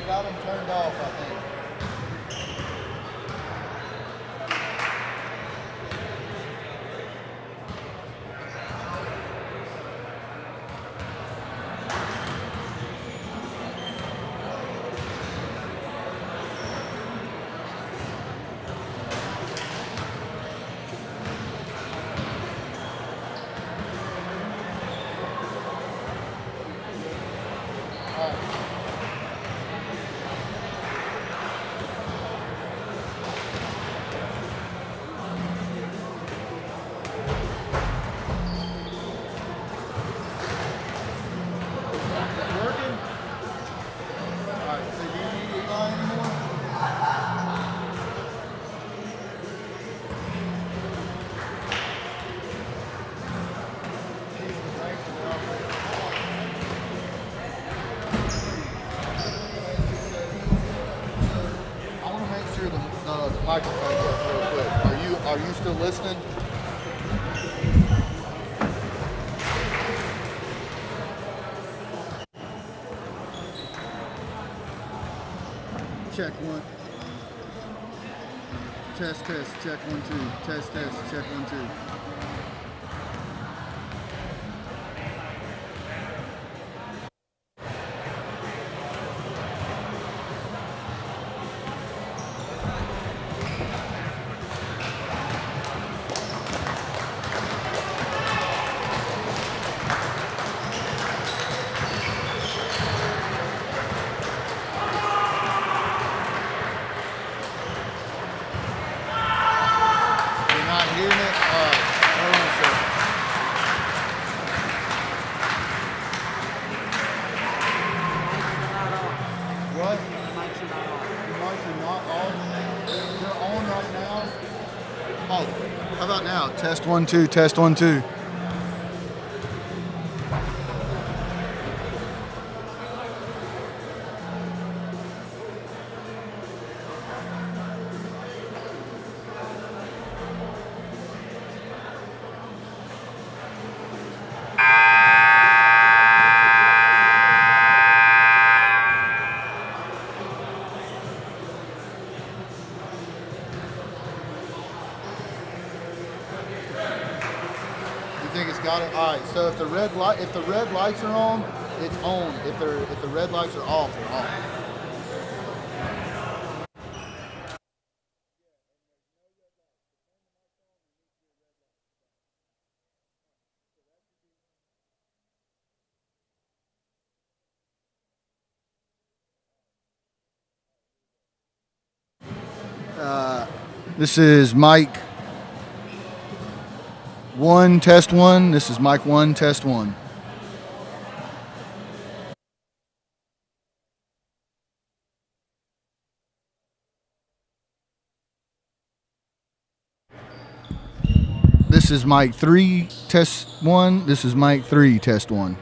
got them turned off, I think. The microphone up real quick. Are you still listening? Check one. Test, check 1 2. Test, check 1 2. How about now? Test 1 2. Test 1 2. Think it's got it. All right. So if the red lights are on, it's on. If the red lights are off, they're off. This is Mike 1, test 1. This is Mike 1, test 1. This is Mike 3, test 1. This is Mike 3, test 1.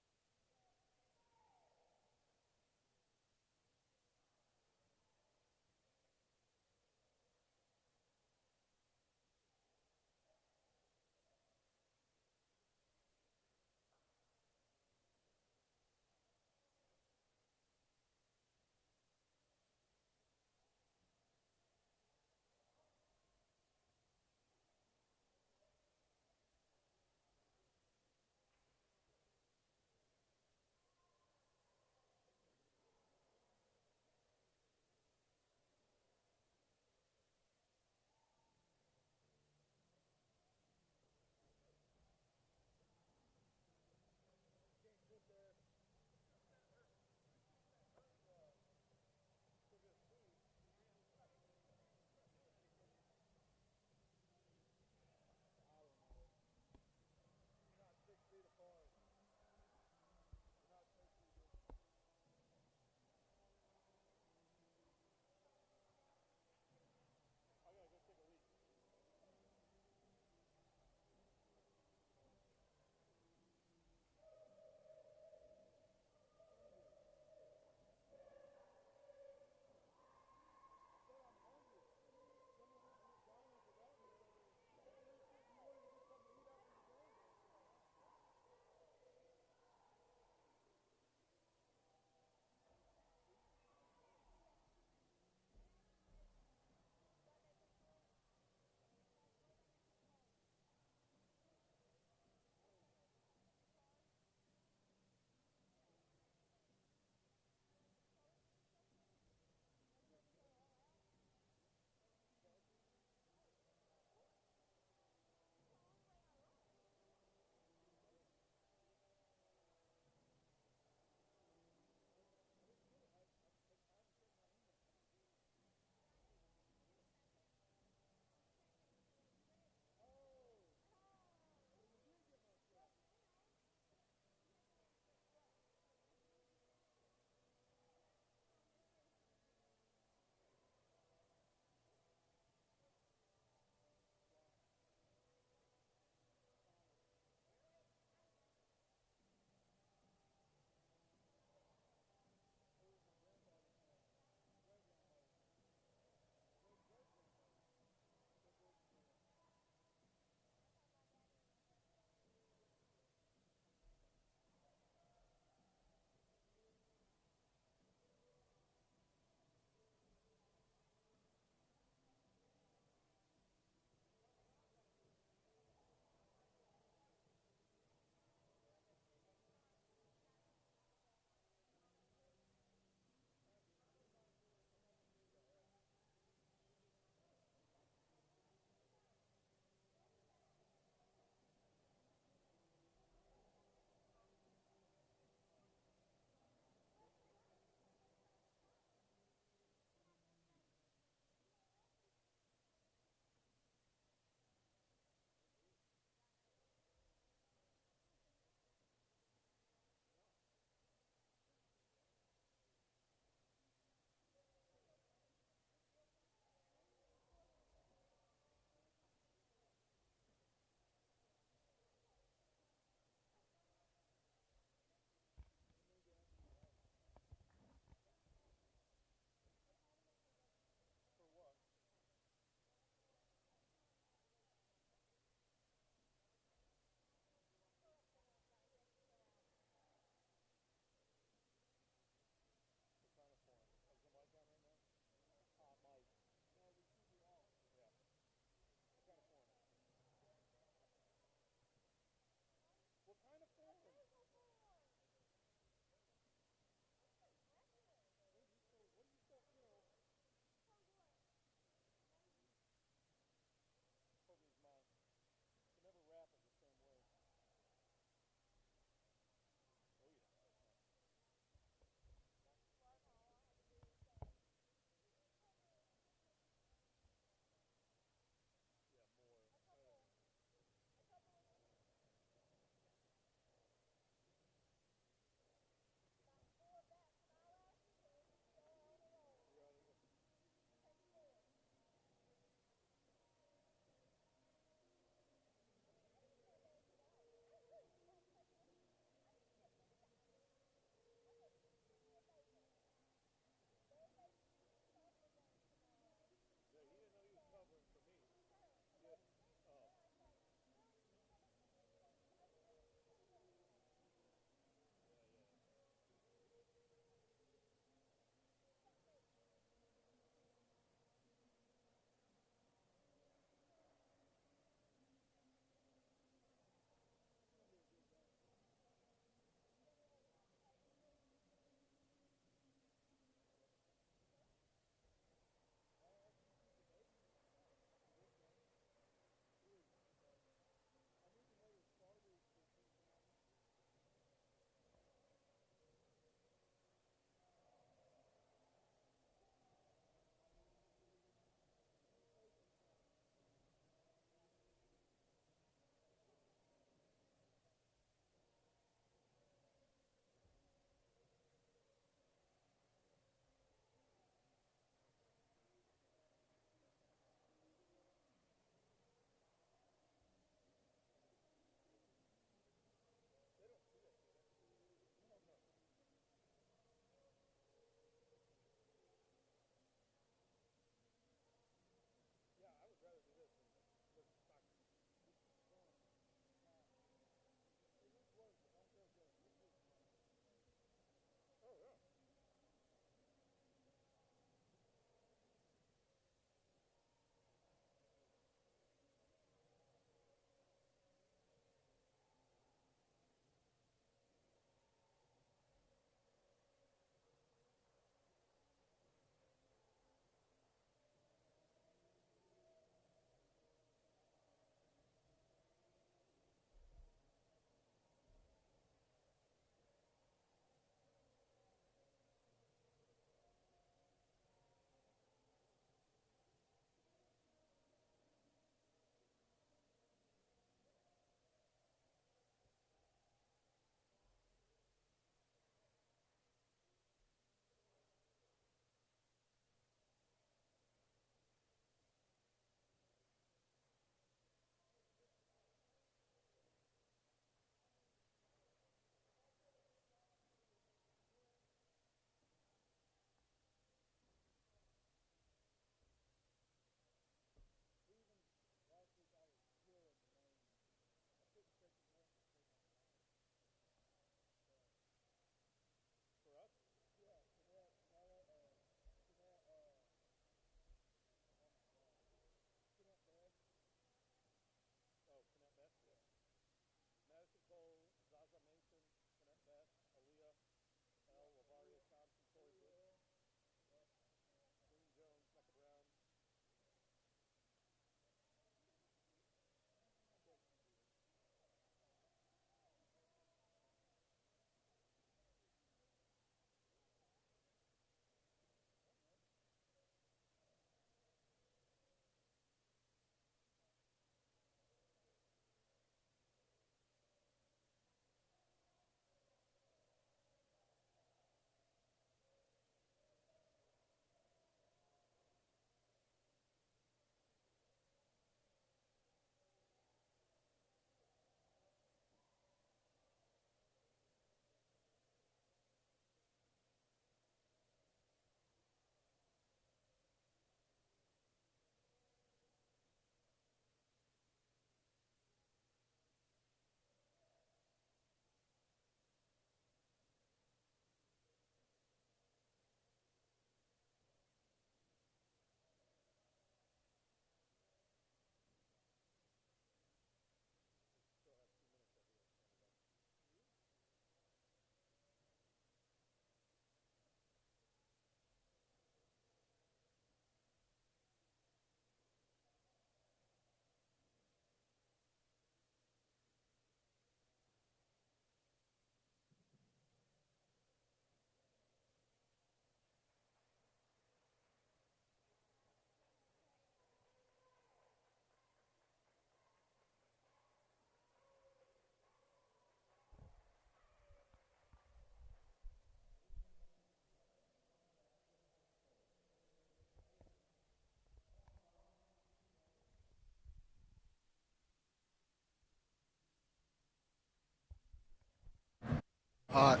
Hot.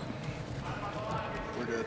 We're good.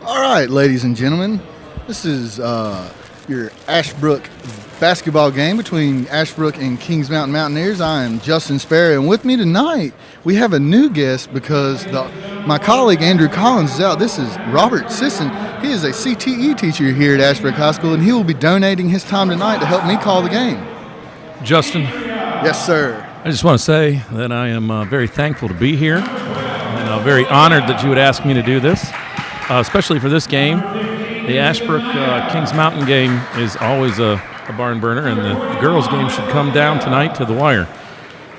All right, ladies and gentlemen, this is your Ashbrook basketball game between Ashbrook and Kings Mountain Mountaineers. I am Justin Sperry, and with me tonight we have a new guest because my colleague Andrew Collins is out. This is Robert Sisson. He is a CTE teacher here at Ashbrook High School, and he will be donating his time tonight to help me call the game. Justin. Yes, sir. I just want to say that I am very thankful to be here and very honored that you would ask me to do this, especially for this game. The Ashbrook Kings Mountain game is always a barn burner, and the girls' game should come down tonight to the wire.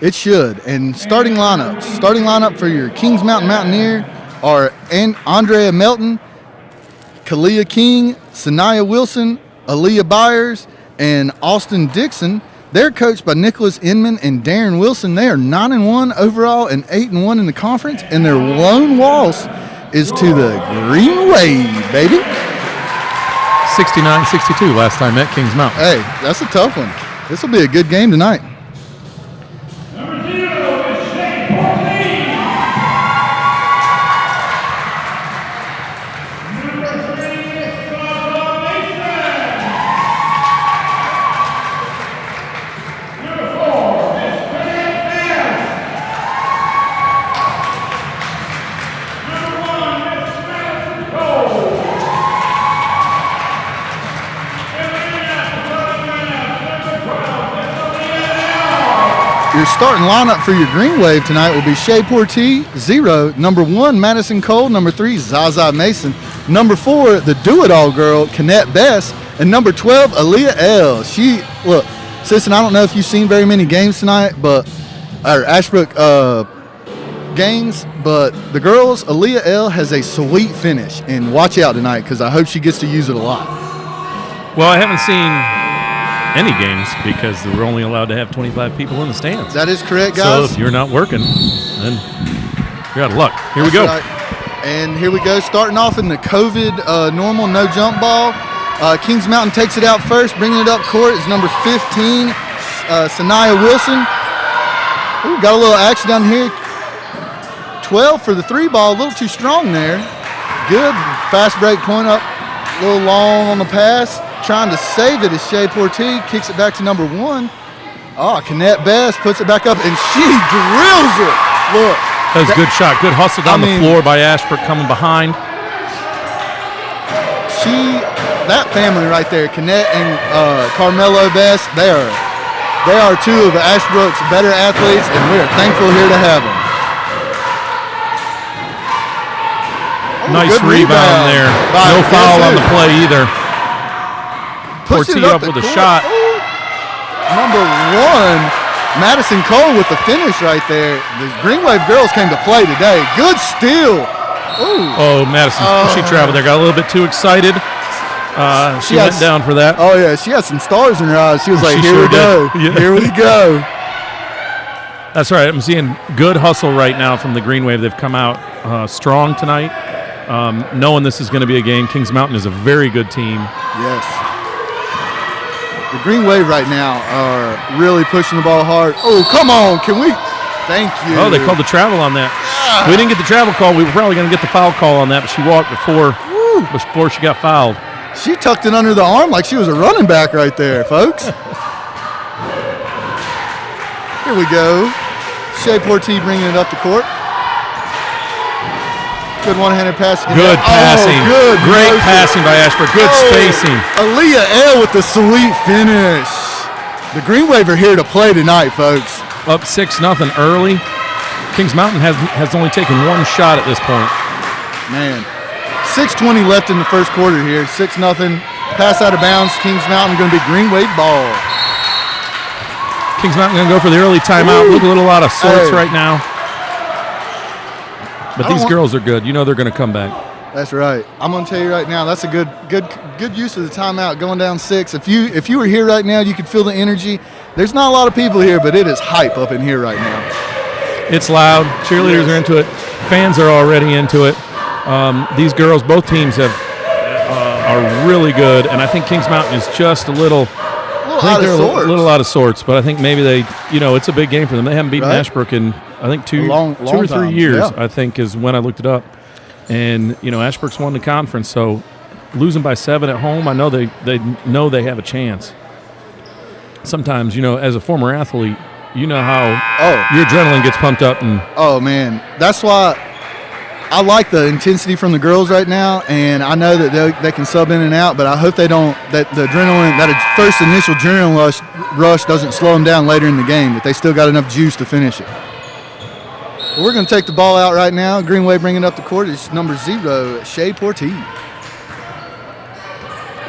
It should. And starting lineups. Starting lineup for your Kings Mountain Mountaineer are Andrea Melton, Kalia King, Sanaya Wilson, Aaliyah Byers, and Austin Dixon. They're coached by Nicholas Inman and Darren Wilson. They are 9-1 overall and 8-1 in the conference, and their lone loss is to the Green Wave, baby. 69-62 last time at Kings Mountain. Hey, that's a tough one. This will be a good game tonight. Your starting lineup for your Green Wave tonight will be Shea Portee, 0. Number 1, Madison Cole. Number 3, Zaza Mason. Number 4, the do-it-all girl, Kanette Bess. And number 12, Aaliyah L. Look, Sisson, I don't know if you've seen very many games tonight, or Ashbrook games, but the girls, Aaliyah L. has a sweet finish. And watch out tonight, because I hope she gets to use it a lot. Well, I haven't seen any games because we're only allowed to have 25 people in the stands. That is correct, guys. So if you're not working, then you're out of luck. Here we go. Right. And here we go, starting off in the COVID normal no jump ball. Kings Mountain takes it out first, bringing it up court is number 15, Sanaya Wilson. Ooh, got a little action down here. 12 for the 3 ball, a little too strong there. Good fast break point up, a little long on the pass. Trying to save it is Shea Portee, kicks it back to number 1. Oh, Kanette Bess puts it back up, and she drills it. Look. That was a good shot. Good hustle down the floor by Ashbrook coming behind. That family right there, Kanette and Carmelo Bess, they are 2 of Ashbrook's better athletes, and we are thankful here to have them. Oh, nice rebound there. No foul on the play either. Portee up with a shot. Number 1, Madison Cole with the finish right there. The Green Wave girls came to play today. Good steal. Ooh. Oh, Madison, she traveled there. Got a little bit too excited. She went down for that. Oh, yeah. She had some stars in her eyes. She was like, here we go. Yeah. Here we go. That's right. I'm seeing good hustle right now from the Green Wave. They've come out strong tonight, knowing this is going to be a game. Kings Mountain is a very good team. Yes. The Green Wave right now are really pushing the ball hard. Oh, come on. Can we? Thank you. Oh, they called the travel on that. Yeah. We didn't get the travel call. We were probably going to get the foul call on that, but she walked before she got fouled. She tucked it under the arm like she was a running back right there, folks. Here we go. Shea Portee bringing it up the court. Good one-handed pass. Good passing. Good. Great passing by Ashbrook. Good spacing. Aaliyah L with the sweet finish. The Green Wave are here to play tonight, folks. Up 6-0 early. Kings Mountain has only taken one shot at this point. Man, 6:20 left in the first quarter here. 6-0. Pass out of bounds. Kings Mountain going to be Green Wave ball. Kings Mountain going to go for the early timeout. Look a little out of sorts right now. But these girls are good. You know they're going to come back. That's right. I'm going to tell you right now, that's a good use of the timeout, going down 6. If you were here right now, you could feel the energy. There's not a lot of people here, but it is hype up in here right now. It's loud. Cheerleaders are into it. Fans are already into it. These girls, both teams are really good, and I think Kings Mountain is just a little out of sorts. But I think maybe it's a big game for them. They haven't beaten Ashbrook in I think two or 3 years. Yeah. I think is when I looked it up. And Ashbrook's won the conference, so losing by 7 at home, I know they know they have a chance. Sometimes, as a former athlete, you know how your adrenaline gets pumped up. Oh, man. That's why I like the intensity from the girls right now, and I know that they can sub in and out, but I hope that the adrenaline, that first initial adrenaline rush doesn't slow them down later in the game, that they still got enough juice to finish it. Well, we're going to take the ball out right now. Green Wave bringing up the court is number 0, Shea Portee.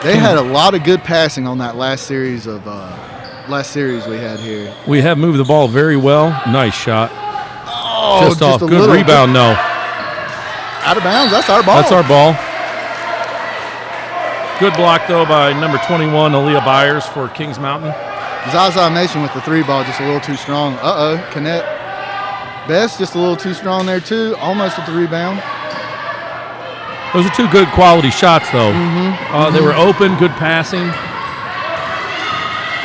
They had a lot of good passing on that last series we had here. We have moved the ball very well. Nice shot. Oh, just off. Good rebound, no. Out of bounds. That's our ball. That's our ball. Good block, though, by number 21, Aaliyah Byers for Kings Mountain. Zaza Mason with the 3 ball, just a little too strong. Connect. Best just a little too strong there, too. Almost with the rebound. Those are 2 good quality shots, though. They were open, good passing. A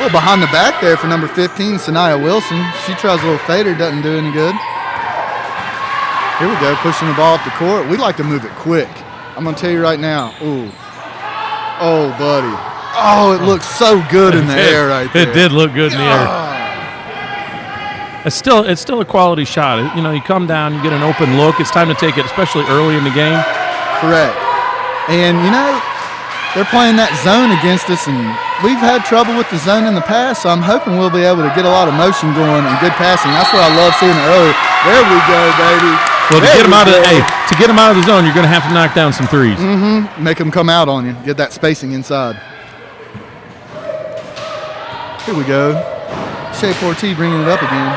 little behind the back there for number 15, Sanaya Wilson. She tries a little fader, doesn't do any good. Here we go, pushing the ball up the court. We like to move it quick. I'm going to tell you right now. Ooh. Oh, buddy. Oh, it looks so good in the air right there. It did look good in the air. It's still a quality shot. You come down, you get an open look. It's time to take it, especially early in the game. Correct. And, they're playing that zone against us, and we've had trouble with the zone in the past, so I'm hoping we'll be able to get a lot of motion going and good passing. That's what I love seeing early. There we go, baby. Well, to get them out of the zone, you're going to have to knock down some threes. Make them come out on you. Get that spacing inside. Here we go. Shea Portee bringing it up again.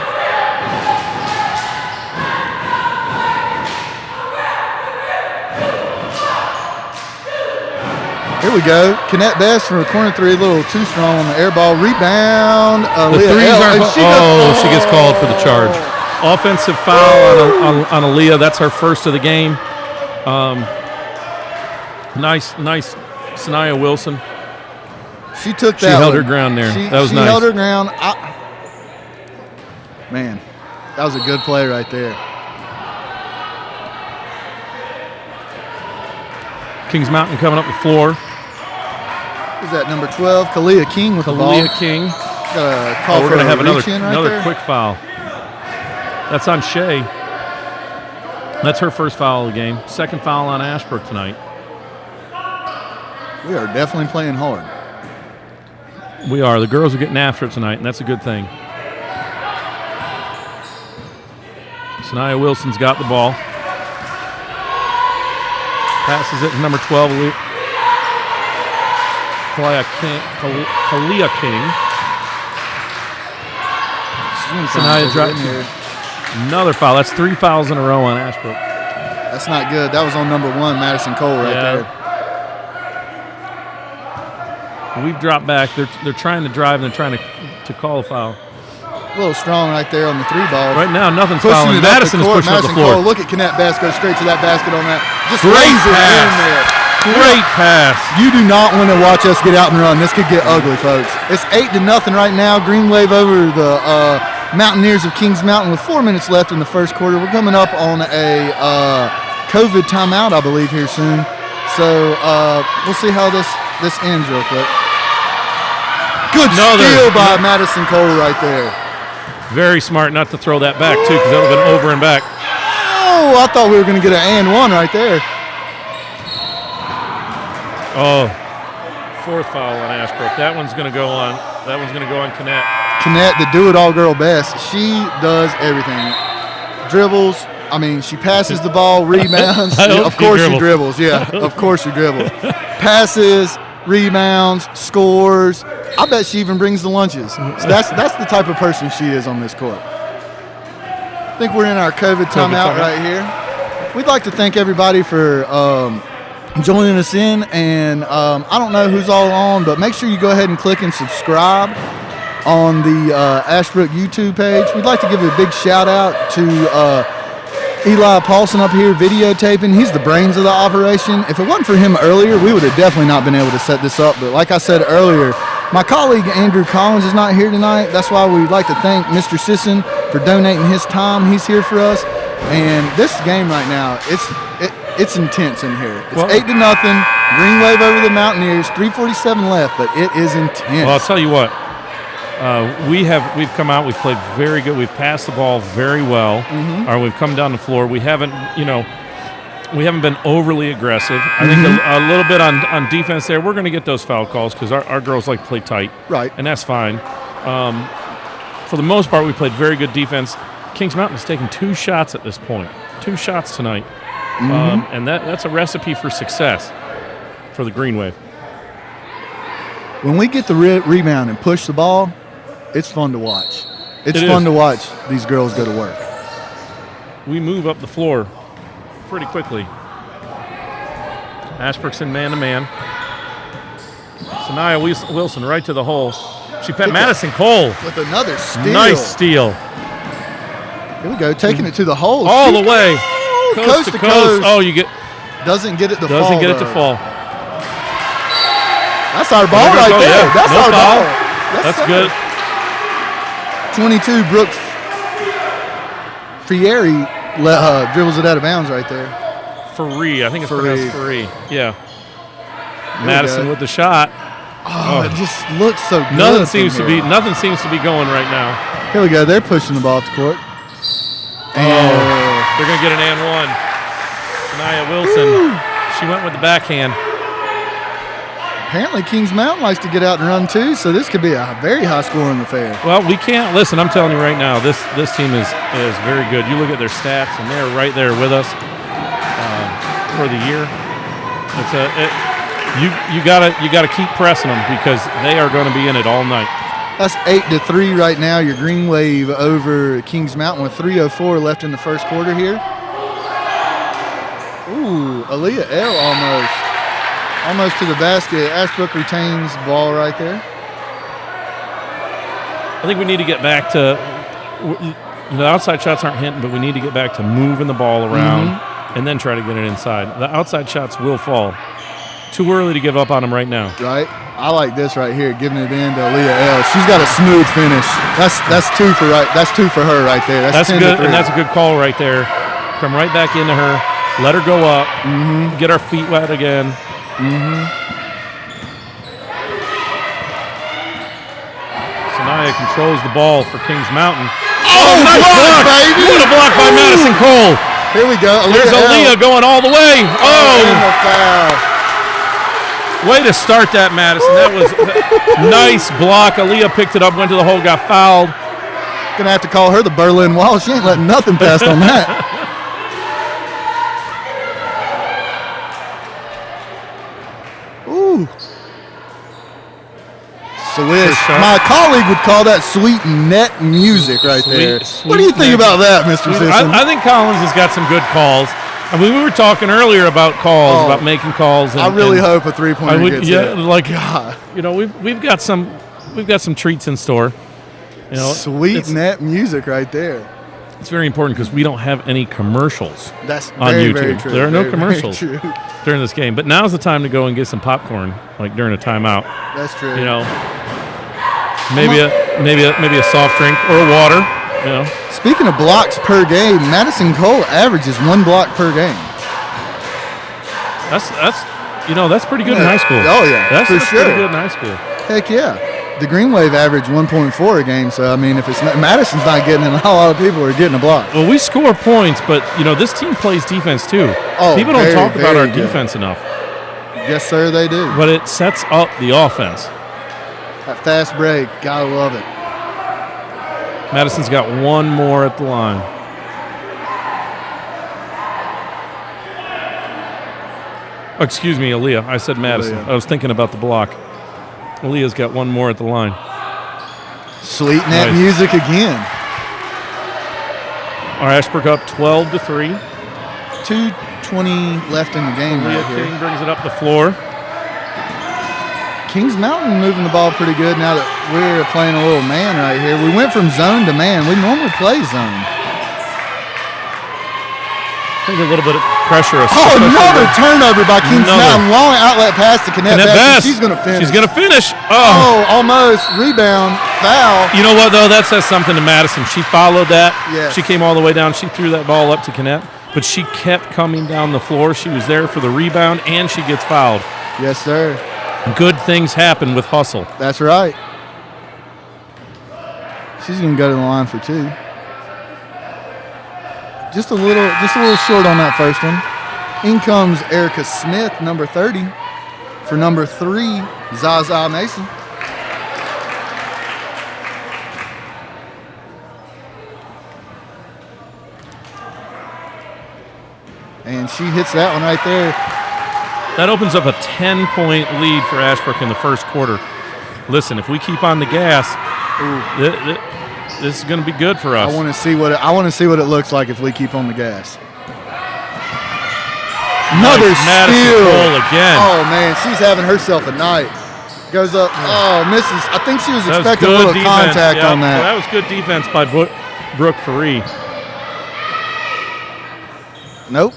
Here we go. Connect best from a corner 3, a little too strong on the air ball. Rebound. The threes she gets called for the charge. Offensive foul on Aaliyah. That's her first of the game. Nice, Sanaya Wilson. She took that. She held her ground there. That was nice. She held her ground. Man, that was a good play right there. Kings Mountain coming up the floor. Who's that, number 12? Kalia King with the ball. Kalia King. Got a call we're for going to have another there. quick foul. That's on Shea. That's her first foul of the game. Second foul on Ashbrook tonight. We are definitely playing hard. We are. The girls are getting after it tonight, and that's a good thing. Sanaya Wilson's got the ball. Passes it to number 12, Kalia King. Sanaya drops another foul. That's 3 fouls in a row on Ashbrook. That's not good. That was on number 1, Madison Cole, right there. We've dropped back. They're trying to drive and they're trying to call a foul. little strong right there on the 3 ball. Right now, nothing's Pushing fouling. it up Madison the is court. pushing up the Madison floor. Cole, look at Knet Bass go straight to that basket on that. Just Great lays it pass. in there. Great pass. You do not want to watch us get out and run. This could get ugly, folks. It's 8-0 right now. Green Wave over the Mountaineers of Kings Mountain with 4 minutes left in the first quarter. We're coming up on a COVID timeout, I believe, here soon. So we'll see how this ends real quick. Good steal by Madison Cole right there. Very smart not to throw that back, too, because that would have been over and back. Oh, I thought we were going to get an and one right there. Oh, 4th foul on Ashbrook. That one's going to go on. That one's going to go on Knet. Knet, the do-it-all girl best. She does everything. Dribbles. I mean, she passes the ball, rebounds. Of course she dribbles. Yeah, of course she dribbles. Passes, rebounds, scores. I bet she even brings the lunches. So that's the type of person she is on this court. I think we're in our COVID timeout right here. We'd like to thank everybody for joining us in, and I don't know who's all on, but make sure you go ahead and click and subscribe on the Ashbrook YouTube page. We'd like to give a big shout out to Eli Paulson up here videotaping. He's the brains of the operation. If it wasn't for him earlier, we would have definitely not been able to set this up. But like I said earlier, my colleague Andrew Collins is not here tonight. That's why we'd like to thank Mr. Sisson for donating his time. He's here for us. And this game right now, it's intense in here. It's 8-0. Green Wave over the Mountaineers. 3:47 left, but it is intense. Well, I'll tell you what. We've come out. We've played very good. We've passed the ball very well. Or we've come down the floor. We haven't been overly aggressive. I think a little bit on defense there. We're going to get those foul calls because our girls like to play tight. Right. And that's fine. For the most part, we played very good defense. Kings Mountain has taken 2 shots at this point. 2 shots tonight. And that's a recipe for success for the Green Wave. When we get the rebound and push the ball, it's fun to watch. It's fun to watch these girls go to work. We move up the floor pretty quickly. Ashbrook's in man-to-man. Sanaya Wilson right to the hole. She put Madison Cole with another steal. Nice steal. Here we go, taking it to the hole. All the way. Coast to coast. Oh, doesn't get it to fall. Doesn't get it to fall. That's our ball right there. Yeah. That's our ball. That's good. 22, Brooke Fieri dribbles it out of bounds right there. Free. I think it's pronounced free. Yeah. Madison with the shot. Oh, it just looks so good. Nothing seems to be going right now. Here we go. They're pushing the ball up the court. They're going to get an and one. Sanaya Wilson. She went with the backhand. Apparently Kings Mountain likes to get out and run too, so this could be a very high-scoring affair. Well, we can't listen. I'm telling you right now, this team is very good. You look at their stats, and they're right there with us for the year. You gotta keep pressing them because they are going to be in it all night. That's 8-3 right now. Your Green Wave over Kings Mountain with 3:04 left in the first quarter here. Ooh, Aaliyah L almost to the basket. Ashbrook retains the ball right there. I think we need to get back to the outside shots aren't hitting, but we need to get back to moving the ball around and then try to get it inside. The outside shots will fall. Too early to give up on them right now. Right. I like this right here, giving it in to Aaliyah L. She's got a smooth finish. That's two for her right there. That's good, and that's a good call right there. Come right back into her. Let her go up. Get our feet wet again. Sanaya controls the ball for Kings Mountain. Oh, nice block, baby! What a block by Madison Cole. Here we go. There's Aaliyah going all the way. And the foul. Way to start that, Madison. That was a nice block. Aaliyah picked it up, went to the hole, got fouled. Gonna have to call her the Berlin Wall. She ain't letting nothing pass on that. Ooh. Swish. My colleague would call that sweet net music right there. What do you think about that, Mr. Sisson? I think Collins has got some good calls. I mean, we were talking earlier about calls, about making calls. I really hope a three-pointer gets hit. We've got some treats in store. You know, Sweeten that music right there. It's very important because we don't have any commercials That's on very, YouTube. very true. There are no Very, commercials very true. during this game. But now's the time to go and get some popcorn, like during a timeout. That's true. You know, maybe a soft drink or water. You know, Speaking of blocks per game, Madison Cole averages 1 block per game. that's pretty good in high school. Oh, yeah, that's for sure. pretty good in high school. Heck yeah. The Green Wave averaged 1.4 a game, so I mean, if it's not, Madison's not getting it, a lot of people are getting a block. Well, we score points, but this team plays defense too. Oh, people don't very, talk about our very good. defense enough, Yes, sir, they do. but it sets up the offense. That fast break, gotta love it. Madison's got one more at the line. Oh, excuse me, Aaliyah. I said Madison. Aaliyah. I was thinking about the block. Aaliyah's got one more at the line. Sweeten that Nice. music again. Our Ashbrook up 12-3. 2:20 left in the game Aaliyah right here. King brings it up the floor. Kings Mountain moving the ball pretty good now that we're playing a little man right here. We went from zone to man. We normally play zone. I think a little bit of pressure. Oh, another turnover by Kings Mountain. Long outlet pass to Connect Bass. She's going to finish. She's going to finish. Oh, almost. Rebound. Foul. You know what, though? That says something to Madison. She followed that. Yes. She came all the way down. She threw that ball up to Connect, but she kept coming down the floor. She was there for the rebound, and she gets fouled. Yes, sir. Good things happen with hustle. That's right. She's going to go to the line for 2. Just a little short on that first one. In comes Erica Smith, number 30. For number 3, Zaza Mason. And she hits that one right there. That opens up a 10-point lead for Ashbrook in the first quarter. Listen, if we keep on the gas, this is going to be good for us. I want to see what it looks like if we keep on the gas. Another Madison steal Cole again. Oh man, she's having herself a night. Goes up. Oh, misses. I think she was That was expecting a good little defense. contact Yeah, on that. well, that was good defense by Brooke Faree. Nope.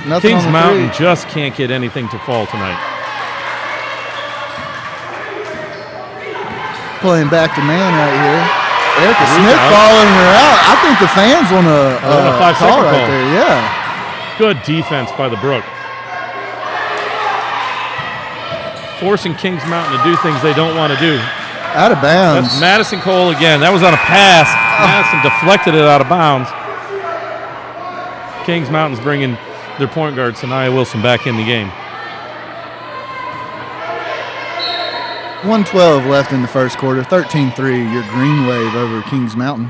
Nothing Kings on the Mountain three. just can't get anything to fall tonight. Playing back to man right here. Erica She's Smith out. following her out. I think the fans want to a 5-second call right call. there. Yeah. Good defense by the Brook. Forcing Kings Mountain to do things they don't want to do. Out of bounds. That's Madison Cole again. That was on a pass. Madison deflected it out of bounds. Kings Mountain's bringing their point guard, Sanaya Wilson, back in the game. 1:12 left in the first quarter. 13-3. Your Green Wave over Kings Mountain.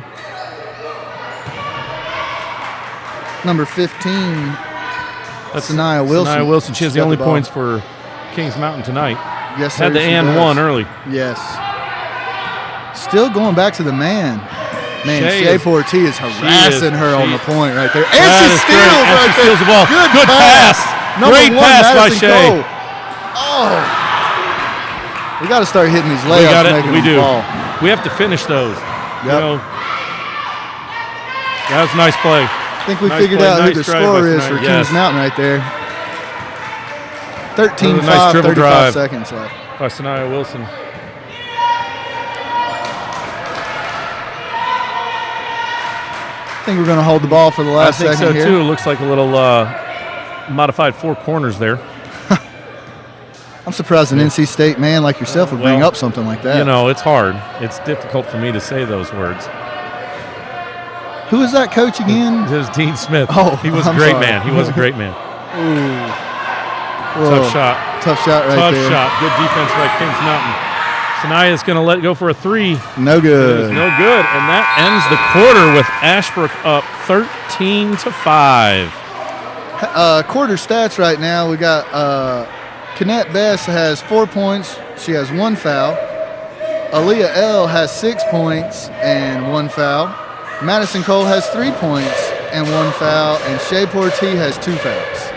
Number 15. That's Sanaya Wilson. Sanaya Wilson. She has the Got only ball. points for Kings Mountain tonight. Yes, sir. Had the she and does. one early. Yes. Still going back to the man. Man, Shea Shea is- Porti is harassing her on she- the point right there. And That she is steals great. And right she steals the there. ball. Good pass. Number Great 1, pass by Madison Shea. Cole. Oh. We got to start hitting these We layups. got it. Making We them do. fall. We have to finish those. Yep. You know, that was a nice play. I think we Nice figured play, out nice who the drive scorer by is for Sanaya. Kings Yes. Mountain right there. 13-5, Nice dribble 35 drive. seconds left. By Sanaya Wilson. I think we're going to hold the ball for the last I think second so here. too. It looks like a little modified four corners there. I'm surprised an NC State man like yourself would bring Well, up something like that. You know, it's hard. It's difficult for me to say those words. Who is that coach again? There's Dean Smith. Oh, he was a I'm great sorry. man. He was a great man. Whoa. Tough shot. Tough shot right Tough there. shot. Good defense by Kings Mountain. Sanaya's going to let it go for a three. No It is good. no good. And that ends the quarter with Ashbrook up 13-5. Quarter stats right now. We got Canette Bess has 4 points. She has 1 foul. Aaliyah L has 6 points and 1 foul. Madison Cole has 3 points and 1 foul. And Shea Porti has 2 fouls.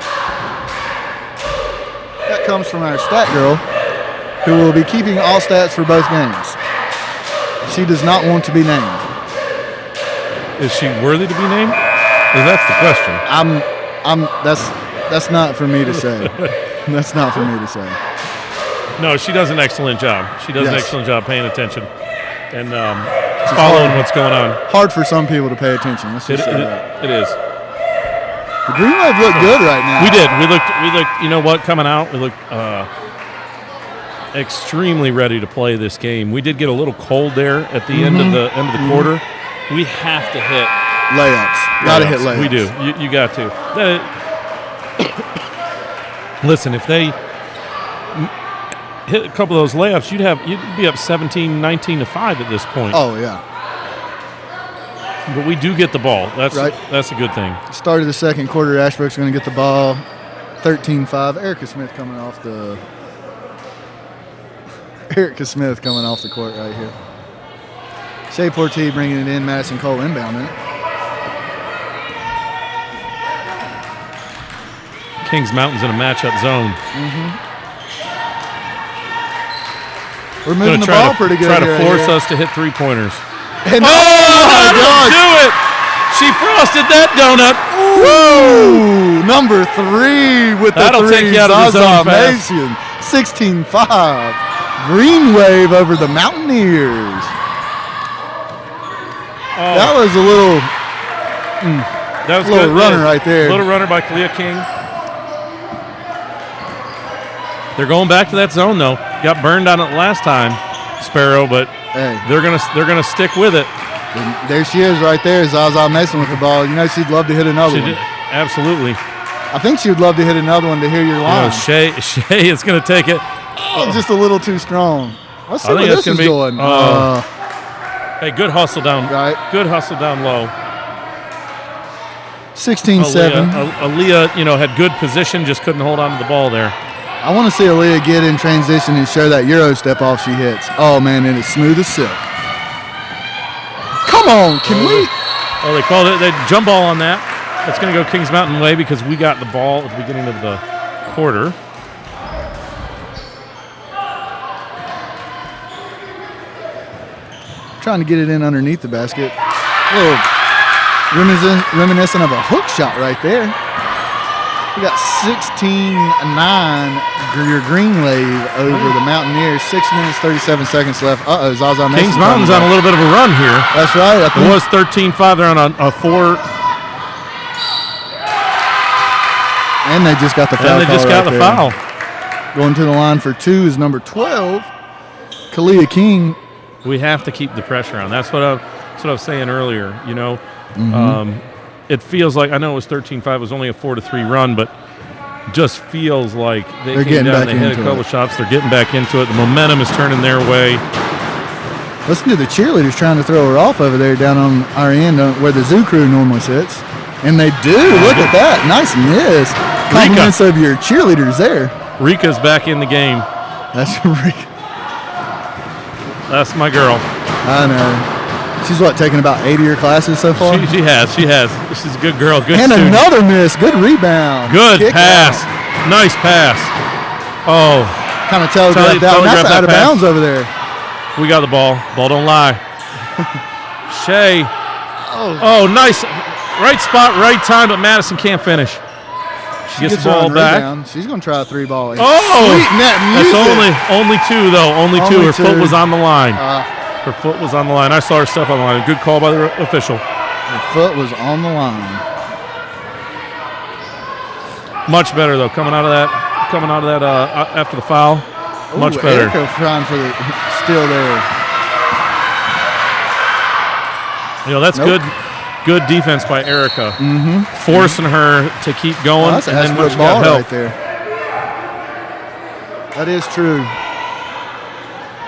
That comes from our stat girl, who will be keeping all stats for both games. She does not want to be named. Is she worthy to be named? That's the question. That's not for me to say. That's not for me to say. No, she does an excellent job. She does an Yes. excellent job paying attention and following what's going on. Hard for some people to pay attention. Let's just say that. It is. The Green Wave looked good right now. We did. We looked. You know what? Coming out, we looked extremely ready to play this game. We did get a little cold there at the end of the quarter. We have to hit layups. Got to hit layups. We do. You got to. Listen, if they hit a couple of those layups, you'd be up 17-19 to 5 at this point. Oh yeah. But we do get the ball. That's right. That's a good thing. Start of the second quarter, Ashbrook's going to get the ball. 13-5. Erica Smith coming off the court right here. Shea Portee bringing it in. Madison Cole inbounding it. Kings Mountain's in a matchup zone. We're moving the ball pretty good. Try to force us to hit three-pointers. And my gosh! Do it! She frosted that donut. Woo! Number 3 with That'll the 3. take you out of the zone fast. 16-5. Green Wave over the Mountaineers. That was a little runner right there. Little runner by Kalia King. They're going back to that zone though. Got burned on it last time, Sparrow, but they're gonna stick with it. And there she is right there, Zaza Mason with the ball. You know she'd love to hit another one. Absolutely. I think she would love to hit another one to hear your line. Shea is gonna take it. Just a little too strong. Let's see where this is going. Hey, good hustle down. Right. Good hustle down low. 16-7. Aaliyah, had good position, just couldn't hold on to the ball there. I want to see Aaliyah get in transition and show that Euro step off she hits. Oh, man, and it's smooth as silk. Come on, can we? Oh, they called it. They jump ball on that. That's going to go Kings Mountain way because we got the ball at the beginning of the quarter. Trying to get it in underneath the basket. A little reminiscent of a hook shot right there. We got 16-9, your Green Wave over the Mountaineers. 6 minutes, 37 seconds left. Zaza Mason. Kings Mountain's on a little bit of a run here. That's right. It was 13-5. They're on a 4. And they just got the foul. And they just got the foul. Going to the line for 2 is number 12, Kalia King. We have to keep the pressure on. That's what I was saying earlier. It feels like, I know it was 13-5, it was only a 4-3 run, but just feels like they're came down, they hit a couple shots, they're getting back into it. The momentum is turning their way. Listen to the cheerleaders trying to throw her off over there down on our end where the zoo crew normally sits. And they do. Look at that. Nice miss. Compliments of your cheerleaders there. Rika's back in the game. That's Rika. That's my girl. I know. She's taking about 8 of your classes so far? She has. She's a good girl. Good and student. Another miss. Good rebound. Good pass. Nice pass. Oh. Kind of telegraphed that. That's out of bounds over there. We got the ball. Ball don't lie. Shea. Oh, nice. Right spot, right time, but Madison can't finish. She gets the ball back. Rebound. She's going to try a 3-ball. Sweeten that music. That's only 2, though. Only 2. Her foot was on the line. Her foot was on the line. I saw her step on the line. Good call by the official. Her foot was on the line. Much better though. Coming out of that after the foul. Much better. Erica trying for the steal there. That's good defense by Erica. Forcing her to keep going. That's an Ashbrook ball right there. That is true.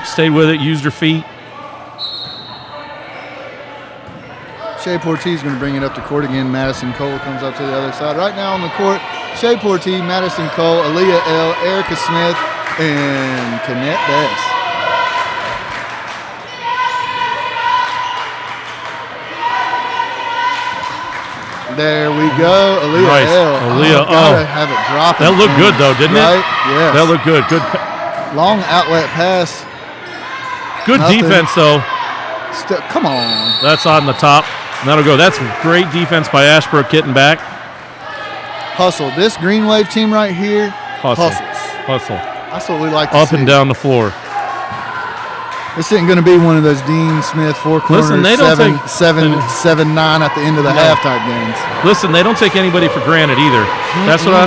Stayed with it. Used her feet. Shea Portee is going to bring it up to court again. Madison Cole comes up to the other side. Right now on the court, Shea Portee, Madison Cole, Aaliyah L., Erica Smith, and Kennette Bess. There we go. Aaliyah L. Aaliyah, gotta have it dropping. That looked good though, didn't it? Yes. That looked good. Good. Long outlet pass. Good defense though. Come on. That's on the top. And that'll go. That's great defense by Ashbrook getting back. Hustle. This Green Wave team right here hustles. Hustle. That's what we like to see. Up and down the floor. This isn't going to be one of those Dean Smith four-corner 7-9 at the end of the half-type games. Listen, they don't take anybody for granted either. That's what I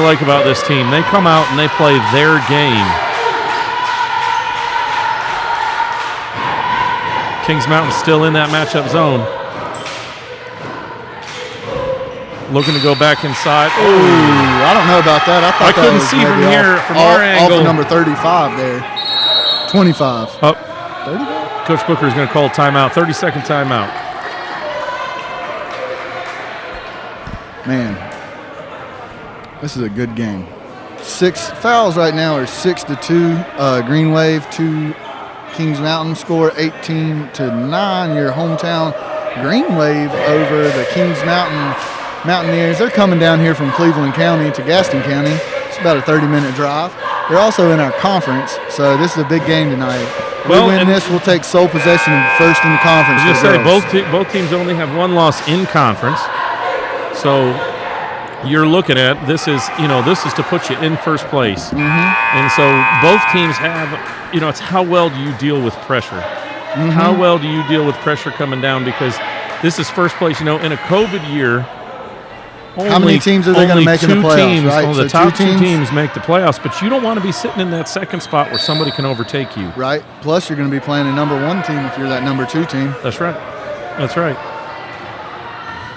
like about this team. They come out and they play their game. Kings Mountain still in that matchup zone. Looking to go back inside. Ooh, I don't know about that. I couldn't see from here, from our angle. Off of number 35 there. 25. 35? Coach Booker is going to call a timeout. 30-second timeout. Man, this is a good game. 6 fouls right now are 6-2. Green Wave 2. Kings Mountain score 18-9. Your hometown Green Wave over the Kings Mountain Mountaineers. They're coming down here from Cleveland County to Gaston County. It's about a 30-minute drive. They're also in our conference, so this is a big game tonight. We win this, we'll take sole possession first in the conference. I was going to say, both teams only have one loss in conference. So you're looking at this is to put you in first place. And so both teams have, it's how well do you deal with pressure? How well do you deal with pressure coming down? Because this is first place, in a COVID year. How many teams are they going to make in the playoffs, right? The top two teams make the playoffs, but you don't want to be sitting in that second spot where somebody can overtake you. Right. Plus, you're going to be playing a number 1 team if you're that number 2 team. That's right. That's right.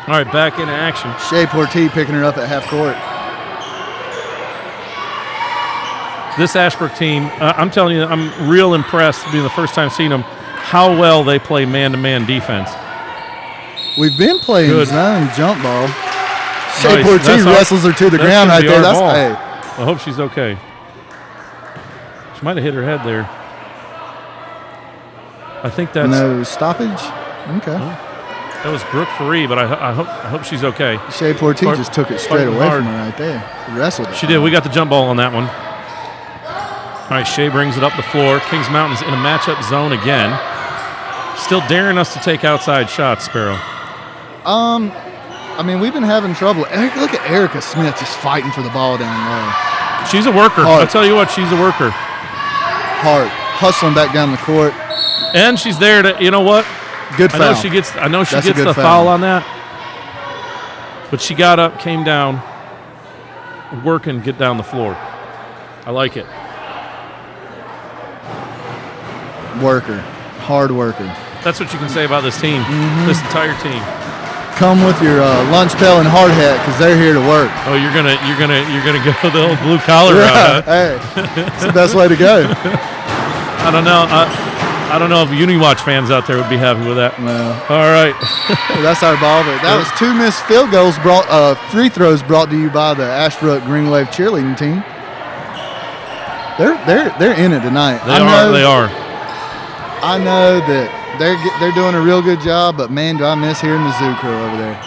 All right, back into action. Shea Portie picking her up at half court. This Ashbrook team, I'm telling you, I'm real impressed, being the first time seeing them, how well they play man-to-man defense. We've been playing zone jump ball. Shea Nice. Portie wrestles her to the ground right there. That's I hope she's okay. She might have hit her head there. I think that's no stoppage. Okay. That was Brooke Faree, but I hope she's okay. Shea Portie just took it straight away from her right there. Wrestled it. She did. We got the jump ball on that one. All right, Shea brings it up the floor. Kings Mountain's in a matchup zone again. Still daring us to take outside shots, Sparrow. We've been having trouble. Look at Erica Smith just fighting for the ball down low. She's a worker. I'll tell you what, she's a worker. Hard. Hustling back down the court. And she's there to, Good foul. I know she gets the foul on that. But she got up, came down, work and get down the floor. I like it. Worker. Hard worker. That's what you can say about this team, this entire team. Come with your lunch pail and hard hat because they're here to work. Oh, you're gonna go the old blue collar route. Huh? Hey, it's the best way to go. I don't know. I don't know if Uniwatch fans out there would be happy with that. No. All right. Well, that's our ball. But that was 2 missed field goals free throws brought to you by the Ashbrook Green Wave cheerleading team. They're in it tonight. They are. I know that they're doing a real good job, but man, do I miss hearing the Zoo Crew over there.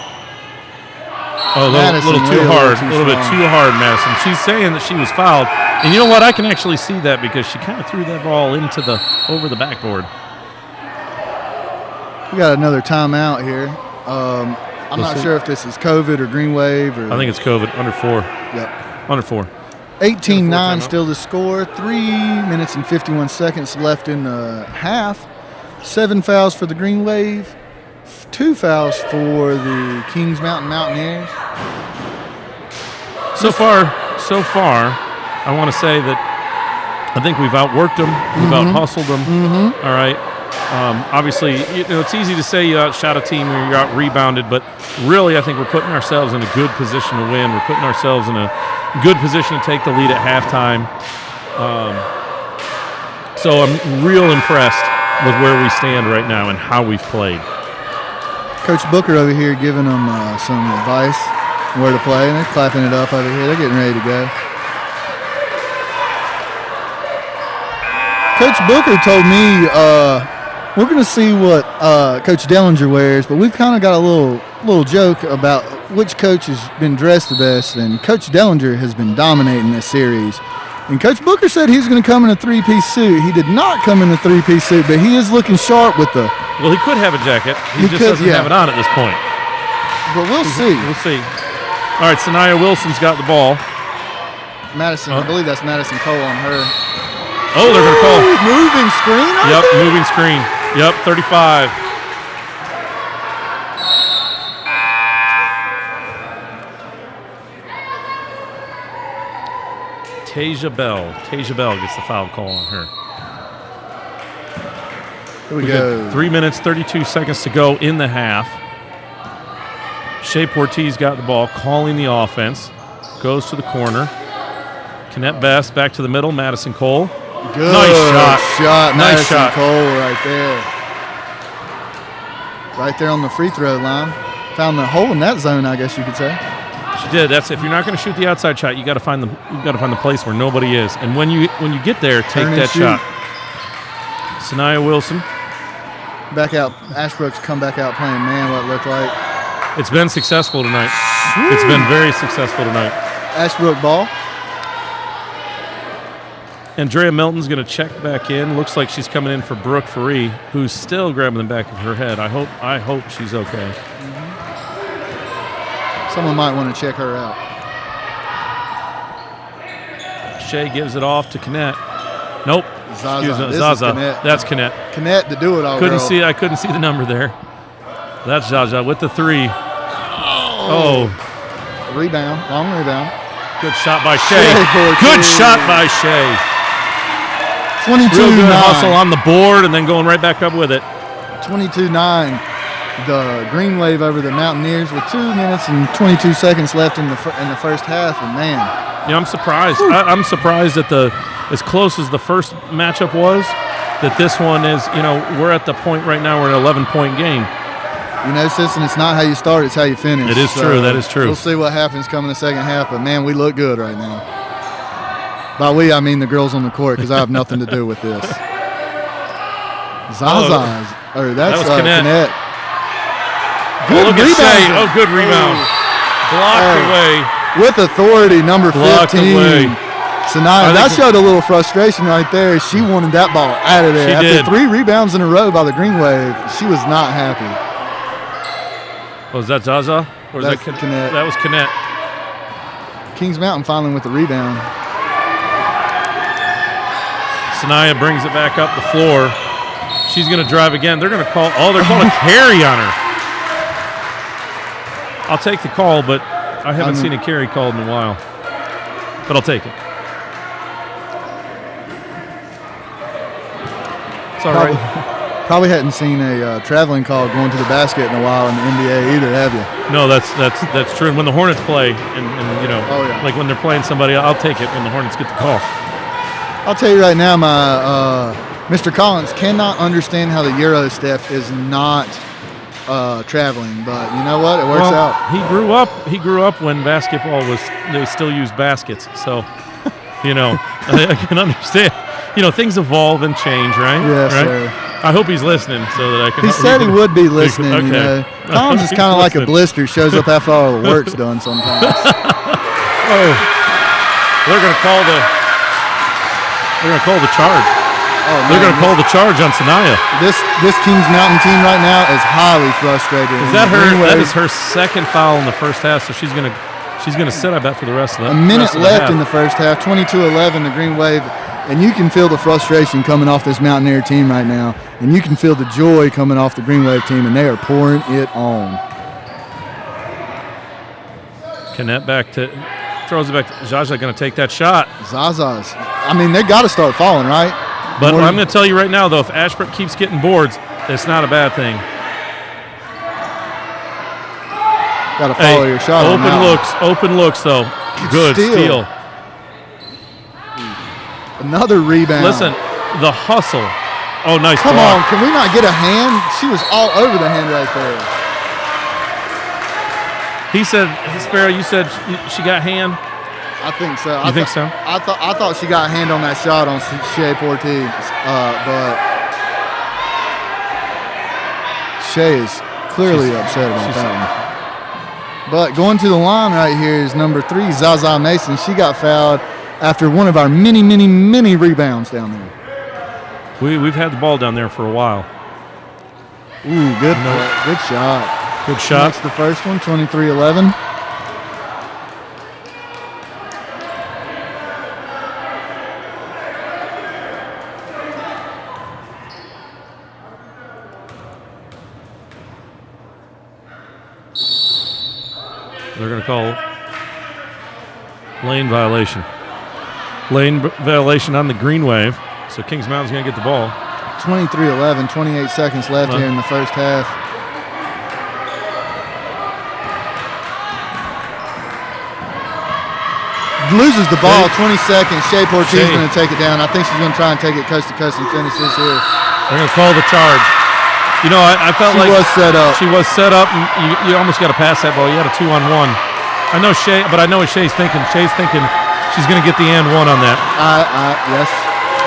Oh, a little too hard. A little bit too hard, Madison. She's saying that she was fouled. And you know what? I can actually see that because she kind of threw that ball over the backboard. We got another timeout here. I'm not sure if this is COVID or Green Wave. I think it's COVID. Under 4. Yep. Under 4. 18-9 still to score. 3 minutes and 51 seconds left in the half. 7 fouls for the Green Wave. 2 fouls for the Kings Mountain Mountaineers. So far, I want to say that I think we've outworked them. We've out-hustled them. All right. Obviously, it's easy to say you outshot a team or you're out-rebounded, but really I think we're putting ourselves in a good position to win. We're putting ourselves in a good position to take the lead at halftime. So I'm real impressed with where we stand right now and how we've played. Coach Booker over here giving them some advice on where to play, and they're clapping it up over here. They're getting ready to go. Coach Booker told me we're going to see what Coach Dellinger wears, but we've kind of got a little joke about which coach has been dressed the best, and Coach Dellinger has been dominating this series. And Coach Booker said he was going to come in a three-piece suit. He did not come in a three-piece suit, but he is looking sharp with the. Well, he could have a jacket. He just doesn't have it on at this point. But we'll see. We'll see. All right, Sanaya Wilson's got the ball. Madison, I believe that's Madison Cole on her. Oh, they're going to call. Moving screen? Yep, moving screen. Yep, 35. Tasia Bell gets the foul call on her. Here we go. 3 minutes, 32 seconds to go in the half. Shea Portiz got the ball, calling the offense. Goes to the corner. Kennett Best back to the middle. Madison Cole. Good nice shot. Nice Madison shot. Cole right there. Right there on the free throw line. Found the hole in that zone, I guess you could say. She did. That's if you're not going to shoot the outside shot, you got to find the place where nobody is. And when you get there, take that shot. Sanaya Wilson. Back out. Ashbrook's come back out playing man. What it looked like. It's been successful tonight. It's been very successful tonight. Ashbrook ball. Andrea Melton's going to check back in. Looks like she's coming in for Brooke Faree, who's still grabbing the back of her head. I hope she's okay. Someone might want to check her out. Shea gives it off to Kennett. Nope. Zaza. Zaza. That's Kennett. Kennett to do it all. I couldn't see the number there. That's Zaza with the three. Oh. Rebound. Long rebound. Good shot by Shea. Good shot by Shea. 22-9. Real good hustle on the board and then going right back up with it. 22-9. The Green Wave over the Mountaineers with 2 minutes and 22 seconds left in the first half. And man, yeah, I'm surprised. I'm surprised at as close as the first matchup was, that this one is. We're at the point right now. We're an 11-point game. Sisson, it's not how you start; it's how you finish. It is true. That is true. We'll see what happens coming the second half. But man, we look good right now. By we, I mean the girls on the court, because I have nothing to do with this. Zaza's. That was Kennett. Good rebound. Oh, good rebound. Blocked away. With authority, number 15. Sanaya, that showed a little frustration right there. She wanted that ball out of there. After 3 rebounds in a row by the Green Wave, she was not happy. Was that Zaza? Or was that Kennett? That was Kennett. Kings Mountain finally with the rebound. Sanaya brings it back up the floor. She's going to drive again. They're going to call. They're calling a carry on her. I'll take the call, but I haven't seen a carry called in a while. But I'll take it. It's all right. Probably hadn't seen a traveling call going to the basket in a while in the NBA either, have you? No, that's true. And when the Hornets play, and like when they're playing somebody, I'll take it when the Hornets get the call. I'll tell you right now, my Mr. Collins cannot understand how the Euro step is not traveling, but you know what? It works out. He grew up when basketball they still used baskets, so I can understand. Things evolve and change, right? Yes, right? sir. I hope he's listening so that I can. He said he would be listening. Okay. Collins is kind of like a blister, shows up after all the work's done sometimes. They're going to call the charge. They're going to call the charge on Sanaya. This Kings Mountain team right now is highly frustrated. Is that her? That is her second foul in the first half, so she's going to sit, I bet, for the rest of the. A minute left in the first half. 22-11, the Green Wave, and you can feel the frustration coming off this Mountaineer team right now, and you can feel the joy coming off the Green Wave team, and they are pouring it on. Kennett throws it back. Zaza going to take that shot. Zaza's. I mean, they got to start falling, right? But I'm going to tell you right now, though, if Ashbrook keeps getting boards, it's not a bad thing. Got to follow your shot. Open looks, though. Good steal. Another rebound. Listen, the hustle. Oh, nice Come block. on, can we not get a hand? She was all over the hand right there. He said, Sparrow, you said she got hand? I think so. You think so? I thought she got a hand on that shot on Shea Portiz, but Shea is clearly upset about that one. But going to the line right here is number 3, Zaza Mason. She got fouled. after one of our many, many, many rebounds down there. We've had the ball down there for a while. Ooh, good shot. Good shot. That's the first one, 23-11. They're going to call lane violation. Lane violation on the green wave. So Kings Mountain's going to get the ball. 23-11, 28 seconds left here in the first half. Loses the ball, 20 seconds. Shea Porti's going to take it down. I think she's going to try and take it coast to coast and finish this here. They're going to call the charge. You know, I felt like she was set up. She was set up, and you almost got to pass that ball. You had a 2-on-1. I know Shea, but I know what Shea's thinking. Shea's thinking she's going to get the and one on that. Yes.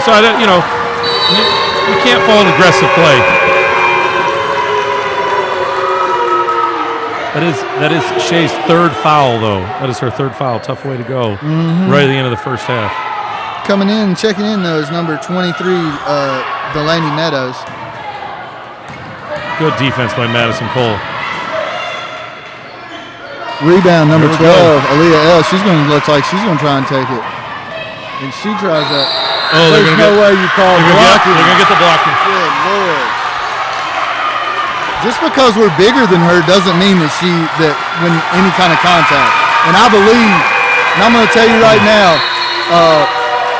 So you can't fall in aggressive play. That is Shea's third foul, though. That is her third foul. Tough way to go. Right at the end of the first half. Coming in, checking in, though, is number 23, Delaney Meadows. Good defense by Madison Cole. Rebound number 12, Aaliyah L. She's going to look like she's going to try and take it. And she tries that. Oh, there's no way you call blocking. They're going to get the blocking. Good Lord. Just because we're bigger than her doesn't mean that when any kind of contact. And I believe, and I'm going to tell you right now,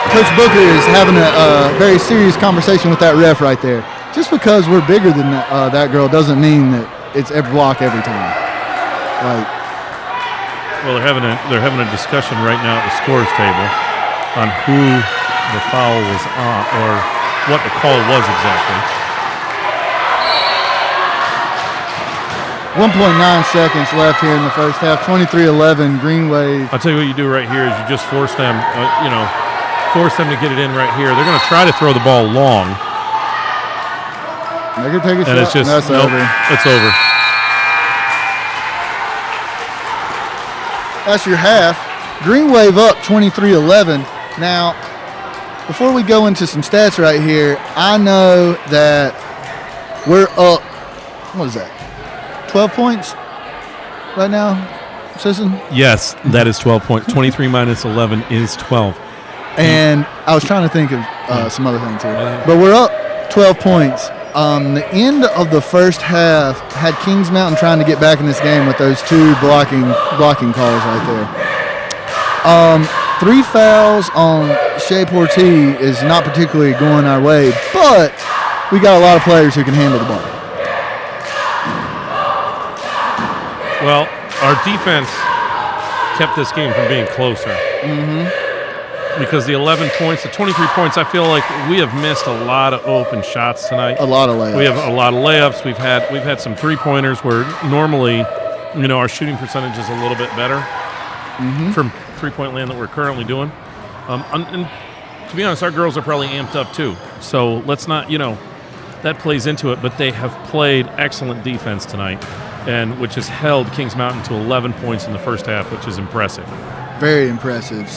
Coach Booker is having a very serious conversation with that ref right there. Just because we're bigger than that girl doesn't mean that it's every block every time. Well, they're having a discussion right now at the scores table on who the foul was on or what the call was exactly. 1.9 seconds left here in the first half. 23-11, Green Wave. I'll tell you what you do right here is you just force them, to get it in right here. They're going to try to throw the ball long. They can take a shot. It's just over. It's over. That's your half. Green Wave up 23-11. Now, before we go into some stats right here, I know that we're up, what is that, 12 points right now, Sisson? Yes, that is 12 points. 23 minus 11 is 12. And I was trying to think of some other things here. But we're up 12 points. The end of the first half had Kings Mountain trying to get back in this game with those two blocking calls right there. 3 fouls on Shea Porti is not particularly going our way, but we got a lot of players who can handle the ball. Well, our defense kept this game from being closer. Because the 11 points, the 23 points, I feel like we have missed a lot of open shots tonight. A lot of layups. We have a lot of layups. We've had some 3-pointers where normally, our shooting percentage is a little bit better from 3-point land that we're currently doing. And to be honest, our girls are probably amped up too. So let's not, that plays into it. But they have played excellent defense tonight, and which has held Kings Mountain to 11 points in the first half, which is impressive. Very impressive.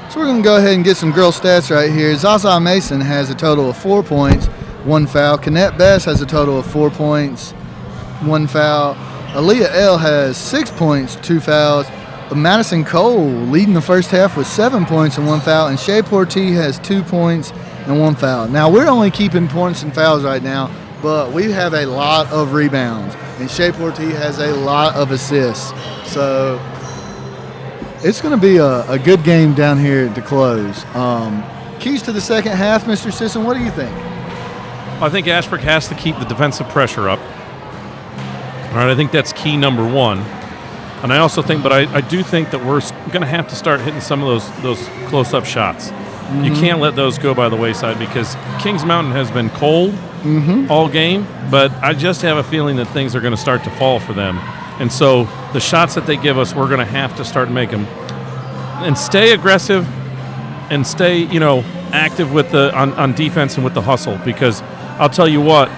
So we're going to go ahead and get some girl stats right here. Zaza Mason has a total of 4 points, 1 foul. Canette Bess has a total of 4 points, 1 foul. Aaliyah L has 6 points, 2 fouls. Madison Cole leading the first half with 7 points and 1 foul. And Shea Porti has 2 points and 1 foul. Now, we're only keeping points and fouls right now, but we have a lot of rebounds. And Shea Porti has a lot of assists. So it's going to be a good game down here to close. Keys to the second half, Mr. Sisson, what do you think? I think Ashbrook has to keep the defensive pressure up. All right, I think that's key number one. And I also think, but I do think that we're going to have to start hitting some of those close-up shots. You can't let those go by the wayside because Kings Mountain has been cold all game, but I just have a feeling that things are going to start to fall for them. And so the shots that they give us, we're going to have to start making and stay aggressive and stay, active with on defense and with the hustle. Because I'll tell you what,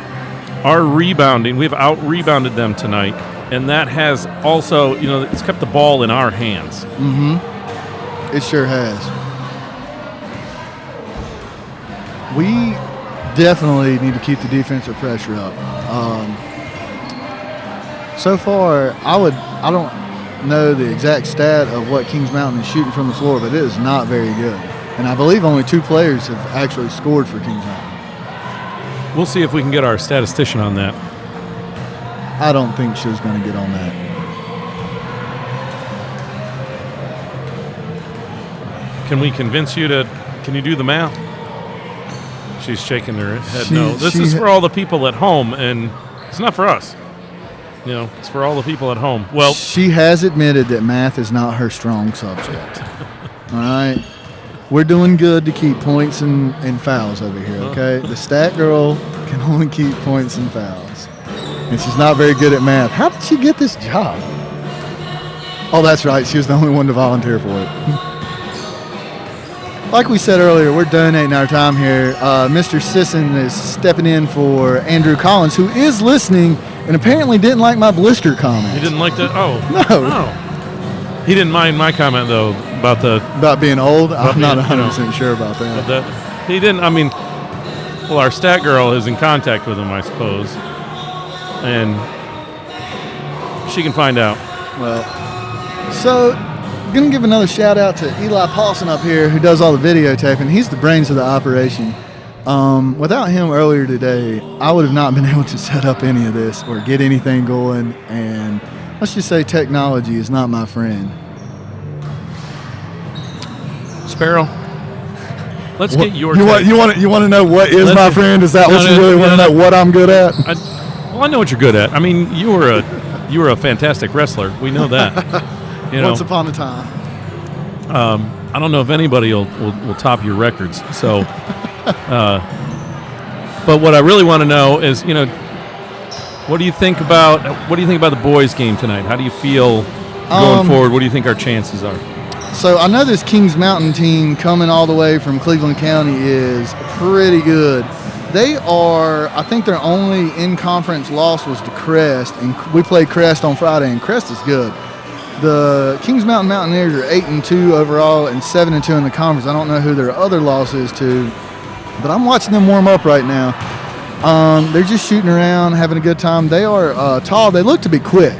our rebounding, we've out-rebounded them tonight, and that has also, it's kept the ball in our hands. It sure has. We definitely need to keep the defensive pressure up. So far, I don't know the exact stat of what Kings Mountain is shooting from the floor, but it is not very good. And I believe only 2 players have actually scored for Kings Mountain. We'll see if we can get our statistician on that. I don't think she's going to get on that. Can we convince you to? Can you do the math? She's shaking her head. No, this is for all the people at home, and it's not for us. You know, it's for all the people at home. Well, she has admitted that math is not her strong subject. All right, we're doing good to keep points and fouls over here. Okay, the stat girl can only keep points and fouls, and she's not very good at math. How did she get this job? Oh, that's right. She was the only one to volunteer for it. Like we said earlier, we're donating our time here. Mr. Sisson is stepping in for Andrew Collins, who is listening and apparently didn't like my blister comment. He didn't like that? Oh. No. He didn't mind my comment, though, about being old. I'm not 100% sure about that. He didn't. I mean, well, our stat girl is in contact with him, I suppose. And she can find out. Well, so I'm going to give another shout out to Eli Paulson up here, who does all the videotaping. He's the brains of the operation. Without him earlier today, I would have not been able to set up any of this or get anything going. And let's just say technology is not my friend. Sparrow, let's get your you want to know what is my friend? Is that what you really want to know? What I'm good at? I know what you're good at. I mean, you were a fantastic wrestler. We know that. You know, once upon a time. I don't know if anybody will top your records. So, but what I really want to know is, you know, what do you think about the boys' game tonight? How do you feel going forward? What do you think our chances are? So I know this Kings Mountain team coming all the way from Cleveland County is pretty good. They are, I think their only in-conference loss was to Crest, and we played Crest on Friday, and Crest is good. The Kings Mountain Mountaineers are 8-2 overall and 7-2 in the conference. I don't know who their other loss is to, but I'm watching them warm up right now. They're just shooting around, having a good time. They are tall. They look to be quick,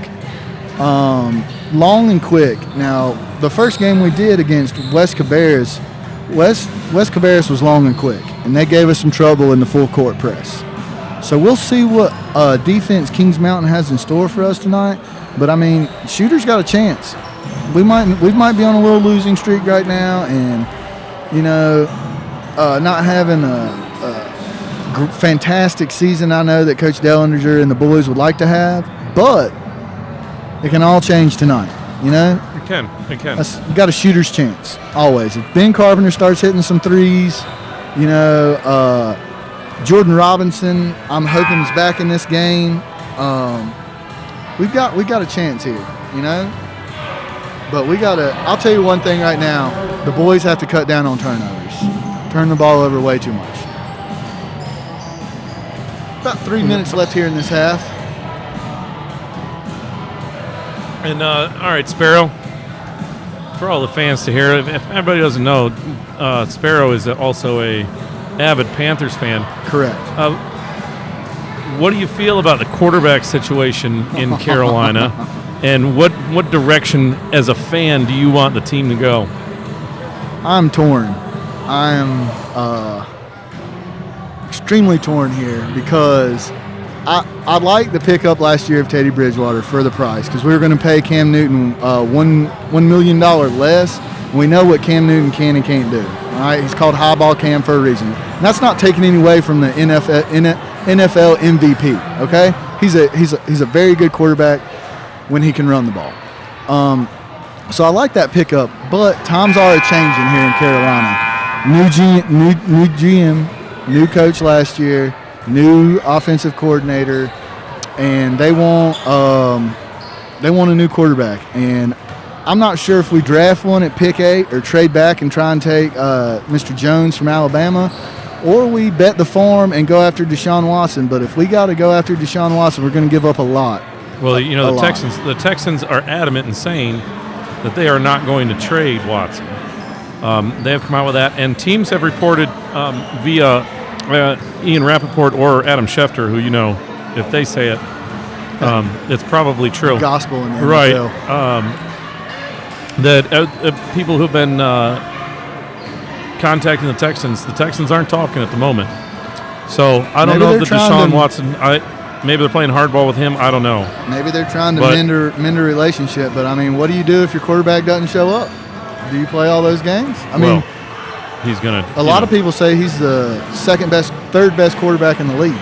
long and quick. Now, the first game we did against West Cabarrus, West Cabarrus was long and quick, and they gave us some trouble in the full court press. So we'll see what defense Kings Mountain has in store for us tonight. But I mean, shooters got a chance. We might be on a little losing streak right now, and you know, not having a fantastic season. I know that Coach Dellinger and the boys would like to have, but it can all change tonight. You know, it can. You got a shooter's chance always. If Ben Carpenter starts hitting some threes, you know, Jordan Robinson, I'm hoping is back in this game. We've got a chance here, you know. But I'll tell you one thing right now. The boys have to cut down on turnovers. Turn the ball over way too much. About 3 minutes left here in this half. And all right, Sparrow. For all the fans to hear, if everybody doesn't know, Sparrow is also a avid Panthers fan. Correct. What do you feel about the quarterback situation in Carolina, and what direction, as a fan, do you want the team to go? I'm torn. I am extremely torn here because I like the pickup last year of Teddy Bridgewater for the price, because we were going to pay Cam Newton $1 million less. And we know what Cam Newton can and can't do. All right, he's called Highball Cam for a reason. And that's not taking any away from the NFL MVP. Okay, he's a very good quarterback when he can run the ball. So I like that pickup, but times are changing here in Carolina. New GM, new coach last year, new offensive coordinator, and they want a new quarterback. And I'm not sure if we draft one at pick 8 or trade back and try and take Mr. Jones from Alabama, or we bet the farm and go after Deshaun Watson. But if we got to go after Deshaun Watson, we're going to give up a lot. Well, you know, the Texans are adamant in saying that they are not going to trade Watson. They have come out with that, and teams have reported via Ian Rappaport or Adam Schefter, who if they say it, it's probably true. Gospel in the right. NFL. That people who've been contacting the Texans aren't talking at the moment. So I don't know if the Deshaun Watson. Maybe they're playing hardball with him. I don't know. Maybe they're trying to mend a relationship. But I mean, what do you do if your quarterback doesn't show up? Do you play all those games? I mean, he's gonna. A lot of people say he's the third best quarterback in the league.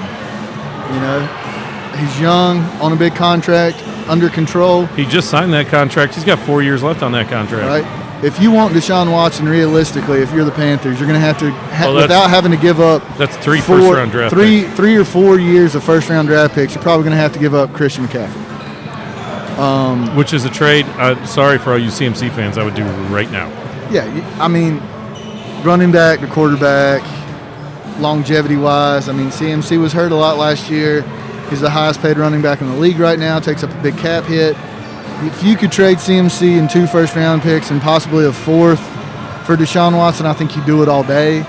He's young, on a big contract, under control. He just signed that contract. He's got 4 years left on that contract. Right. If you want Deshaun Watson, realistically, if you're the Panthers, you're going to have to, without having to give up. That's three first-round draft picks. 3 or 4 years of first-round draft picks, you're probably going to have to give up Christian McCaffrey. Which is a trade, sorry for all you CMC fans, I would do right now. Yeah, I mean, running back to quarterback, longevity-wise, I mean, CMC was hurt a lot last year. He's the highest-paid running back in the league right now, takes up a big cap hit. If you could trade CMC and 2 first-round picks and possibly a 4th for Deshaun Watson, I think you do it all day.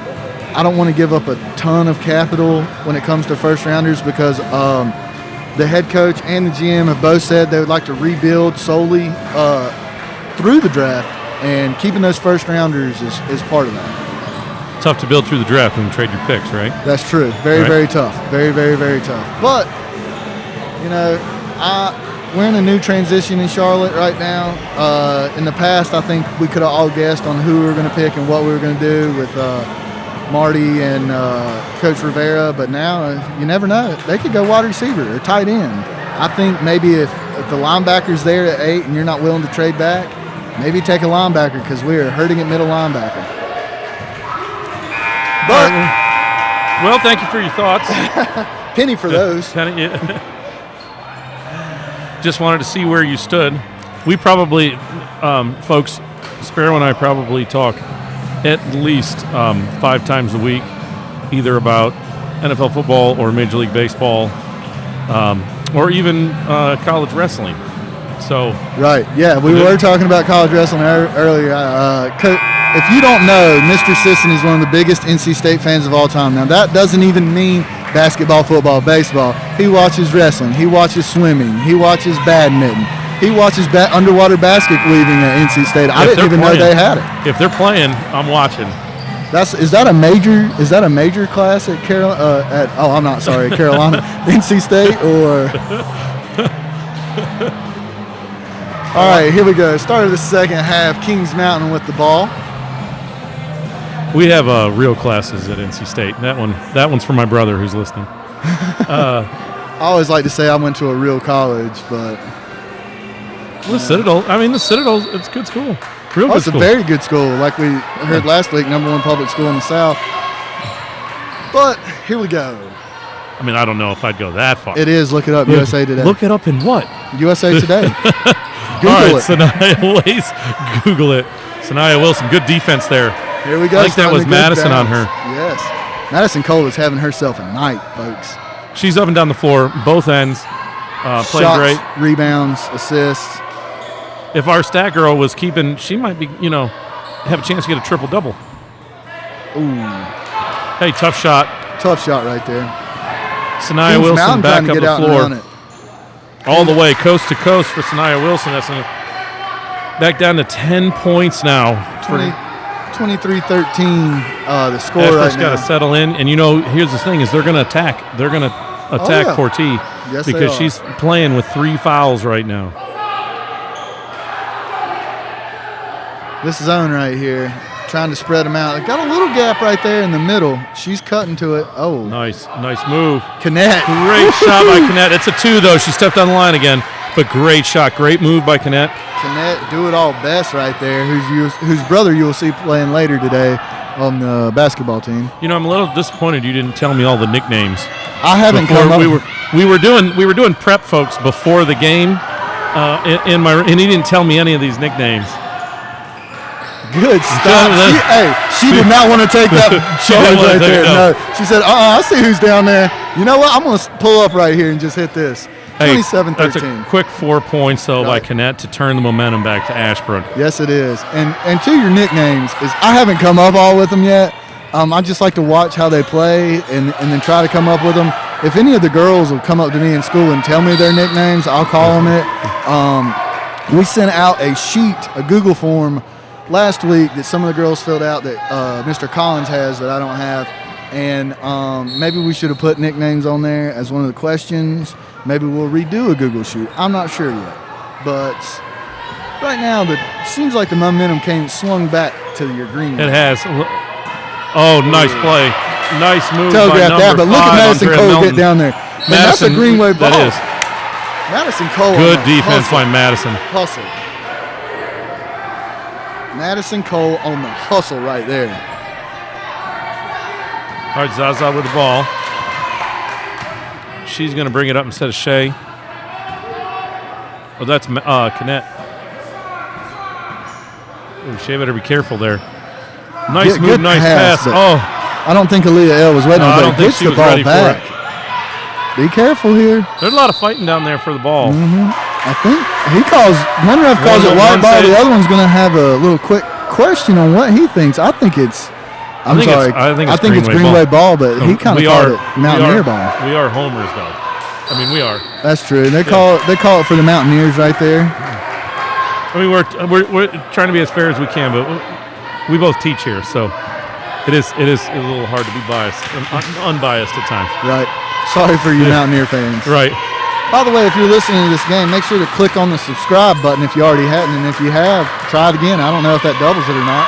I don't want to give up a ton of capital when it comes to first-rounders because the head coach and the GM have both said they would like to rebuild solely through the draft, and keeping those first-rounders is part of that. Tough to build through the draft when you trade your picks, right? That's true. Very tough. Very, very, very tough. But, we're in a new transition in Charlotte right now. In the past, I think we could have all guessed on who we were going to pick and what we were going to do with Marty and Coach Rivera. But now, you never know. They could go wide receiver or tight end. I think maybe if the linebacker's there at 8 and you're not willing to trade back, maybe take a linebacker because we are hurting at middle linebacker. But, well, thank you for your thoughts. Penny for those. Just wanted to see where you stood. We probably, folks, Sparrow and I probably talk at least 5 times a week, either about NFL football or Major League Baseball, or even college wrestling. So right, yeah, we were talking about college wrestling earlier. If you don't know, Mr. Sisson is one of the biggest NC State fans of all time. Now, that doesn't even mean basketball, football, baseball. He watches wrestling. He watches swimming. He watches badminton. He watches underwater basket weaving at NC State. I didn't even know they had it. If they're playing, I'm watching. Is that a major class at Carolina? Carolina, NC State, or? All right, here we go. Start of the second half. Kings Mountain with the ball. We have real classes at NC State. That one's for my brother who's listening. I always like to say I went to a real college, but the Citadel. I mean, the Citadel. It's a good school. Real good school. It's a very good school. Like we heard last week, #1 public school in the South. But here we go. I mean, I don't know if I'd go that far. It is. Look it up. USA Today. Look it up in what? USA Today. Google it. Sanaya, Google it. Sanaya Wilson, good defense there. Here we go. I think that was Madison on her. Yes. Madison Cole is having herself a night, folks. She's up and down the floor, both ends. Played Shots, great. Rebounds, assists. If our stat girl was keeping, she might be, have a chance to get a triple-double. Ooh. Hey, tough shot. Tough shot right there. Sanaya Wilson back up the floor. All the way, coast to coast for Sanaya Wilson. That's back down to 10 points now. 23-13, the score Ashbrook's right now. got to settle in. And, here's the thing is they're going to attack. They're going to attack Corti because she's playing with 3 fouls right now. This zone right here, trying to spread them out. Got a little gap right there in the middle. She's cutting to it. Oh. Nice move. Canet. Great shot by Canet. It's a 2, though. She stepped on the line again. But great shot. Great move by Canet. Canet, do it all best right there, whose brother you will see playing later today on the basketball team. I'm a little disappointed you didn't tell me all the nicknames. I haven't come up. We were doing prep, folks, before the game, and he didn't tell me any of these nicknames. Good stuff. She did not want to take that charge right there. No. She said, I see who's down there. You know what? I'm going to pull up right here and just hit this. 27-13. That's a quick 4 points, though, by Canet to turn the momentum back to Ashbrook. Yes, it is. And to your nicknames, I haven't come up all with them yet, I just like to watch how they play and then try to come up with them. If any of the girls will come up to me in school and tell me their nicknames, I'll call them it. We sent out a sheet, a Google form, last week that some of the girls filled out that Mr. Collins has that I don't have. And maybe we should have put nicknames on there as one of the questions. Maybe we'll redo a Google sheet. I'm not sure yet. But right now, it seems like the momentum swung back to your green. It has. Oh, nice play. Nice move Telegraph by number that, but look at Madison Andrea Cole Melton. get down there. Man, that's a Greenway ball. That is. Madison Cole. Good defense by Madison. Hustle. Madison Cole on the hustle right there. All right, Zaza with the ball. She's going to bring it up instead of Shea. Oh, that's Canet. Oh, Shea better be careful there. Nice move, good nice pass. Oh, I don't think Aaliyah L was waiting on I it. don't think Gets she the was ball ready back. for it. Be careful here. There's a lot of fighting down there for the ball. I think one ref calls it white ball. The other one's going to have a little quick question on what he thinks. I think it's. I think it's Greenway ball, but he kind of called it Mountaineer ball. We are homers, though. I mean, we are. That's true. They call it for the Mountaineers right there. I mean, we're trying to be as fair as we can, but we both teach here, so it is a little hard to be biased, unbiased at times. Right. Sorry for you Mountaineer fans. Right. By the way, if you're listening to this game, make sure to click on the subscribe button if you already hadn't, and if you have, try it again. I don't know if that doubles it or not.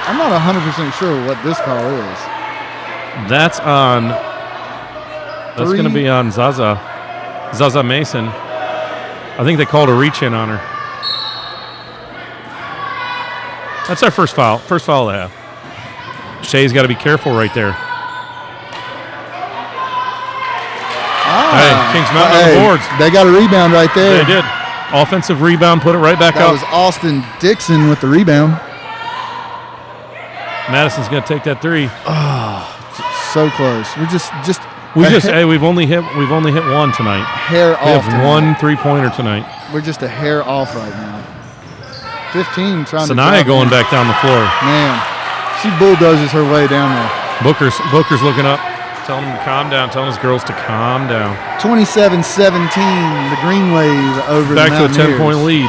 I'm not 100% sure what this call is. That's on. That's going to be on Zaza Mason. I think they called a reach-in on her. That's our first foul. First foul they have. Shea's got to be careful right there. Hey, Kings Mountain on the boards. They got a rebound right there. They did. Offensive rebound, put it right back up. That was Austin Dixon with the rebound. Madison's going to take that three. Oh, so close. We've only hit one tonight. Hair off. We have one 3-pointer tonight. We're just a hair off right now. 15 trying Sanaya going back down the floor. Man, she bulldozes her way down there. Booker's looking up, telling him to calm down, telling his girls to calm down. 27-17, the Green Wave over back the Mountaineers. to a 10-point lead.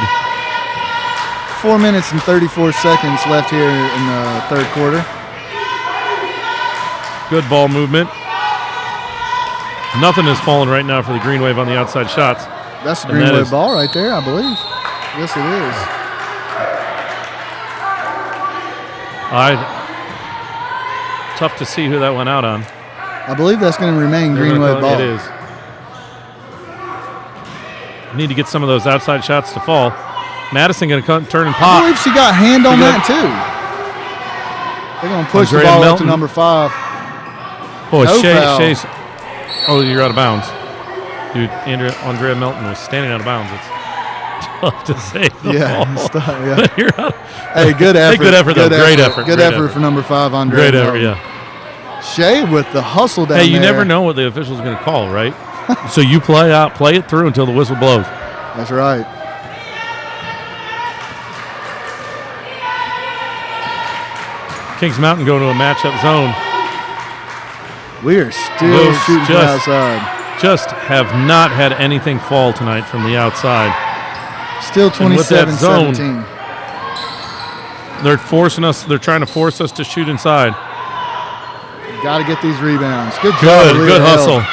4 minutes and 34 seconds left here in the third quarter. Good ball movement. Nothing is falling right now for the Green Wave on the outside shots. That's the Green Wave ball right there, I believe. Yes, it is. Tough to see who that went out on. I believe that's going to remain Green Wave ball. It is. Need to get some of those outside shots to fall. Madison going to turn and pop. I believe she got hand on that too. They're going to push the ball up to number 5. Oh, Shay's. Oh, you're out of bounds. Dude, Andrea Melton was standing out of bounds. It's tough to save the ball. You're out. Hey, good effort. Hey, good effort, though. Great effort. Good effort for number 5, Andrea Melton. Great effort, yeah. Shay with the hustle down there. Hey, you never know what the official's going to call, right? So you play it through until the whistle blows. That's right. Kings Mountain going to a matchup zone. We are still shooting from outside. Just have not had anything fall tonight from the outside. Still 27-17. They're trying to force us to shoot inside. Got to get these rebounds. Good hustle. A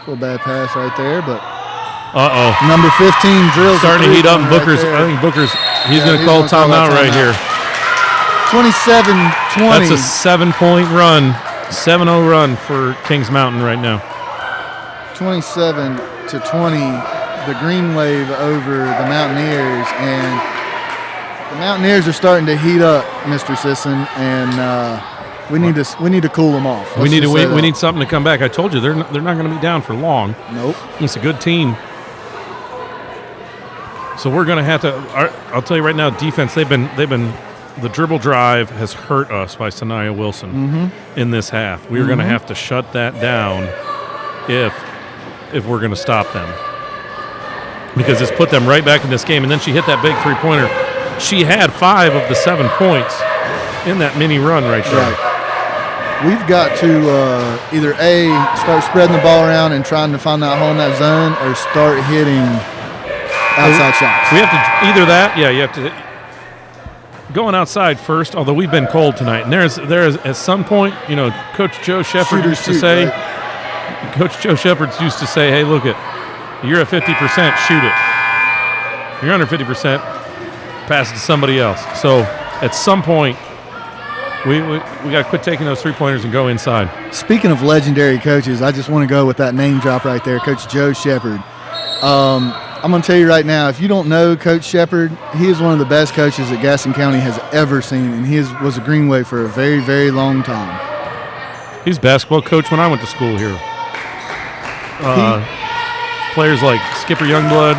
little bad pass right there, but number 15 drills. Starting to heat up. Booker's. I think he's going to call timeout right here. 27-20. That's a 7-point run. 7-0 run for Kings Mountain right now. 27-20, the Green Wave over the Mountaineers, and the Mountaineers are starting to heat up, Mr. Sisson, and we need to cool them off. We need something to come back. I told you they're not going to be down for long. Nope. It's a good team. So we're going to have to. I'll tell you right now, defense. They've been. The dribble drive has hurt us by Sanaya Wilson in this half. We're going to have to shut that down if we're going to stop them, because it's put them right back in this game. And then she hit that big 3-pointer. She had 5 of the 7 points in that mini run right there. Right. We've got to either A, start spreading the ball around and trying to find that hole in that zone, or start hitting outside shots. We have to either that. Yeah, you have to going outside first. Although we've been cold tonight, and there's at some point, Coach Joe Shepard used to say, right? Coach Joe Shepard used to say, "Hey, look it, you're at 50%, shoot it. You're under 50%, pass it to somebody else." So at some point, we got to quit taking those 3-pointers and go inside. Speaking of legendary coaches, I just want to go with that name drop right there, Coach Joe Shepard. I'm going to tell you right now, if you don't know Coach Shepard, he is one of the best coaches that Gaston County has ever seen, and he was a Green Wave for a very, very long time. He's basketball coach when I went to school here. Players like Skipper Youngblood.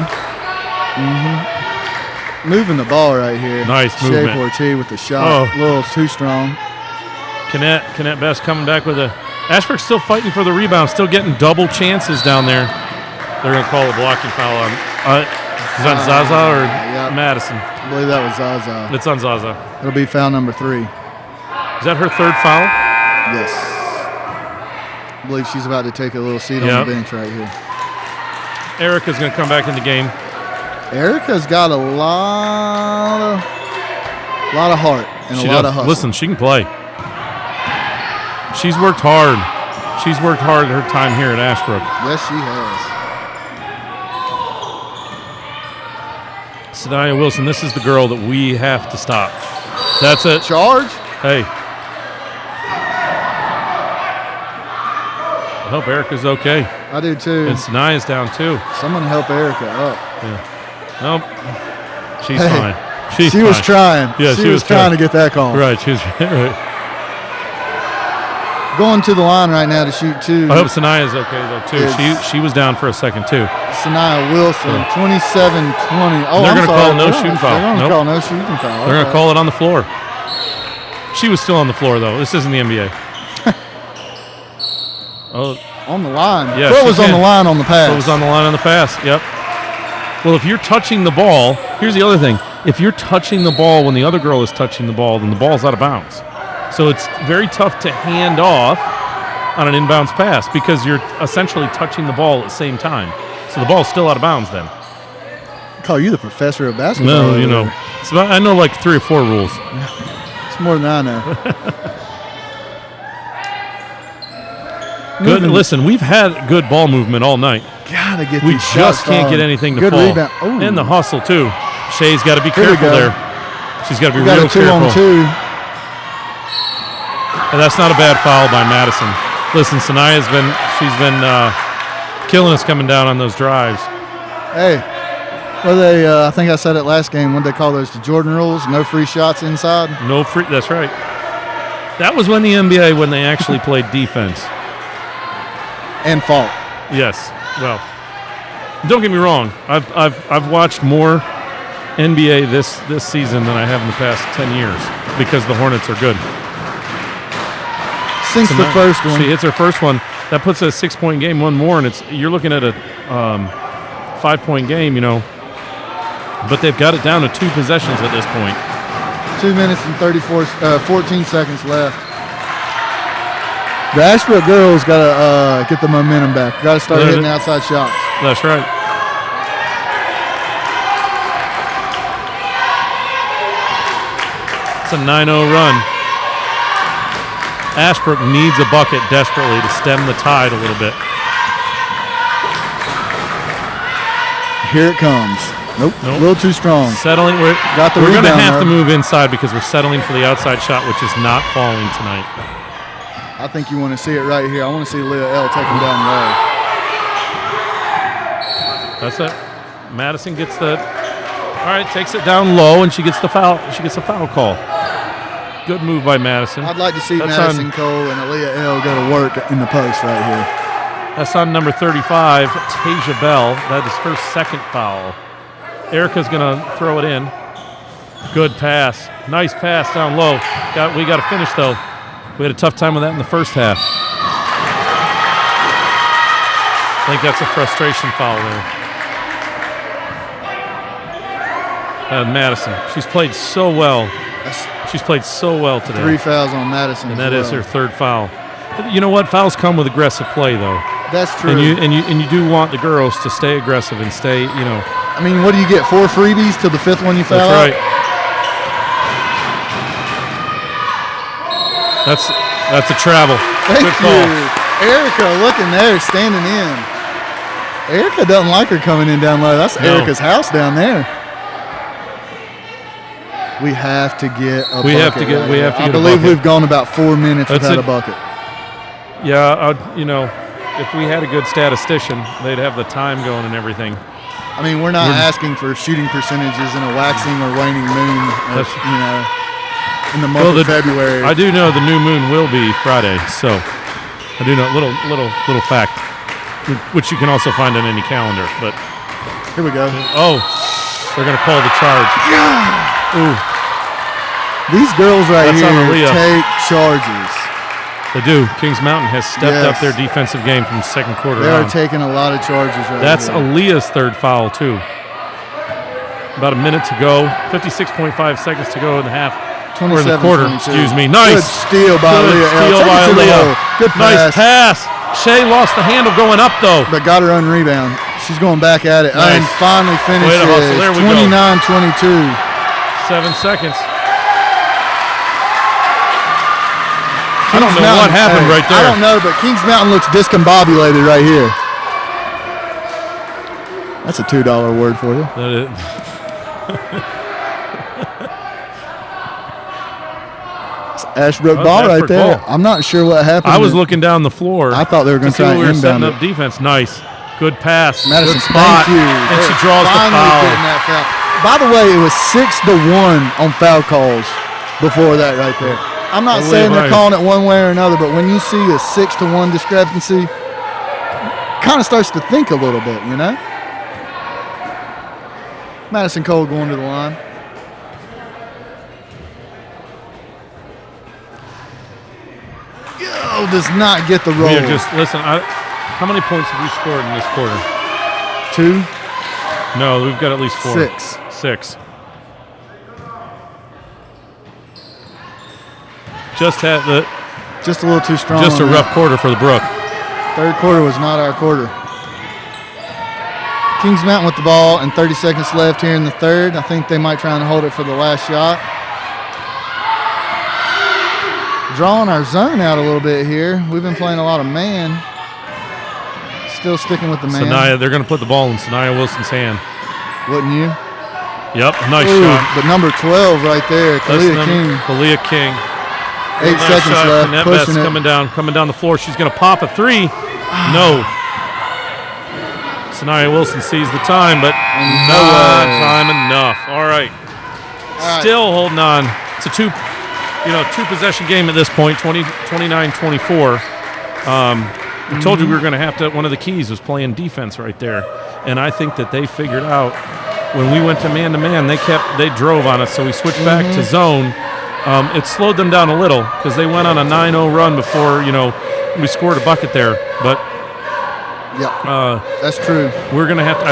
Moving the ball right here. Nice movement. Shea Portier with the shot. A little too strong. Canet Best coming back with a... Ashbrook's still fighting for the rebound, still getting double chances down there. They're going to call a blocking foul on... is that Zaza or Madison? I believe that was Zaza. It's on Zaza. It'll be foul number 3. Is that her third foul? Yes. I believe she's about to take a little seat on the bench right here. Erica's going to come back in the game. Erica's got a lot of heart and a lot of hustle. Listen, she can play. She's worked hard. She's worked hard her time here at Ashbrook. Yes, she has. Sadaya Wilson, this is the girl that we have to stop. That's it. Charge. Hey. I hope Erica's okay. I do too. And Sanaya's down too. Someone help Erica up. Yeah. Nope. She's fine. She was trying. Yeah, she was trying to get that call. Right. She was right. Going to the line right now to shoot 2. I hope Sanaya's okay though too. She was down for a second too. Sanaya Wilson, 27-20. Oh, they're going to call no shooting foul. They're going to call no shooting foul. They're going to call it on the floor. She was still on the floor though. This isn't the NBA. On the line. Yeah, Foot was on the line on the pass. Foot was on the line on the pass. Yep. Well, if you're touching the ball, here's the other thing. If you're touching the ball when the other girl is touching the ball, then the ball's out of bounds. So it's very tough to hand off on an inbounds pass because you're essentially touching the ball at the same time. So the ball's still out of bounds then. I call you the professor of basketball. No, I know like 3 or 4 rules. It's more than I know. Good. Listen, we've had good ball movement all night. Gotta get we these just shots can't on. get anything to good fall. Rebound. Ooh. And the hustle too. Shay's got to be careful there. She's got to be got real a 2 careful. on 2. And that's not a bad foul by Madison. Listen, Sanaya's been killing us coming down on those drives. Hey, well they I think I said it last game. What they call those? The Jordan rules. No free shots inside. No free. That's right. That was when the NBA when they actually played defense. And fault. Yes. Well, don't get me wrong. I've watched more NBA this season than I have in the past 10 years because the Hornets are good. Sinks the first one. She hits her first one. That puts a 6-point game, one more, and you're looking at a 5-point game, But they've got it down to 2 possessions at this point. 2 minutes and 14 seconds left. The Ashbrook girls got to get the momentum back. Got to start hitting outside shots. That's right. It's a 9-0 run. Ashbrook needs a bucket desperately to stem the tide a little bit. Here it comes. Nope. A little too strong. Settling. We're going to have to move inside because we're settling for the outside shot, which is not falling tonight. I think you want to see it right here. I want to see Leah L take him down low. That's it. Madison gets the. All right, takes it down low, and she gets the foul. She gets a foul call. Good move by Madison. I'd like to see Madison Cole and Aaliyah L go to work in the post right here. That's on number 35, Tasia Bell. That is her second foul. Erica's going to throw it in. Good pass. Nice pass down low. We got to finish, though. We had a tough time with that in the first half. I think that's a frustration foul there. And Madison, she's played so well. She's played so well today. 3 fouls on Madison. And that is her third foul. You know what? Fouls come with aggressive play, though. That's true. And you do want the girls to stay aggressive and stay, you know. I mean, what do you get? 4 freebies till the 5th one you foul? That's right. That's a travel. Thank Good you. call. Erica looking there, standing in. Erica doesn't like her coming in down low. That's Erica's house down there. We have to get a bucket. I believe we've gone about 4 minutes without a bucket. Yeah, you know, if we had a good statistician, they'd have the time going and everything. I mean, we're not asking for shooting percentages in a waxing or waning moon, you know, in the month of February. I do know the new moon will be Friday, so I do know little fact, which you can also find on any calendar. But here we go. Oh, they're going to call the charge. Yeah. Ooh. These girls here take charges. They do. Kings Mountain has stepped up their defensive game from the second quarter on. They are taking a lot of charges right now. That's Aaliyah's third foul, too. About a minute to go. 56.5 seconds to go in the half. Or in the quarter, 22. Excuse me. Nice. Good steal by Aaliyah. Steal by Aaliyah. Good pass. Nice pass. Shea lost the handle going up, though. But got her own rebound. She's going back at it. Nice. And finally finishes 29-22. 7 seconds. I don't know what happened right there. I don't know, but Kings Mountain looks discombobulated right here. That's a $2 word for you. It's Ashbrook ball right there. Ball. I'm not sure what happened. I was looking down the floor. I thought they were going to try and inbound setting up defense. Nice. Good pass. Madison, good spot. thank you. And she draws the foul. That foul. By the way, it was 6-1 on foul calls before that right there. I'm not saying they're calling it one way or another, but when you see a 6-1 discrepancy, kind of starts to think a little bit, you know? Madison Cole going to the line. Yo, does not get the roll. We are just, listen, how many points have we scored in this quarter? 2? No, we've got at least 4. 6. Just a little too strong. Just a rough quarter for the Brook. Third quarter was not our quarter. Kings Mountain with the ball and 30 seconds left here in the third. I think they might try and hold it for the last shot. Drawing our zone out a little bit here. We've been playing a lot of man. Still sticking with the man. They're going to put the ball in Sanaya Wilson's hand. Wouldn't you? Yep, nice shot. But number 12 right there, Kalia King. 8 seconds left. Annette pushing it. Coming down the floor. She's going to pop a 3. No. Sanaya Wilson sees the time, but not time enough. All right. Still holding on. It's a two possession game at this point, 29-24. I told you we were going to have to. One of the keys was playing defense right there, and I think that they figured out when we went to man-to-man, they drove on us, so we switched back to zone. It slowed them down a little because they went on a 9-0 run before we scored a bucket there. But that's true. I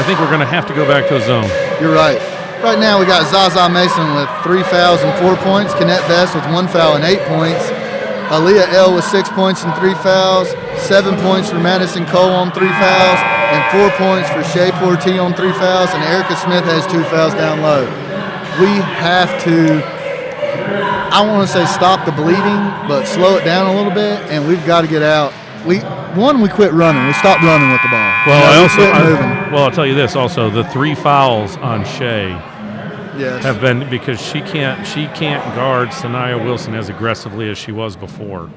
think we're gonna have to go back to a zone. You're right. Right now we got Zaza Mason with 3 fouls and 4 points. Kennette Best with 1 foul and 8 points. Aaliyah L with 6 points and 3 fouls. 7 points for Madison Cole on 3 fouls, and 4 points for Shea Portee on 3 fouls. And Erica Smith has 2 fouls down low. We have to. I want to say stop the bleeding, but slow it down a little bit, and we've got to get out. We quit running. We stopped running with the ball. Well, I'll tell you this also. The 3 fouls on Shea have been because she can't guard Sanaya Wilson as aggressively as she was before.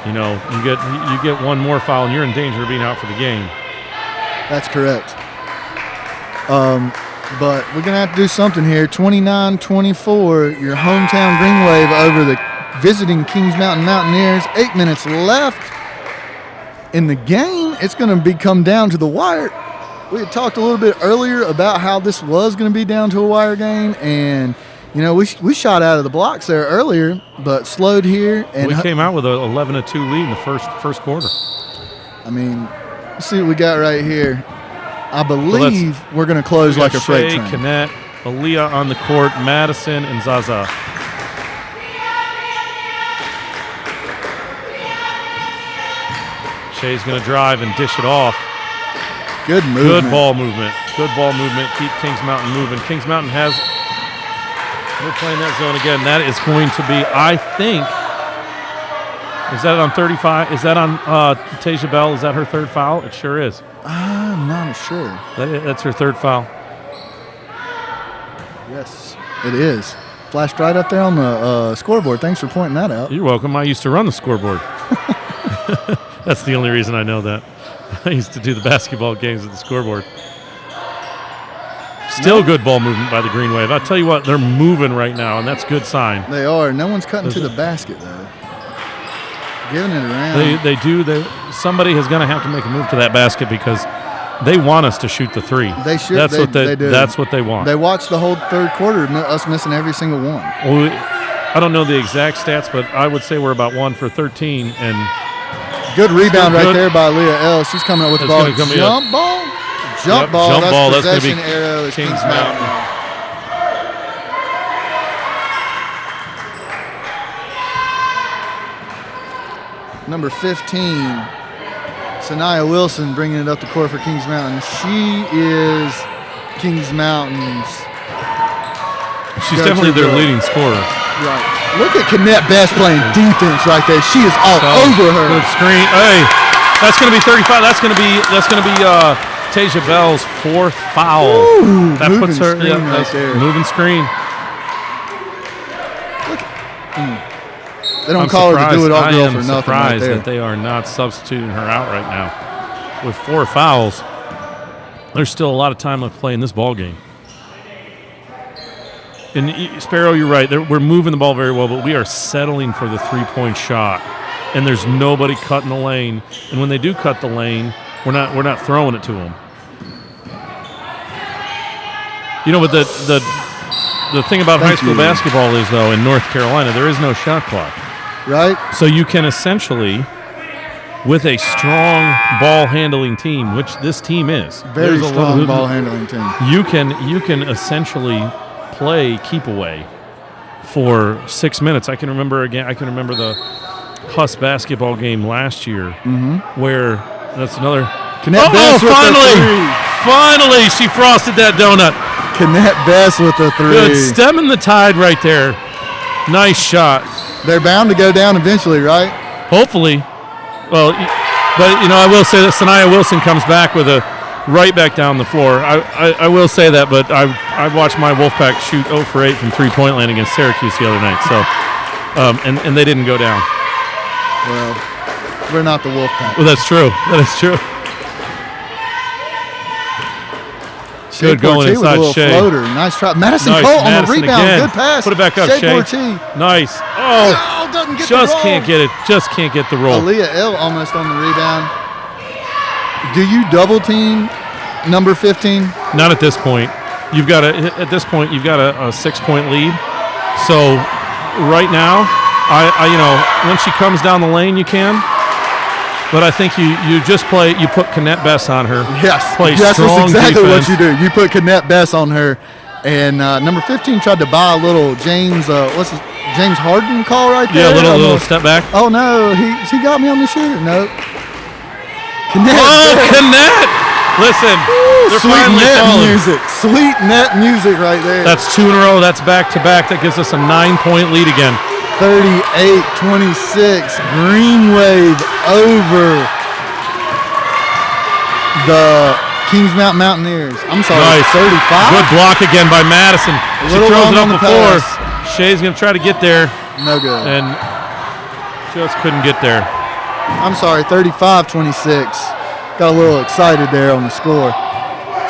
You get one more foul, and you're in danger of being out for the game. That's correct. But we're going to have to do something here. 29-24, your hometown Green Wave over the visiting Kings Mountain Mountaineers. 8 minutes left in the game. It's going to come down to the wire. We had talked a little bit earlier about how this was going to be down to a wire game, and we shot out of the blocks there earlier, but slowed here. And we came out with an 11-2 lead in the first quarter. I mean, let's see what we got right here. I believe we're going to close like a freight train. Kennette, Aaliyah on the court, Madison, and Zaza. Shea's going to drive and dish it off. Good movement. Good ball movement. Good ball movement. Keep Kings Mountain moving. Kings Mountain has. We're playing that zone again. That is going to be, I think. Is that on 35? Is that on Tasia Bell? Is that her third foul? It sure is. I'm not sure. That's her third foul. Yes, it is. Flashed right up there on the scoreboard. Thanks for pointing that out. You're welcome. I used to run the scoreboard. That's the only reason I know that. I used to do the basketball games at the scoreboard. Still good ball movement by the Green Wave. I'll tell you what, they're moving right now, and that's a good sign. They are. No one's cutting to the basket, though. Giving it around. They do. Somebody is going to have to make a move to that basket because they want us to shoot the three. They should. They do. That's what they want. They watched the whole third quarter, us missing every single one. Well, I don't know the exact stats, but I would say we're about 1 for 13. And good rebound right there by Leah L. She's coming up with the ball. Jump ball. Jump ball. That's possession arrow. Is Kings Mountain. Number 15, Sanaya Wilson bringing it up the court for Kings Mountain. She is Kings Mountain's. She's definitely their leading scorer. Right. Look at Kennette Best playing defense right there. She is all over her. Good screen. Hey, that's going to be 35. That's going to be Tasia Bell's fourth foul. Ooh, that puts her right there. Moving screen. They don't call her to do it all girl for nothing. I am surprised that they are not substituting her out right now. With 4 fouls, there's still a lot of time left to play in this ball game. And Sparrow, you're right. We're moving the ball very well, but we are settling for the three-point shot. And there's nobody cutting the lane. And when they do cut the lane, we're not throwing it to them. You know, but the thing about high school basketball is, though, in North Carolina, there is no shot clock. Right. So you can essentially, with a strong ball-handling team, which this team is. Very strong ball-handling team. You can essentially play keep away for 6 minutes. I can remember the Huss basketball game last year where that's another. Finally, she frosted that donut. Kennette Best with the three. Good, stemming the tide right there. Nice shot. They're bound to go down eventually, right? Hopefully. Well, but I will say that Sanaya Wilson comes back with a right back down the floor. I will say that, but I watched my Wolfpack shoot 0 for 8 from three-point land against Syracuse the other night. So, and they didn't go down. Well, we're not the Wolfpack. Well, that's true. That is true. Good going inside Shea. Floater. Nice try. Madison Cole on the rebound. Again. Good pass. Put it back up, Shea. Nice. Oh, doesn't get just the roll. can't get it. Just can't get the roll. Aaliyah L almost on the rebound. Do you double team number 15? Not at this point. You've got a 6-point lead. So right now, I when she comes down the lane, you can. But I think you put Kennette Bess on her. Yes, that's exactly defense. what you do. You put Kennette Bess on her, and number 15 tried to buy a little James James Harden call right there. Yeah, a little step back. Oh no, he got me on the shooter. Nope. Kennette! Listen, sweet net music. Sweet net music right there. That's 2 in a row. That's back to back. That gives us a 9-point lead again. 38-26, Green Wave over the Kings Mountain Mountaineers. I'm sorry, nice. 35. Good block again by Madison. She throws it up before. Shea's going to try to get there. No good. And just couldn't get there. I'm sorry, 35-26. Got a little excited there on the score.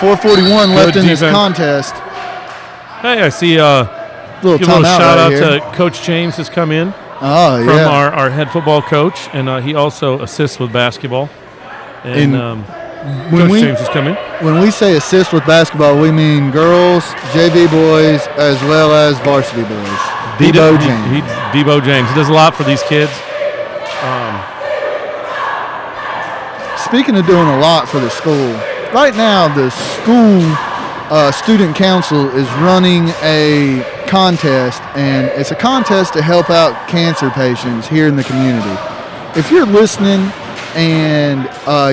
4:41 left in this contest. Hey, I see give a little shout out to Coach James has come in from our head football coach, and he also assists with basketball. And Coach James has come in. When we say assist with basketball, we mean girls, JV boys, as well as varsity boys. Debo James. Debo James. He does a lot for these kids. Speaking of doing a lot for the school, right now the school student council is running a contest, and it's a contest to help out cancer patients here in the community. If you're listening and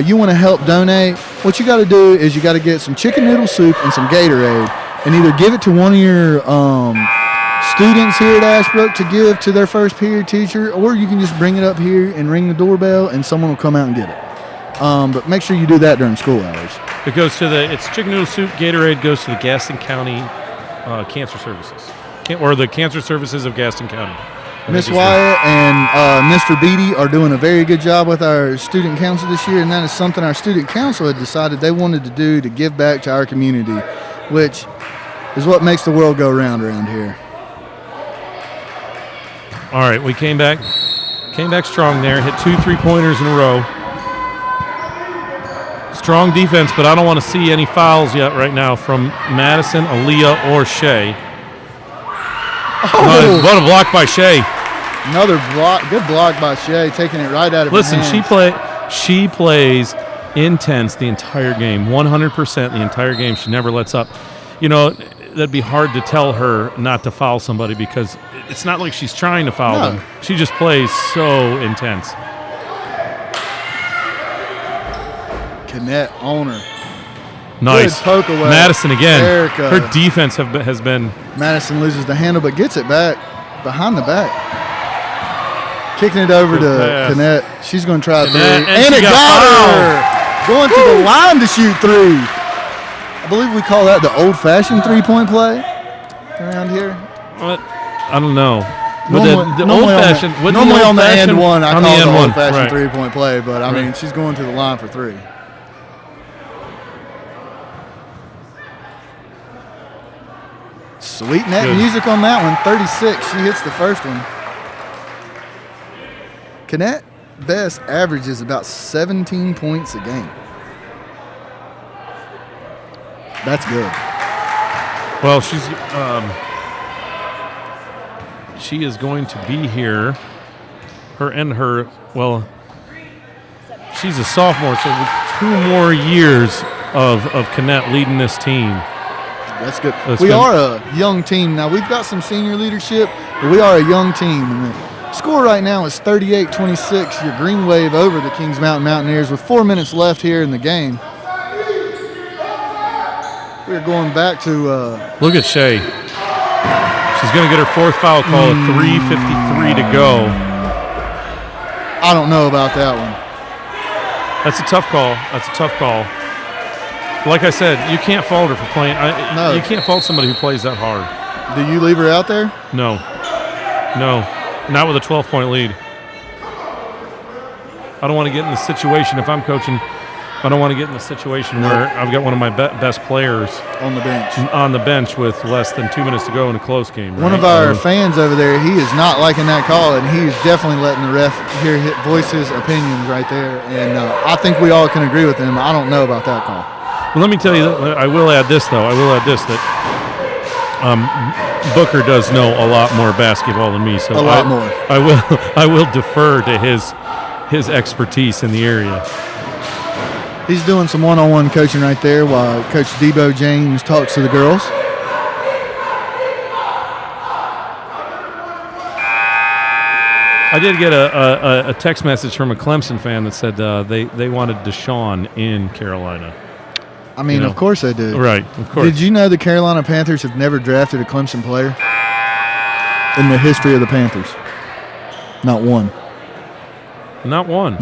you want to help donate, what you got to do is you got to get some chicken noodle soup and some Gatorade, and either give it to one of your students here at Ashbrook to give to their first period teacher, or you can just bring it up here and ring the doorbell, and someone will come out and get it. But make sure you do that during school hours. It goes to it's chicken noodle soup. Gatorade goes to the Gaston County Cancer Services, or the Cancer Services of Gaston County. Miss Wyatt and Mr. Beatty are doing a very good job with our student council this year, and that is something our student council had decided they wanted to do to give back to our community, which is what makes the world go round around here. All right, we came back strong there, hit 2 3-pointers in a row. Strong defense, but I don't want to see any fouls yet right now from Madison, Aaliyah, or Shea. Oh. What a block by Shea. Another block, good block by Shea, taking it right out of his hands. She plays intense the entire game, 100% the entire game. She never lets up. You know, that'd be hard to tell her not to foul somebody because it's not like she's trying to foul them. She just plays so intense. Connect owner. Nice. Good poke away. Madison again. Erica. Her defense has been. Madison loses the handle but gets it back behind the back. Kicking it over to Connect. She's going to try three. And it got her. Going to the line to shoot 3. I believe we call that the old-fashioned three-point play around here. I don't know. Normally on the and one, I call it the old-fashioned three-point play, but I mean, she's going to the line for 3. Sweet net music on that one. 36. She hits the first one. Connect Best averages about 17 points a game. That's good. Well, she is going to be here. She's a sophomore, so with 2 more years of Connect leading this team. That's good. We are a young team. Now, we've got some senior leadership, but we are a young team. And the score right now is 38-26. Your Green Wave over the Kings Mountain Mountaineers with 4 minutes left here in the game. We're going back to look at Shea. She's going to get her 4th foul call at 3:53 to go. I don't know about that one. That's a tough call. Like I said, you can't fault her for playing. No. You can't fault somebody who plays that hard. Do you leave her out there? No. Not with a 12-point lead. I don't want to get in the situation if I'm coaching. I don't want to get in the situation where I've got one of my best players on the bench with less than 2 minutes to go in a close game. Right? One of our fans over there, he is not liking that call, and he's definitely letting the ref voice his opinions right there. And I think we all can agree with him. I don't know about that call. Well, let me tell you, I will add this, though. That Booker does know a lot more basketball than me. So a lot more. I will defer to his expertise in the area. He's doing some one-on-one coaching right there while Coach Debo James talks to the girls. I did get a text message from a Clemson fan that said they wanted Deshaun in Carolina. I mean, of course they do. Right, of course. Did you know the Carolina Panthers have never drafted a Clemson player in the history of the Panthers? Not one. Not one.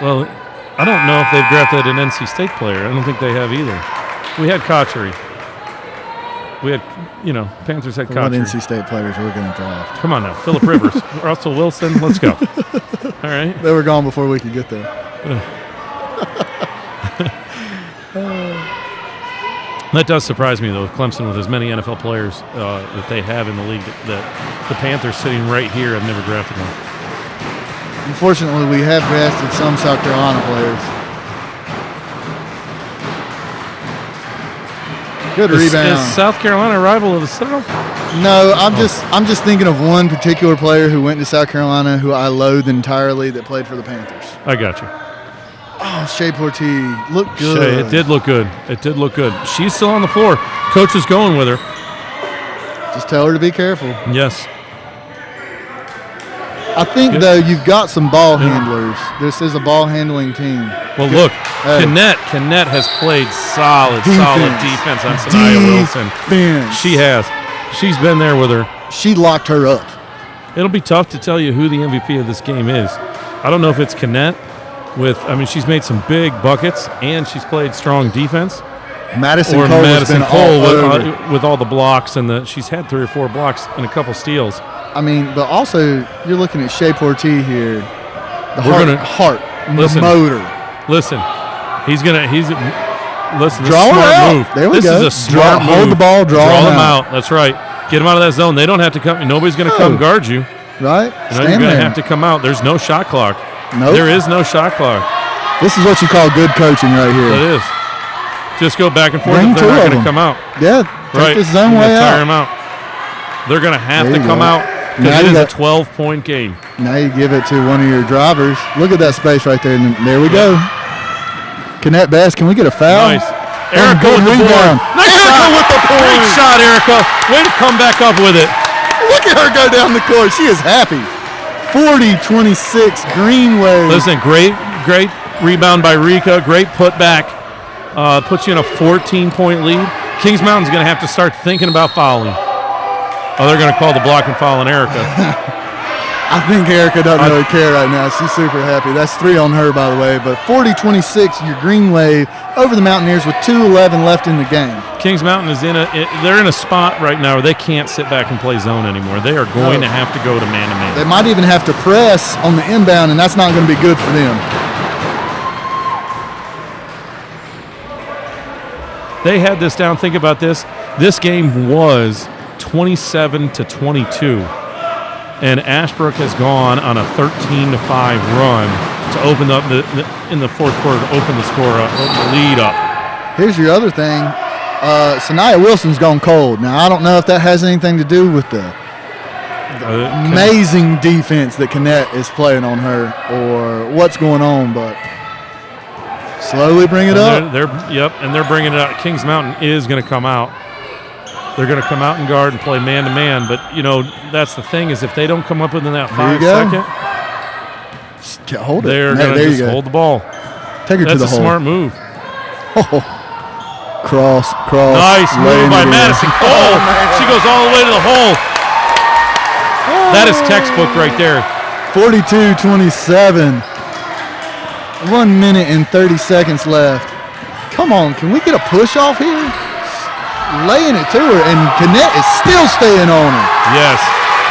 Well, I don't know if they've drafted an NC State player. I don't think they have either. We had Cotchery. Panthers had Cotchery. What NC State players we're going to draft? Come on now. Phillip Rivers, Russell Wilson, let's go. All right. They were gone before we could get there. That does surprise me, though, Clemson with as many NFL players that they have in the league, that the Panthers sitting right here have never drafted one. Unfortunately, we have drafted some South Carolina players. Good rebound. Is South Carolina a rival of the South? No, I'm just thinking of one particular player who went to South Carolina who I loathe entirely that played for the Panthers. I got you. Oh, Shea Portie looked good. Shea, it did look good. She's still on the floor. Coach is going with her. Just tell her to be careful. Yes. I think, though, you've got some ball handlers. This is a ball-handling team. Well, look, Kinnett has played solid defense on Sanaya Wilson. She has. She's been there with her. She locked her up. It'll be tough to tell you who the MVP of this game is. I don't know if it's Kinnett. She's made some big buckets, and she's played strong defense. Madison Cole with all the blocks, and she's had 3 or 4 blocks and a couple steals. But also you're looking at Shea Portie here. The motor. Listen, draw her out. Move. There we go. This is a smart move. Hold the ball, draw them out. That's right. Get them out of that zone. They don't have to come. Nobody's going to come guard you. Right. You're going to have to come out. There's no shot clock. Nope. There is no shot clock. This is what you call good coaching right here. It is. Just go back and forth if they're not going to come out. Yeah. Take this zone way out. Tire them out. They're going to have to come out because it is a 12-point game. Now you give it to one of your drivers. Look at that space right there. And there we go. Kinnett Best, can we get a foul? Nice. Erica with the board. Nice shot. With the point. Great shot, Erica. Way to come back up with it. Look at her go down the court. She is happy. 40-26 Greenway. Listen, great rebound by Rika. Great putback. Puts you in a 14-point lead. Kings Mountain's going to have to start thinking about fouling. Oh, they're going to call the block and foul on Erica. I think Erica doesn't really care right now. She's super happy. That's 3 on her, by the way. But 40-26, your Green Wave over the Mountaineers with 2:11 left in the game. Kings Mountain is they're in a spot right now where they can't sit back and play zone anymore. They are going to have to go to man-to-man. They might even have to press on the inbound, and that's not going to be good for them. They had this down. Think about this. This game was 27-22. And Ashbrook has gone on a 13-5 run to open up in the fourth quarter to open the score up, open the lead up. Here's your other thing. Sanaya Wilson's gone cold. Now, I don't know if that has anything to do with the amazing defense that Kinnett is playing on her or what's going on, but slowly bring it up. And they're bringing it out. Kings Mountain is going to come out. They're going to come out and guard and play man-to-man. But, that's the thing is if they don't come up within that 5 second, hold it. They're going to just hold the ball. Take her to the hole. That's a smart move. Oh. Cross. Nice move by Madison Cole. She goes all the way to the hole. That is textbook right there. 42-27. 1 minute and 30 seconds left. Come on, can we get a push off here? Laying it to her, and Kinnett is still staying on her. Yes.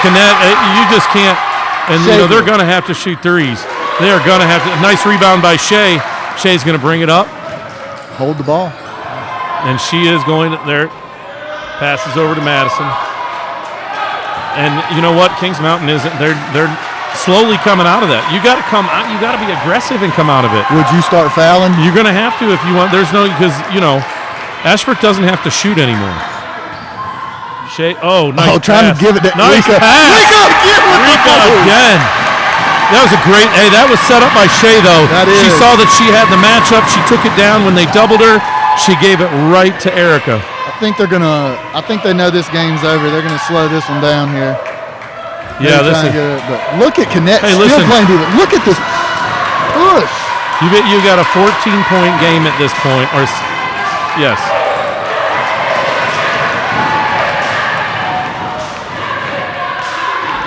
Kinnett, you just can't. And, they're going to have to shoot threes. They are going to have to. Nice rebound by Shea. Shea's going to bring it up. Hold the ball. And she is going there. Passes over to Madison. And you know what? Kings Mountain isn't. They're slowly coming out of that. You got to come out. You got to be aggressive and come out of it. Would you start fouling? You're going to have to if you want. There's no because Ashbrook doesn't have to shoot anymore. Shea. Oh, nice. Oh, trying to give it to nice Rika. Rika again. That was a great. Hey, that was set up by Shea though. That is. She saw that she had the matchup. She took it down when they doubled her. She gave it right to Erica. I think they know this game's over. They're gonna slow this one down here. Yeah, this is. But look at Kinnett still playing defense. Look at this push. You got a 14-point game at this point, or yes.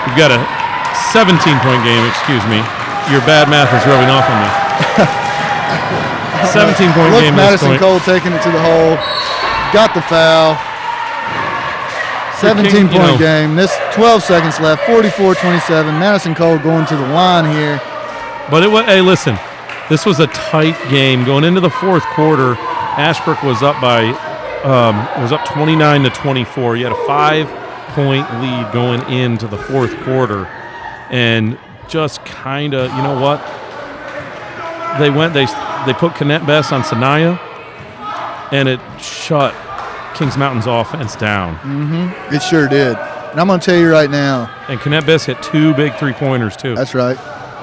You've got a 17-point game. Excuse me. Your bad math is rubbing off on me. 17-point game. Madison Cole taking it to the hole. Got the foul. 17-point game. This 12 seconds left. 44-27. Madison Cole going to the line here. But hey, listen. This was a tight game going into the fourth quarter. Ashbrook was up by 29-24. You had a 5-point lead going into the fourth quarter, and just kind of, you know what? They put Kinnett Best on Sanaya, and it shut Kings Mountain's offense down. Mm-hmm. It sure did. And I'm going to tell you right now. And Kinnett Best hit 2 big three-pointers, too. That's right.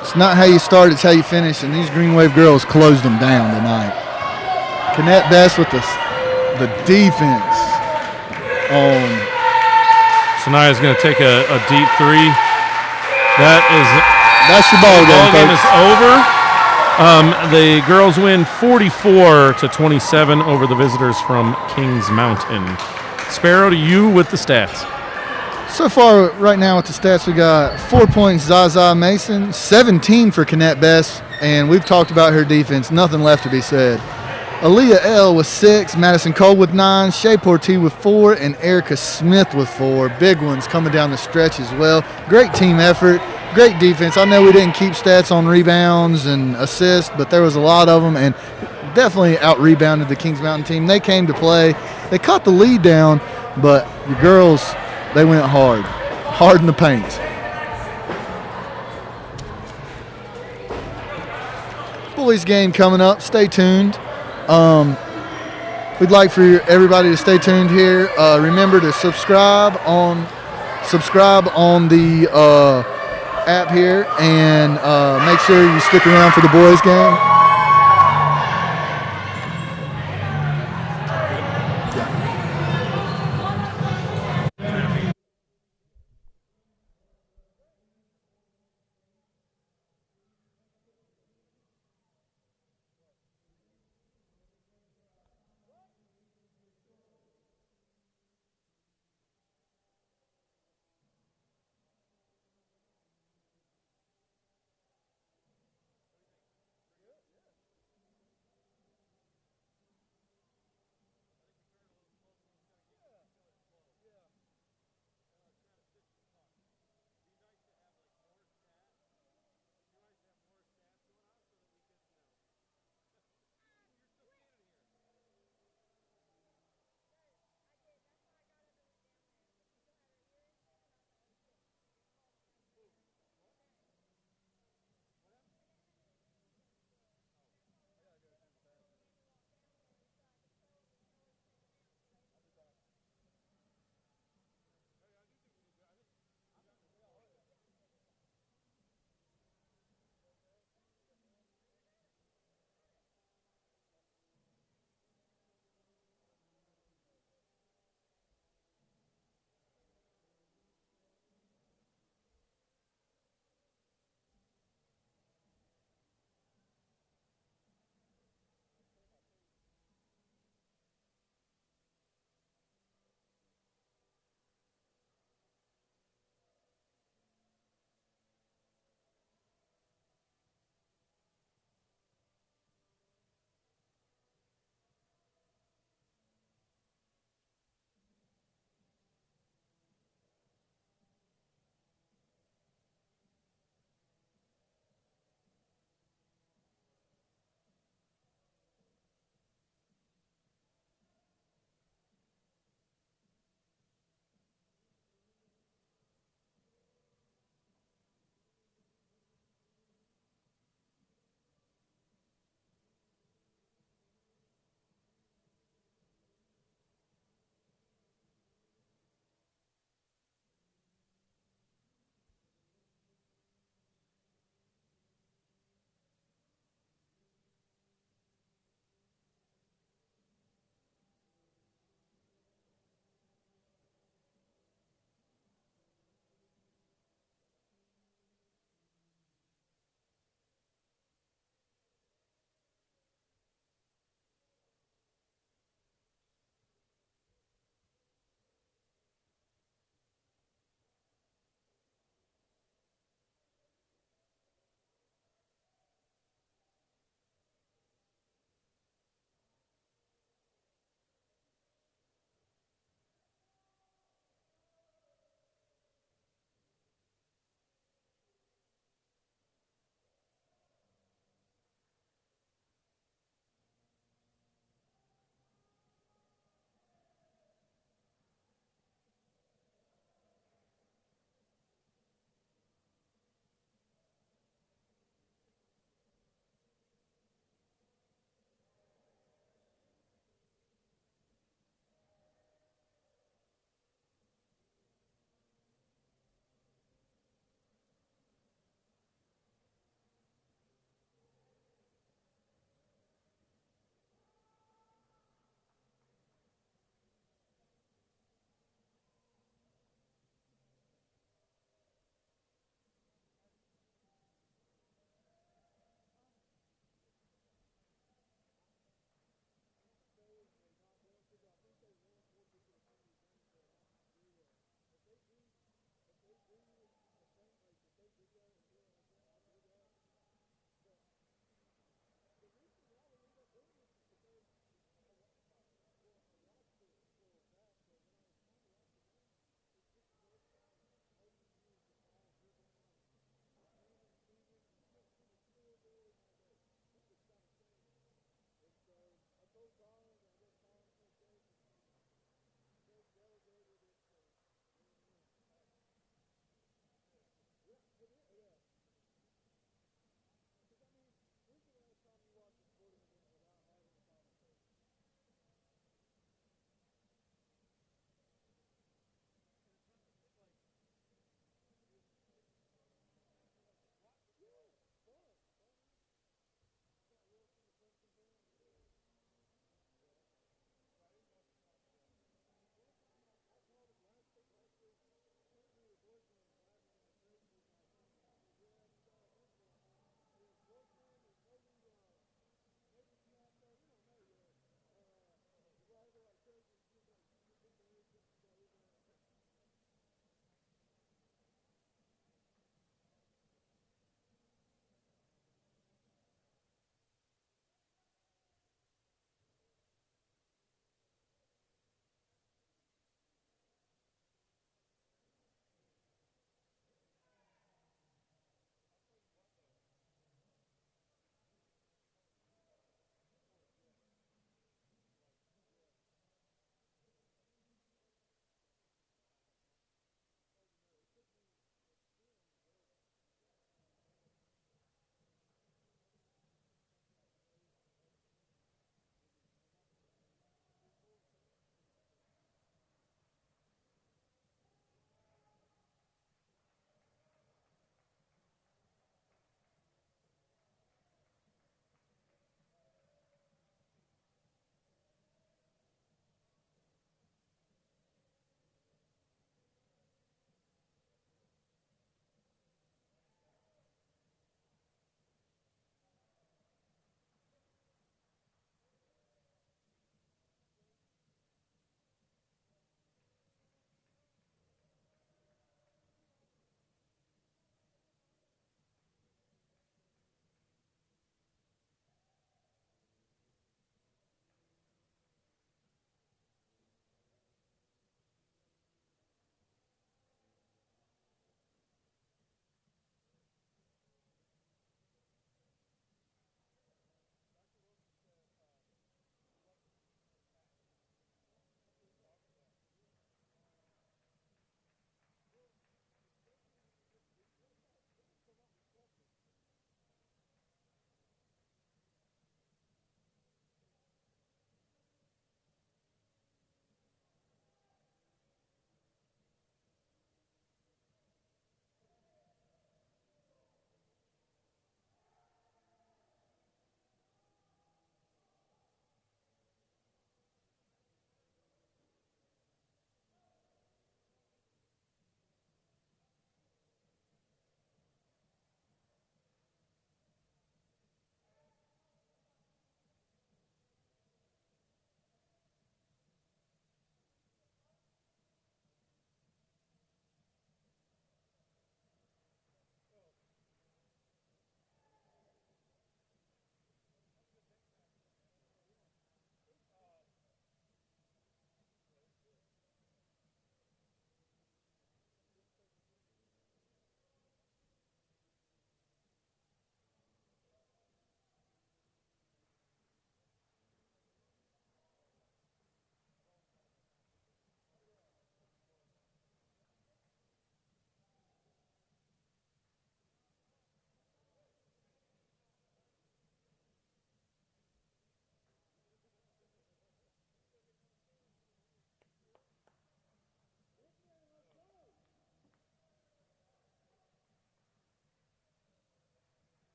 It's not how you start, it's how you finish, and these Green Wave girls closed them down tonight. Kinnett Best with the defense on. Sanaya's going to take a deep three. That's your ball game, ball game folks. is over. The girls win 44-27 over the visitors from Kings Mountain. Sparrow, to you with the stats. So far, right now with the stats, we got 4 points, Zaza Mason, 17 for Canette Best, and we've talked about her defense. Nothing left to be said. Aaliyah L with 6, Madison Cole with 9, Shea Portie with 4, and Erica Smith with 4. Big ones coming down the stretch as well. Great team effort, great defense. I know we didn't keep stats on rebounds and assists, but there was a lot of them, and definitely out-rebounded the Kings Mountain team. They came to play. They cut the lead down, but the girls, they went hard in the paint. Boys game coming up. Stay tuned. We'd like for everybody to stay tuned here. Remember to subscribe on the app here, and make sure you stick around for the boys game.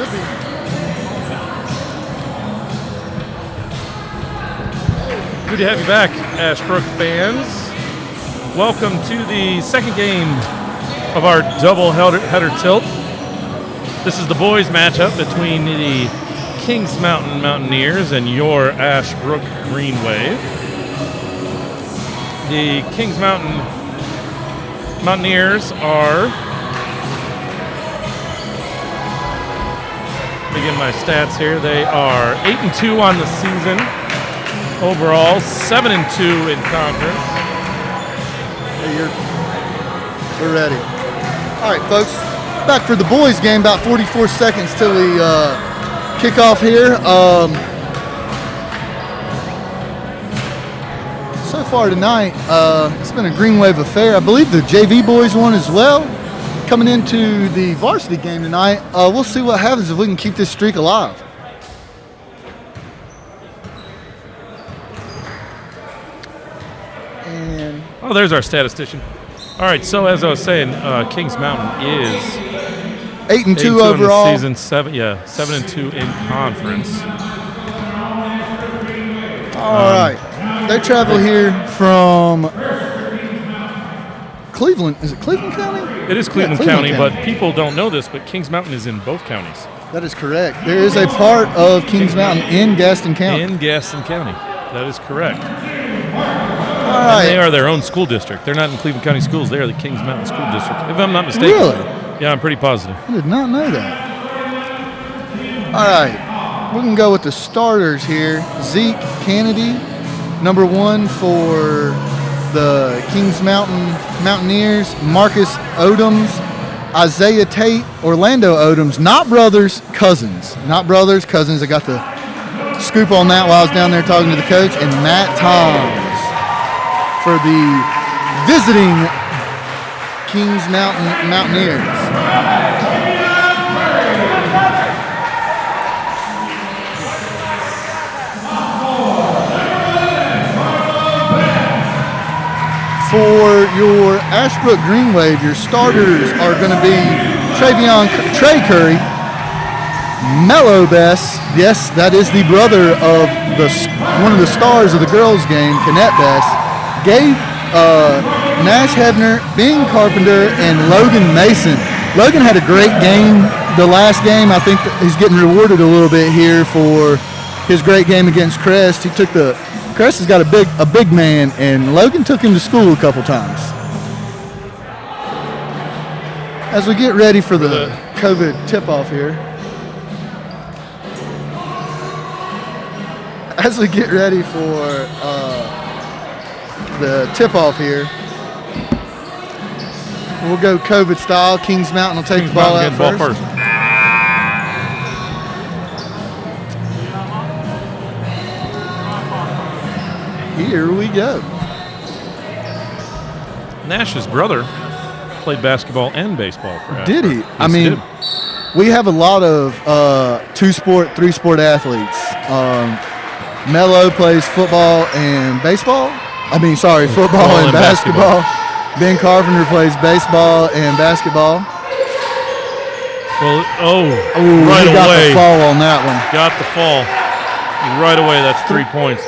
Should be. Good to have you back, Ashbrook fans. Welcome to the second game of our double header tilt. This is the boys' matchup between the Kings Mountain Mountaineers and your Ashbrook Green Wave. The Kings Mountain Mountaineers are, let me get my stats here, they are 8-2 on the season. Overall, 7-2 in conference. Hey, we're ready. All right, folks, back for the boys' game. About 44 seconds till we kick off here. So far tonight, it's been a Green Wave affair. I believe the JV boys won as well. Coming into the varsity game tonight, we'll see what happens if we can keep this streak alive. Oh, there's our statistician. All right, so as I was saying, Kings Mountain is 8-2 overall. In the season, 7-2 in conference. All right, they travel here from Cleveland. Is it Cleveland County? It is Cleveland County, but people don't know this, but Kings Mountain is in both counties. That is correct. There is a part of Kings Mountain in Gaston County. In Gaston County, that is correct. All right. And they are their own school district. They're not in Cleveland County schools. They are the Kings Mountain School District, if I'm not mistaken. Really? Yeah, I'm pretty positive. I did not know that. All right. We can go with the starters here. Zeke Kennedy, number 1 for the Kings Mountain Mountaineers. Marcus Odoms, Isaiah Tate, Orlando Odoms. Not brothers, cousins. Not brothers, cousins. I got the scoop on that while I was down there talking to the coach. And Matt Toms for the visiting Kings Mountain Mountaineers. For your Ashbrook Green Wave, your starters are going to be Trey Curry, Mello Bess. Yes, that is the brother of one of the stars of the girls' game, Canette Bess. Gabe Nash Hebner, Ben Carpenter, and Logan Mason. Logan had a great game the last game. I think that he's getting rewarded a little bit here for his great game against Crest. Crest has got a big man, and Logan took him to school a couple times. As we get ready for the COVID tip-off here. As we get ready for the tip-off here, we'll go COVID style. Kings Mountain will take the ball out first. Here we go. Nash's brother played basketball and baseball for Ashbrook. Did he? Yes, I mean, we have a lot of 2-sport, 3-sport athletes. Mello plays football and baseball. Football and basketball. Ben Carpenter plays baseball and basketball. Well, right away. Got the fall on that one. Got the fall. Right away, that's 3 points.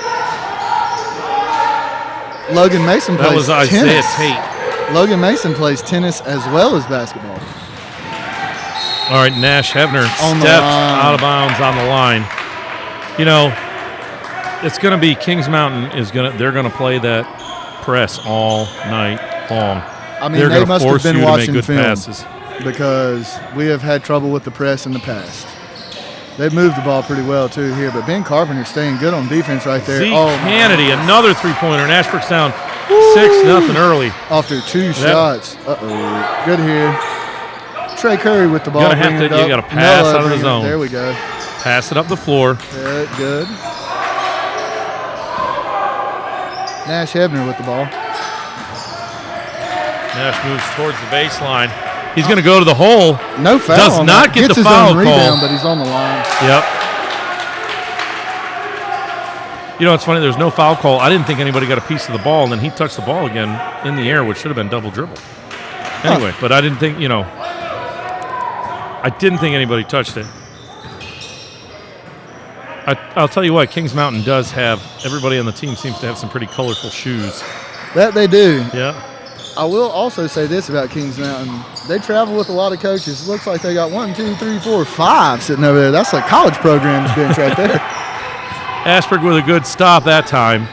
Logan Mason plays tennis. That was Isaiah Tate. Logan Mason plays tennis as well as basketball. All right, Nash Hebner stepped out of bounds on the line. You know, it's going to be Kings Mountain they're going to play that press all night long. I mean, they're they must have been watching film passes. because we have had trouble with the press in the past. They've moved the ball pretty well, too, here. But Ben Carpenter staying good on defense right there. Zeke Kennedy, another three-pointer. And Ashbrook's down 6-0 early. After 2 shots. Uh-oh. Good here. Trey Curry with the ball. You got to pass out of the zone. There we go. Pass it up the floor. Good. Nash Hebner with the ball. Nash moves towards the baseline. He's going to go to the hole. No foul. Does not get the foul call. Rebound, but he's on the line. Yep. You know, it's funny. There's no foul call. I didn't think anybody got a piece of the ball, and then he touched the ball again in the air, which should have been double dribble. Anyway, but I didn't think, I didn't think anybody touched it. I'll tell you what, Kings Mountain does have, everybody on the team seems to have some pretty colorful shoes. That they do. Yeah. I will also say this about Kings Mountain. They travel with a lot of coaches. It looks like they got 1, 2, 3, 4, 5 sitting over there. That's a college program's bench right there. Ashbrook with a good stop that time.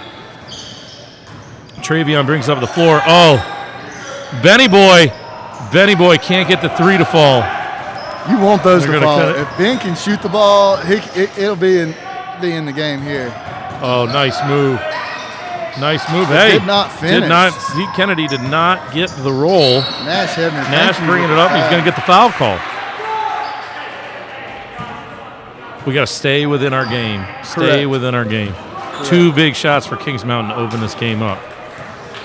Travion brings up the floor. Oh, Benny Boy can't get the 3 to fall. You want those to fall. If Ben can shoot the ball, it'll be in the game here. Oh, nice move. Nice move. It did not finish. Zeke Kennedy did not get the roll. Nash bringing it up. He's going to get the foul call. We got to stay within our game. Stay within our game. Correct. 2 big shots for Kings Mountain to open this game up.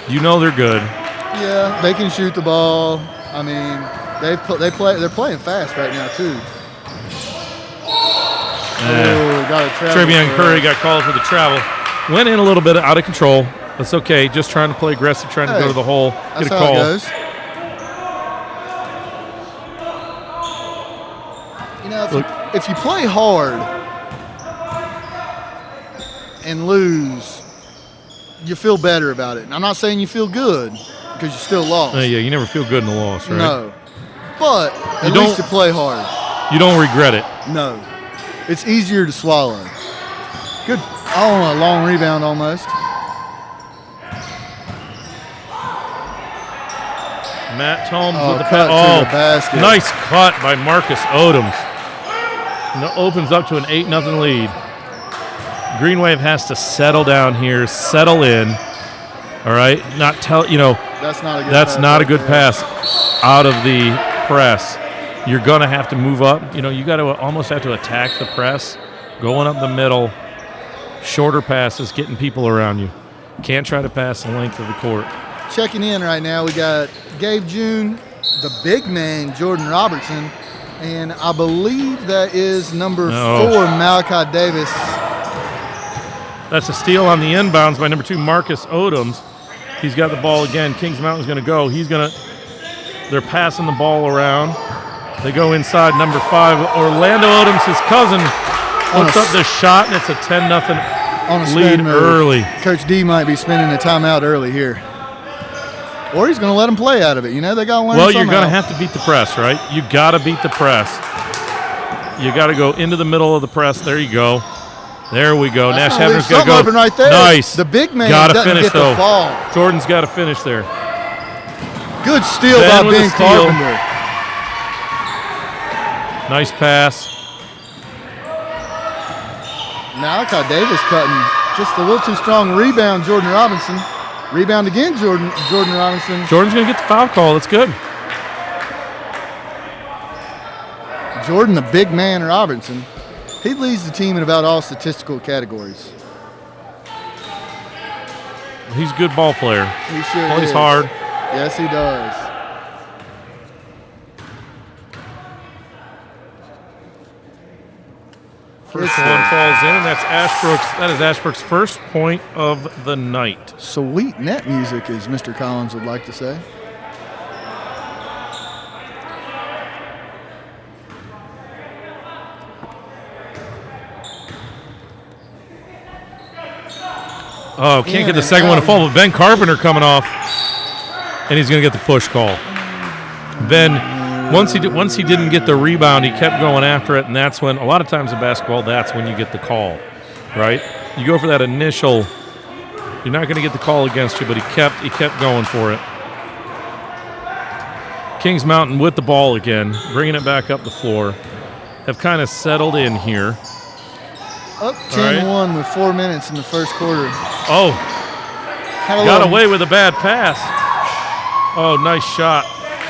You know they're good. Yeah, they can shoot the ball. I mean, they're playing fast right now too. Travion Curry got called for the travel. Went in a little bit out of control. That's okay. Just trying to play aggressive, trying to go to the hole. Get a call. That's how it goes. You know, if you play hard and lose, you feel better about it. And I'm not saying you feel good because you still lost. Yeah, you never feel good in a loss, right? No. But at least you play hard. You don't regret it. No. It's easier to swallow. Good. Oh, a long rebound almost. Matt Tomes with the cut to the basket. Nice cut by Marcus Odoms. And it opens up to an 8-0 lead. Green Wave has to settle down here, settle in. All right, that's not a good pass out of the press. You're going to have to move up. You got to almost have to attack the press, going up the middle, shorter passes, getting people around you. Can't try to pass the length of the court. Checking in right now, we got Gabe June, the big man, Jordan Robertson, and I believe that is number 4, Malachi Davis. That's a steal on the inbounds by number 2, Marcus Odoms. He's got the ball again. Kings Mountain's going to go. They're passing the ball around. They go inside number 5. Orlando Odoms, his cousin, puts up the shot, and it's a 10-0 lead early. Coach D might be spending a timeout early here. Or he's going to let them play out of it. They got to learn Well, you're going to have to beat the press, right? You got to beat the press. You got to go into the middle of the press. There you go. There we go. Nash Hefner's got to go. Open right there. Nice. The big man doesn't finish, get the fall. Jordan's got to finish there. Good steal by Ben Carpenter. Nice pass. Malachi Davis cutting just a little too strong. Rebound, Jordan Robinson. Rebound again, Jordan Robinson. Jordan's going to get the foul call. That's good. Jordan, the big man, Robinson. He leads the team in about all statistical categories. He's a good ball player. He sure Plays is. hard. Yes, he does. First one falls in, and that is Ashbrook's first point of the night. Sweet net music, as Mr. Collins would like to say. Oh, can't get the second one to fall, but Ben Carpenter coming off, and he's going to get the push call. Ben, once he didn't get the rebound, he kept going after it, and that's when, a lot of times in basketball, that's when you get the call, right? You go for that initial, you're not going to get the call against you, but he kept going for it. Kings Mountain with the ball again, bringing it back up the floor, have kind of settled in here. Up 10-1 with 4 minutes in the first quarter. Oh, got away with a bad pass. Oh, nice shot.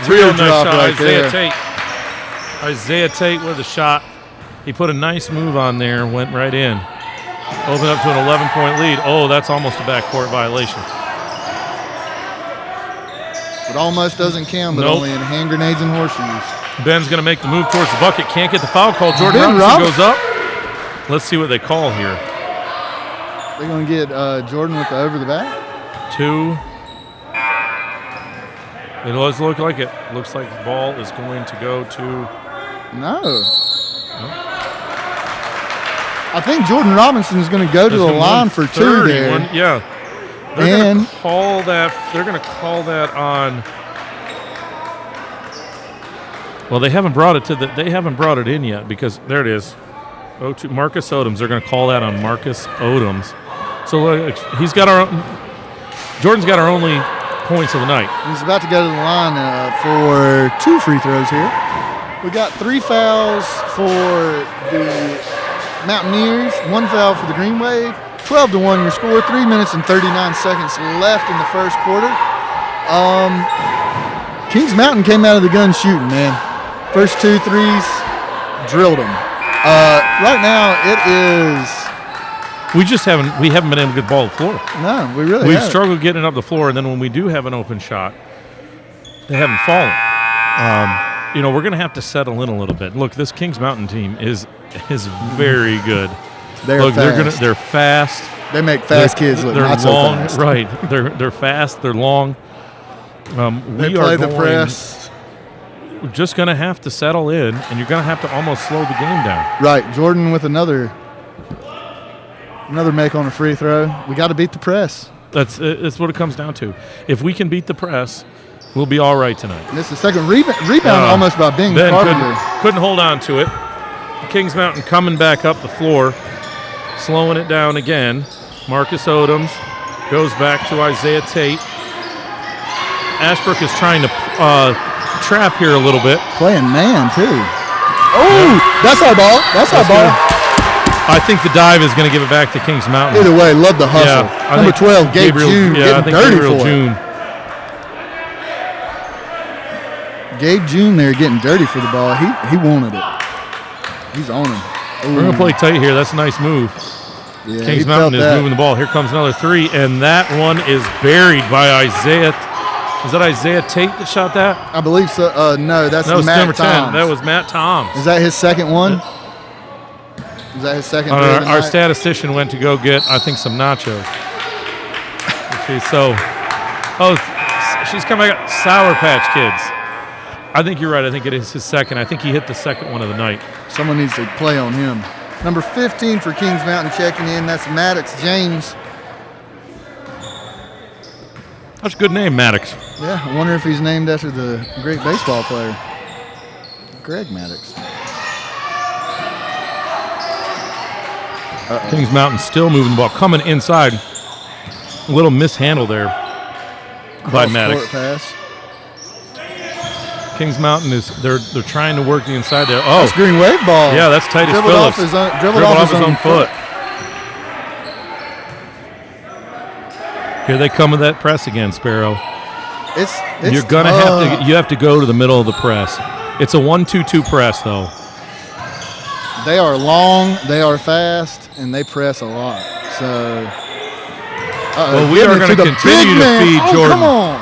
Real nice shot. Right Isaiah Tate with a shot. He put a nice move on there, went right in. Opened up to an 11-point lead. Oh, that's almost a backcourt violation. It almost doesn't count, but only in hand grenades and horseshoes. Ben's going to make the move towards the bucket. Can't get the foul call. Jordan Robinson goes up. Let's see what they call here. They're going to get Jordan with the over the back? 2. It does look like it. Looks like the ball is going to go to... No. I I think Jordan Robinson is going to go to the line for 2 there. Yeah. They're going to call that. They're going to call that on. Well, they haven't brought it to the. They haven't brought it in yet because there it is. Marcus Odoms. They're going to call that on Marcus Odoms. So he's got our. Jordan's got our only points of the night. He's about to go to the line for 2 free throws here. We got 3 fouls for the Mountaineers, 1 foul for the Green Wave. 12-1 your score. 3 minutes and 39 seconds left in the first quarter. Kings Mountain came out of the gun shooting, man. First 2 threes, drilled them. Right now it is. We haven't been able to get the ball to the floor. No, we really We've haven't. struggled getting it up the floor, and then when we do have an open shot, they haven't fallen. We're going to have to settle in a little bit. Look, this Kings Mountain team is very good. They're fast. They make fast kids look not long, so fast. Right. They're fast. They're long. They play the press. We're just going to have to settle in, and you're going to have to almost slow the game down. Right. Jordan with another make on a free throw. We got to beat the press. That's what it comes down to. If we can beat the press, we'll be all right tonight. And this is the second rebound almost by Ben Carpenter. Couldn't hold on to it. Kings Mountain coming back up the floor, slowing it down again. Marcus Odoms goes back to Isaiah Tate. Ashbrook is trying to trap here a little bit. Playing man, too. Oh, that's our ball. That's our ball. I think the dive is going to give it back to Kings Mountain. Either way, love the hustle. Yeah, Number 12, Gabriel June, getting dirty Gabriel for June. it. Gabe June there getting dirty for the ball. He wanted it. He's on him. Ooh. We're going to play tight here. That's a nice move. Yeah, Kings Mountain is moving the ball. Here comes another 3, and that one is buried by Isaiah. Is that Isaiah Tate that shot that? I believe so. No, that's was Matt number 10. Toms. That was Matt Toms. Is that his second one? Is that his second? Our statistician went to go get, I think, some nachos. She's coming out. Sour Patch Kids. I think you're right. I think it is his second. I think he hit the second one of the night. Someone needs to play on him. Number 15 for Kings Mountain checking in. That's Maddox James. That's a good name, Maddox. Yeah, I wonder if he's named after the great baseball player, Greg Maddox. Kings Mountain still moving the ball. Coming inside. A little mishandle there by Maddox. Pass. Kings Mountain they're trying to work the inside there. Oh, that's Green Wave ball. Yeah, that's Titus Phillips. Dribbled off his own foot. Here they come with that press again, Sparrow. You're gonna have to go to the middle of the press. It's a 1-2-2 press though. They are long, they are fast, and they press a lot. So we are going to continue to feed Jordan. Come on.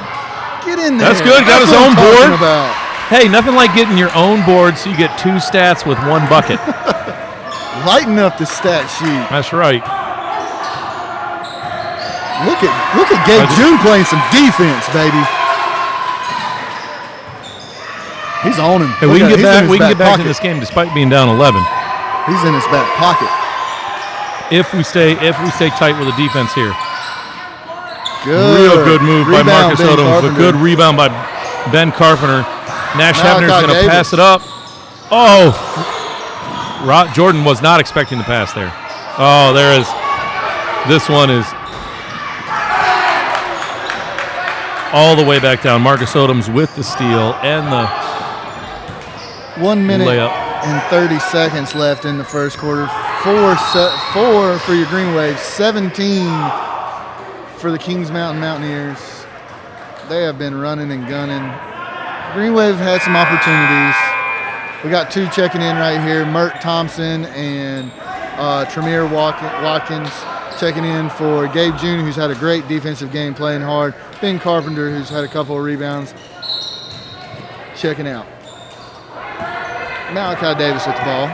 Get in there. That's good. Got his own board. About. Hey, nothing like getting your own board so you get 2 stats with 1 bucket. Lighten up the stat sheet. That's right. Look at Gabe June playing some defense, baby. He's on him. Hey, we can get back to this game despite being down 11. He's in his back pocket. If we stay tight with the defense here. Good. Real good move by Marcus Odoms. A good rebound by Ben Carpenter. Nash Hebner is going to pass it up. Oh! Jordan was not expecting the pass there. Oh, there is. This one is all the way back down. Marcus Odoms with the steal and the 1 minute layup. And 30 seconds left in the first quarter. 4 for your Green Wave, 17 for the Kings Mountain Mountaineers. They have been running and gunning. Green Wave had some opportunities. We got 2 checking in right here. Mert Thompson and Tremere Watkins checking in for Gabe June, who's had a great defensive game playing hard. Ben Carpenter, who's had a couple of rebounds, checking out. Malachi Davis with the ball.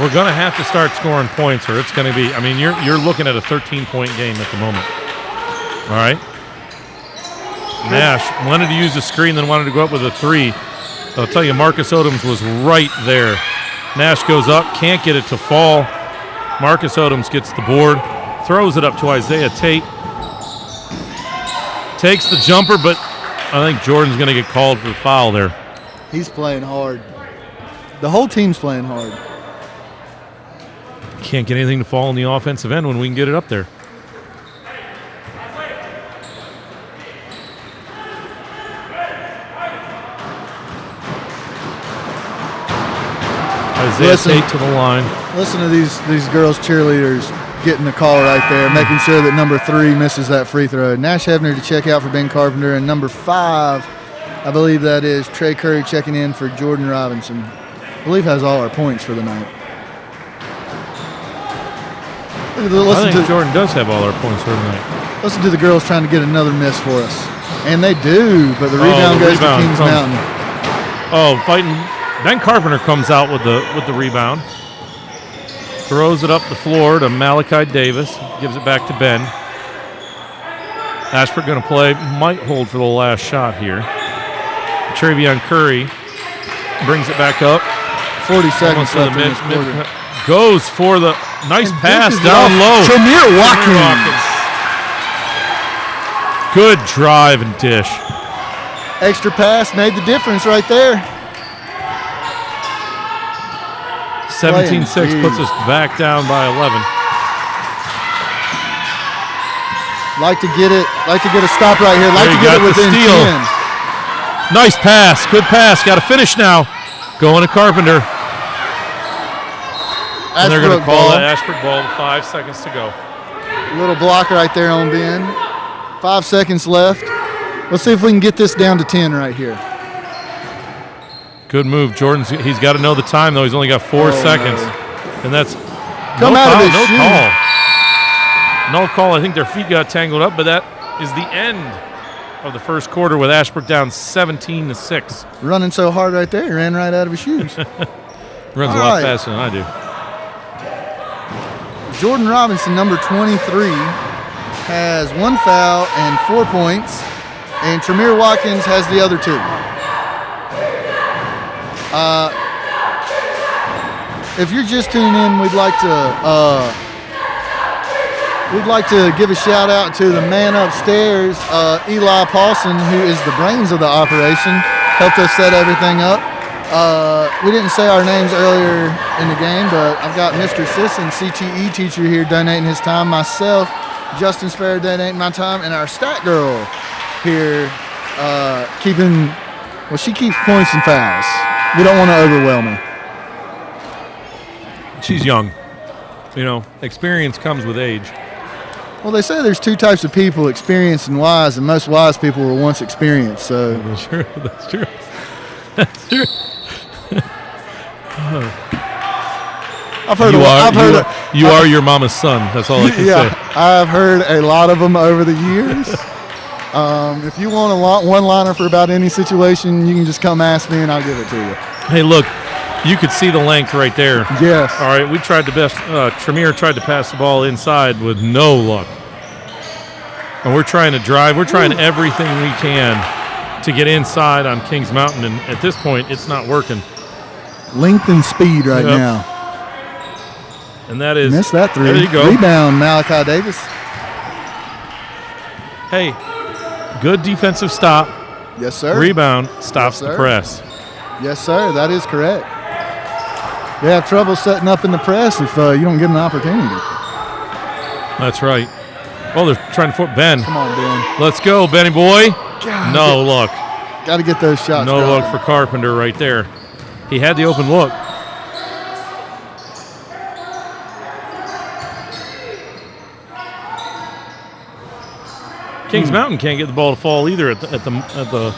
We're going to have to start scoring points, or it's going to be. I mean, you're looking at a 13-point game at the moment. All right. Nash wanted to use a screen, then wanted to go up with a 3. I'll tell you, Marcus Odoms was right there Nash goes up, can't get it to fall. Marcus Odoms gets the board, throws it up to Isaiah Tate. Takes the jumper, but I think Jordan's going to get called for the foul there. He's playing hard. The whole team's playing hard. Can't get anything to fall on the offensive end when we can get it up there. Isaiah Tate to the line. Listen to these girls cheerleaders getting the call right there, making sure that number 3 misses that free throw. Nash Hebner to check out for Ben Carpenter, and number 5, I believe that is Trey Curry checking in for Jordan Robinson. I believe has all our points for the night. I think Jordan does have all our points for the night. Listen to the girls trying to get another miss for us. And they do, but the rebound goes to Kings Mountain. Oh, fighting. Ben Carpenter comes out with the rebound. Throws it up the floor to Malachi Davis. Gives it back to Ben. Ashbrook going to play. Might hold for the last shot here. Travion Curry brings it back up. 40 seconds left in this quarter. Goes for the nice pass down low. Tremere Watkins. Good drive and dish. Extra pass made the difference right there. 17-6 puts us back down by 11. Like to get a stop right here. Like to get it within 10. Nice pass. Good pass. Got to finish now. Going to Carpenter. And they're going to call that Ashbrook ball with 5 seconds to go. Little block right there on Ben. 5 seconds left. Let's see if we can get this down to 10 right here. Good move. He's got to know the time, though. He's only got 4 seconds. No. And that's no call. No call. I think their feet got tangled up, but that is the end of the first quarter with Ashbrook down 17-6. Running so hard right there, he ran right out of his shoes. Runs a lot faster than I do. Jordan Robinson, number 23, has 1 foul and 4 points, and Tremere Watkins has the other 2. If you're just tuning in, we'd like to give a shout out to the man upstairs, Eli Paulson, who is the brains of the operation, helped us set everything up. We didn't say our names earlier in the game, but I've got Mr. Sisson, CTE teacher here, donating his time. Myself, Justin Sparrow, donating my time, and our stat girl here she keeps points and fouls. We don't want to overwhelm her. She's young. Experience comes with age. Well, they say there's 2 types of people, experienced and wise, and most wise people were once experienced. So that's true. That's true. You are your mama's son. That's all I can say. I've heard a lot of them over the years. If you want a one-liner for about any situation, you can just come ask me and I'll give it to you. Hey, look, you could see the length right there. Yes. All right, we tried the best. Tremere tried to pass the ball inside with no luck. And we're trying to drive. We're trying everything we can to get inside on Kings Mountain, and at this point, it's not working. Length and speed right now. And that is... Missed that 3. There you go. Rebound, Malachi Davis. Hey, good defensive stop. Yes, sir. Rebound stops the press. Yes, sir. That is correct. They have trouble setting up in the press if you don't get an opportunity. That's right. Oh, they're trying to put Ben. Come on, Ben. Let's go, Benny boy. No look. Got to get those shots. No look for Carpenter right there. He had the open look. Kings Mountain can't get the ball to fall either at the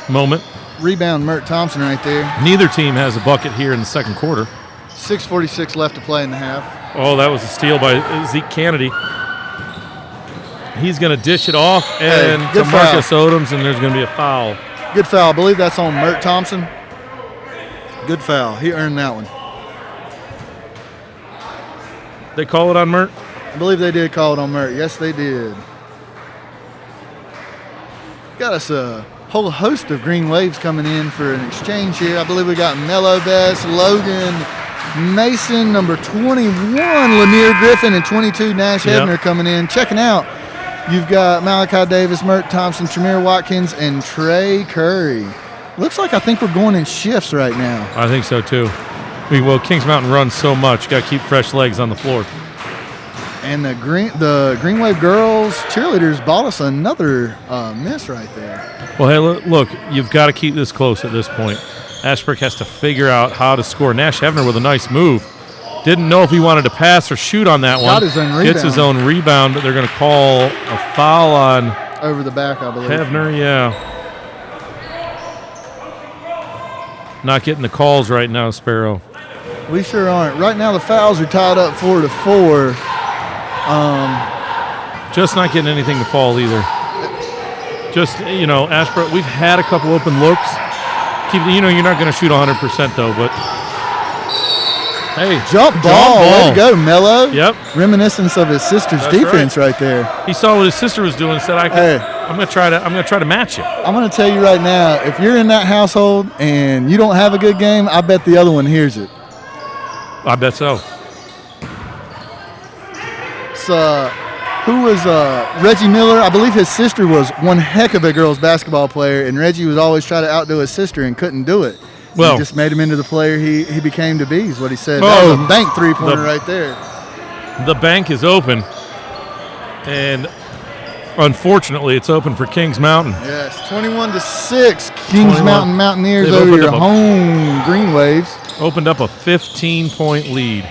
moment. Rebound, Mert Thompson right there. Neither team has a bucket here in the second quarter. 6:46 left to play in the half. Oh, that was a steal by Zeke Kennedy. He's going to dish it off and to Marcus Odoms, and there's going to be a foul. Good foul. I believe that's on Mert Thompson. Good foul. He earned that one. They call it on Mert? I believe they did call it on Mert. Yes, they did. Got us a whole host of green waves coming in for an exchange here. I believe we got Mellow Best, Logan, Mason, number 21, Lanier Griffin, and 22, Nash Hebner coming in. Checking out, you've got Malachi Davis, Mert Thompson, Tremere Watkins, and Trey Curry. Looks like I think we're going in shifts right now. I think so, too. Kings Mountain runs so much. Got to keep fresh legs on the floor. And the Green Wave girls cheerleaders bought us another miss right there. Well, hey, look, you've got to keep this close at this point. Ashbrook has to figure out how to score. Nash Hebner with a nice move. Didn't know if he wanted to pass or shoot on that one. Got his own rebound. Gets his own rebound, but they're going to call a foul on over the back, I believe. Hebner, yeah. Not getting the calls right now, Sparrow. We sure aren't. Right now the fouls are tied up 4-4. Just not getting anything to fall either. Just, Ashbrook, we've had a couple open looks. You're not going to shoot 100% though, but hey. Jump ball. Way to go, Mello. Yep. Reminiscence of his sister's defense right there. He saw what his sister was doing and said, I'm going to try to match you. I'm going to tell you right now, if you're in that household and you don't have a good game, I bet the other one hears it. I bet so. Who was Reggie Miller? I believe his sister was one heck of a girls basketball player, and Reggie was always trying to outdo his sister and couldn't do it. Well, he just made him into the player he became to be, is what he said. That was a bank three-pointer right there. The bank is open, and unfortunately it's open for Kings Mountain. Yes, 21-6, Kings Mountain Mountaineers over your home Green Waves. Opened up a 15-point lead.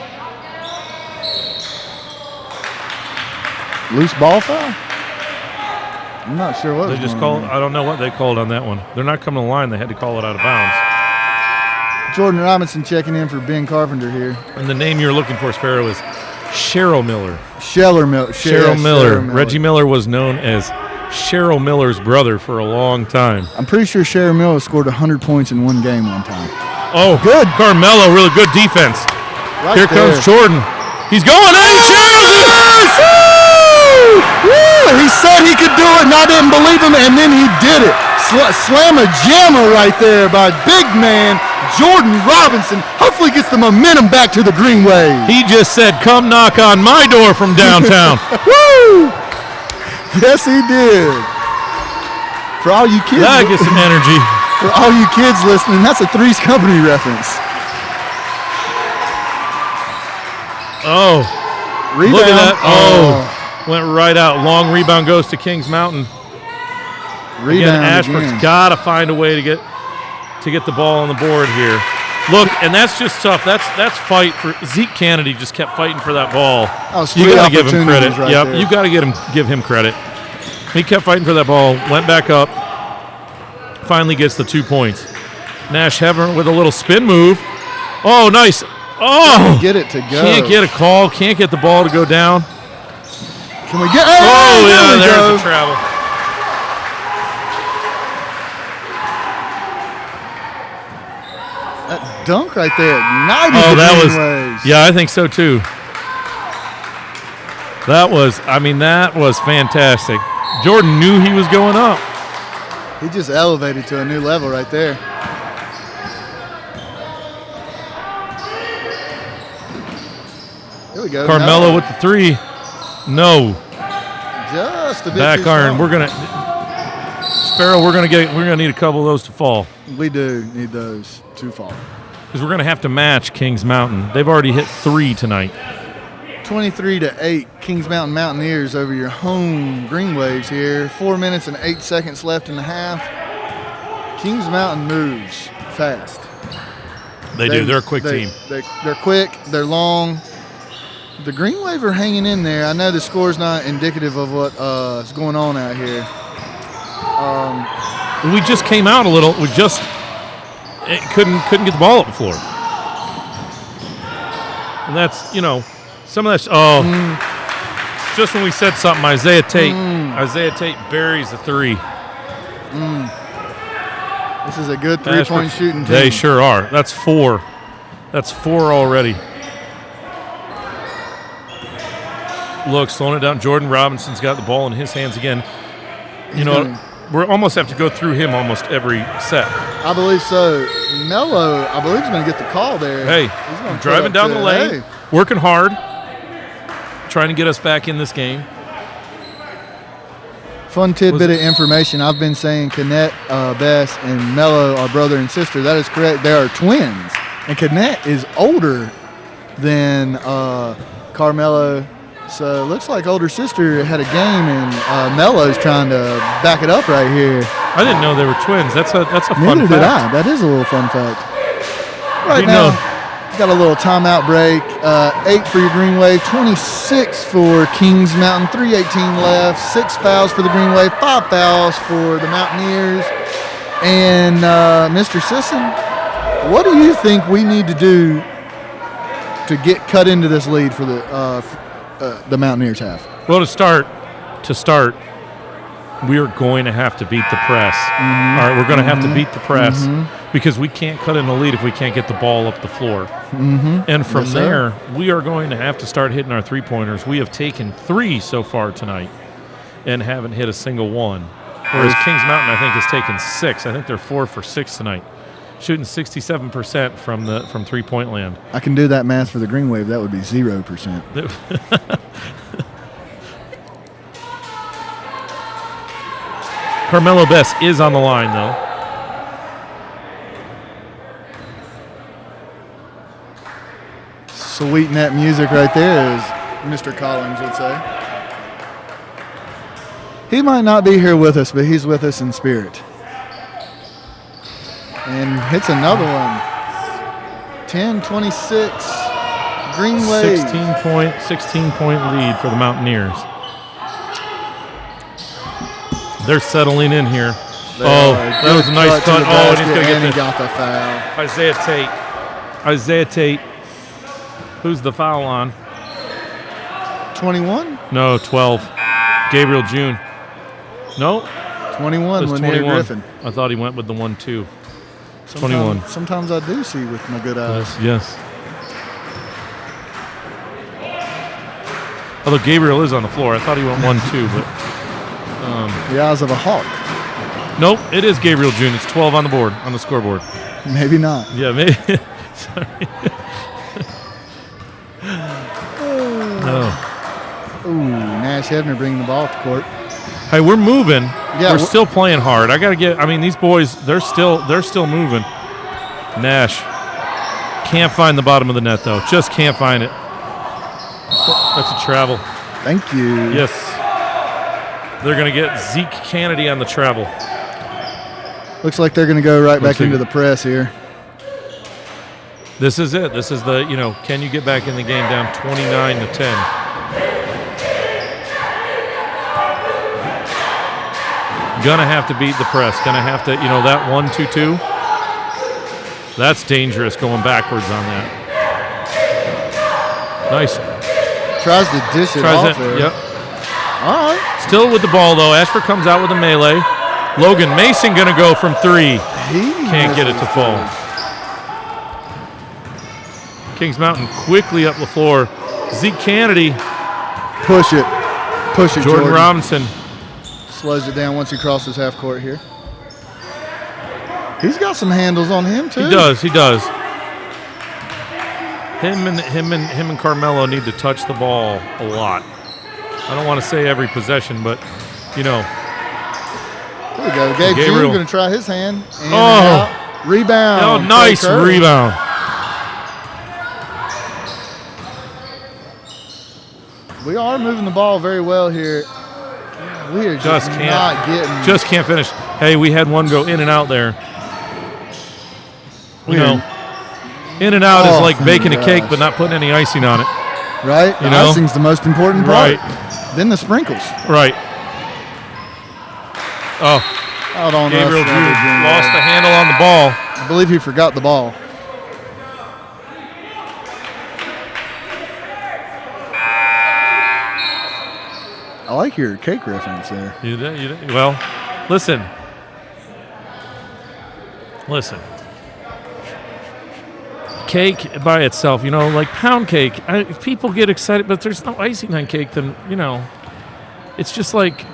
Loose ball foul? I'm not sure what they just called. I don't know what they called on that one. They're not coming to the line. They had to call it out of bounds. Jordan Robinson checking in for Ben Carpenter here. And the name you're looking for, Sparrow, is Cheryl Miller. Cheryl Miller. Cheryl Miller. Reggie Miller was known as Cheryl Miller's brother for a long time. I'm pretty sure Cheryl Miller scored 100 points in one game one time. Oh, good. Carmelo, really good defense. Right Here there. comes Jordan. He's going in. He said he could do it, and I didn't believe him, and then he did it. Slam a jammer right there by big man Jordan Robinson. Hopefully gets the momentum back to the Green Wave. He just said, come knock on my door from downtown. Woo! Yes, he did. For all you kids. That gets some energy. For all you kids listening, that's a Three's Company reference. Oh. Rebound. Look at that. Oh. Went right out. Long rebound goes to Kings Mountain. Rebound Ashbrook's got to find a way to get the ball on the board here. Look, and that's just tough. That's fight for Zeke Kennedy. Just kept fighting for that ball. You got to give him credit. Right yep, there. You got to give him credit. He kept fighting for that ball. Went back up. Finally gets the 2 points. Nash Hebner with a little spin move. Oh, nice. Oh, can't get it to go. Can't get a call. Can't get the ball to go down. Can we get? Oh, yeah, there's the travel. That dunk right there ignited the Green Waves. Yeah, I think so too. That was fantastic. Jordan knew he was going up. He just elevated to a new level right there. Here we go. Carmelo with the three. No. Just a bit back too iron. strong. We're gonna Sparrow. We're gonna need a couple of those to fall. We do need those to fall because we're gonna have to match Kings Mountain. They've already hit 3 tonight. 23-8, Kings Mountain Mountaineers over your home Green Waves here. 4 minutes and 8 seconds left in the half. Kings Mountain moves fast. They do. They're a quick team. They're quick. They're long. The Green Wave are hanging in there. I know the score's not indicative of what is going on out here. We just came out a little. We just couldn't get the ball up the floor. And that's, some of that's, just when we said something, Isaiah Tate buries the 3. This is a good three-point shooting team. They sure are. That's 4. That's 4 already. Look, slowing it down. Jordan Robinson's got the ball in his hands again. we almost have to go through him almost every set. I believe so. Mello, I believe, is going to get the call there. Hey, driving down the lane, working hard, trying to get us back in this game. Fun tidbit of information. I've been saying Canet, Bess, and Mello are brother and sister. That is correct. They are twins. And Canet is older than Carmelo. So it looks like older sister had a game, and Mello's trying to back it up right here. I didn't know they were twins. That's a fun fact. Neither did I. That is a little fun fact. Right now, got a little timeout break. 8 for your Green Wave, 26 for Kings Mountain, 3:18 left, 6 fouls for the Green Wave, 5 fouls for the Mountaineers. And Mr. Sisson, what do you think we need to do to get cut into this lead for the Mountaineers have? Well, to start, we are going to have to beat the press. Mm-hmm. All right, we're going to have to beat the press because we can't cut in the lead if we can't get the ball up the floor. Mm-hmm. And from there, we are going to have to start hitting our three-pointers. We have taken 3 so far tonight and haven't hit a single one. Whereas Kings Mountain, I think, has taken 6. I think they're 4 for 6 tonight, shooting 67% from three-point land. I can do that math for the Green Wave. That would be 0%. Carmelo Bess is on the line, though. Sweet net music right there, as Mr. Collins would say. He might not be here with us, but he's with us in spirit. And hits another one. 10-26. Green Wave. 16-point lead for the Mountaineers. They're settling in here. That was a nice cut. Oh, and he's going to get he got the foul. Isaiah Tate. Who's the foul on? 21? No, 12. Gabriel June. No? 21, Lanier Griffin. I thought he went with the 1-2. 21. Sometimes I do see with my good eyes. Yes. Although Gabriel is on the floor. I thought he went 1-2, but... the eyes of a hawk. Nope, it is Gabriel June. It's 12 on the board, on the scoreboard. Maybe not. Yeah, maybe. Sorry. Ooh, Nash Hebner bringing the ball to court. Hey, we're moving. Yeah, we're still playing hard. I got to get. I mean, these boys, they're still moving. Nash can't find the bottom of the net though. Just can't find it. That's a travel. Thank you. Yes. They're going to get Zeke Kennedy on the travel. Looks like they're going to go right back into the press here. This is it. This is the, can you get back in the game down 29-10? Gonna have to beat the press. Gonna have to, that 1-2-2. That's dangerous going backwards on that. Nice. Tries to dish it off there. Yep. All right. Still with the ball, though. Ashbrook comes out with a melee. Logan Mason going to go from 3. Can't get it to fall. Kings Mountain quickly up the floor. Zeke Kennedy. Push it. Jordan Robinson. Slows it down once he crosses half court here. He's got some handles on him, too. He does. Him and Carmelo need to touch the ball a lot. I don't want to say every possession, but, Here we go. Gabriel going to try his hand. And rebound. Oh, nice rebound. We are moving the ball very well here. We are just not getting. Just can't finish. Hey, we had one go in and out there. In and out is like baking a cake but not putting any icing on it. Right? The icing's the most important part. Right. Then the sprinkles. Right. Oh. Out on Gabriel lost the handle on the ball. I believe he forgot the ball. I like your cake reference there. You did. Well, listen. Cake by itself, like pound cake. If people get excited, but there's no icing on cake, then, it's just like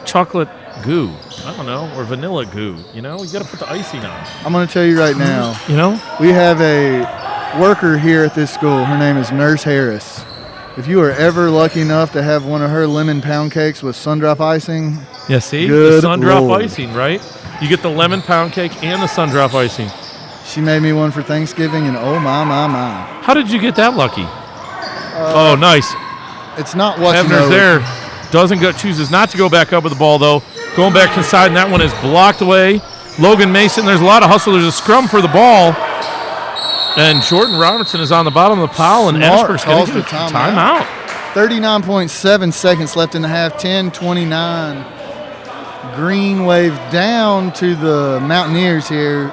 chocolate goo. I don't know, or vanilla goo. You know, you got to put the icing on. I'm going to tell you right now. You know, we have a worker here at this school. Her name is Nurse Harris. If you are ever lucky enough to have one of her lemon pound cakes with sun-drop icing, yeah, see, good the sun-drop Lord. icing, right? You get the lemon pound cake and the sun-drop icing. She made me one for Thanksgiving, and oh my. How did you get that lucky? Oh, nice. It's not what you Hebner's know. there. Chooses not to go back up with the ball, though. Going back inside, and that one is blocked away. Logan Mason, there's a lot of hustle. There's a scrum for the ball. And Jordan Robertson is on the bottom of the pile, and Ashbrook's going to get a timeout. 39.7 seconds left in the half, 10-29. Green wave down to the Mountaineers here.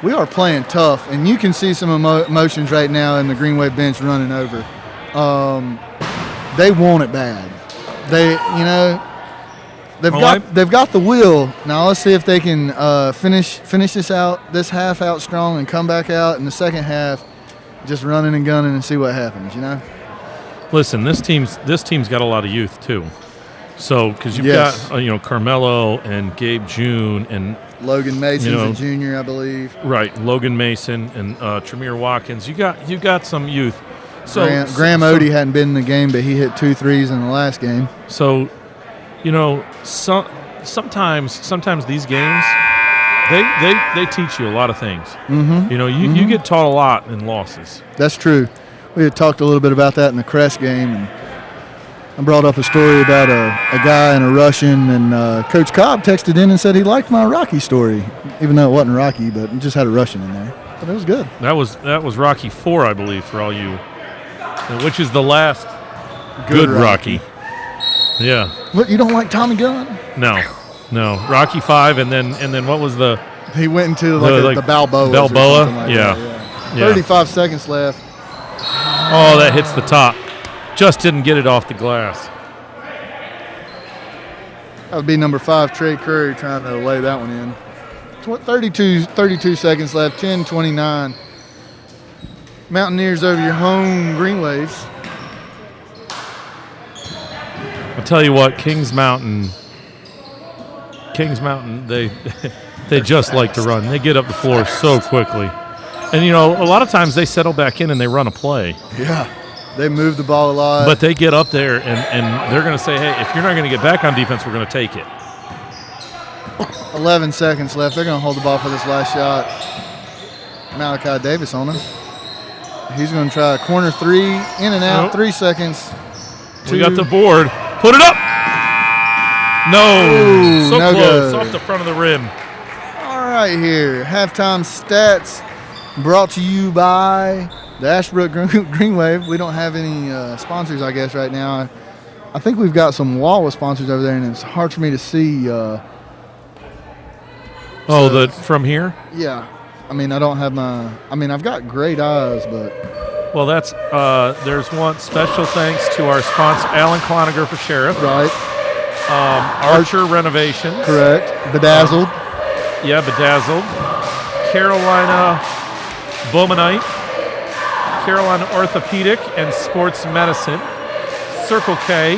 We are playing tough, and you can see some emotions right now in the Green Wave bench running over. They want it bad. They've got the will. Now let's see if they can finish this half out strong and come back out in the second half, just running and gunning and see what happens. You know. Listen, this team's got a lot of youth too. So because you've got Carmelo and Gabe June and Logan Mason's a junior, I believe. Right, Logan Mason and Tremere Watkins. You got some youth. So Graham Odie hadn't been in the game, but he hit 2 threes in the last game. So, sometimes these games they teach you a lot of things. Mm-hmm. You get taught a lot in losses. That's true. We had talked a little bit about that in the Crest game, and I brought up a story about a guy and a Russian, and Coach Cobb texted in and said he liked my Rocky story, even though it wasn't Rocky, but it just had a Russian in there. But it was good. That was Rocky 4, I believe, for all you, which is the last good Rocky. Yeah. What, you don't like Tommy Gunn? No. Rocky 5, and then what was the? He went into the Balboa. Balboa, yeah. 35 seconds left. Oh, that hits the top. Just didn't get it off the glass. That would be number 5, Trey Curry, trying to lay that one in. 32 seconds left, 10-29. Mountaineers over your home Green Waves. I'll tell you what, Kings Mountain, they just like to run. They get up the floor so quickly. And, a lot of times they settle back in and they run a play. Yeah. They move the ball a lot. But they get up there, and they're going to say, hey, if you're not going to get back on defense, we're going to take it. 11 seconds left. They're going to hold the ball for this last shot. Malachi Davis on him. He's going to try a corner 3, in and out, 3 seconds. We got the board. Put it up. No. Ooh, so no close. good. Off the front of the rim. All right here. Halftime stats brought to you by the Ashbrook Green Wave. We don't have any sponsors, I guess, right now. I think we've got some Wawa sponsors over there, and it's hard for me to see. From here? Yeah. I mean, I don't have I've got great eyes, but. Well, there's one special thanks to our sponsor, Alan Cloninger for Sheriff. Right. Archer Renovations. Correct. Bedazzled. Bedazzled. Carolina Bowmanite. Carolina Orthopedic and Sports Medicine. Circle K.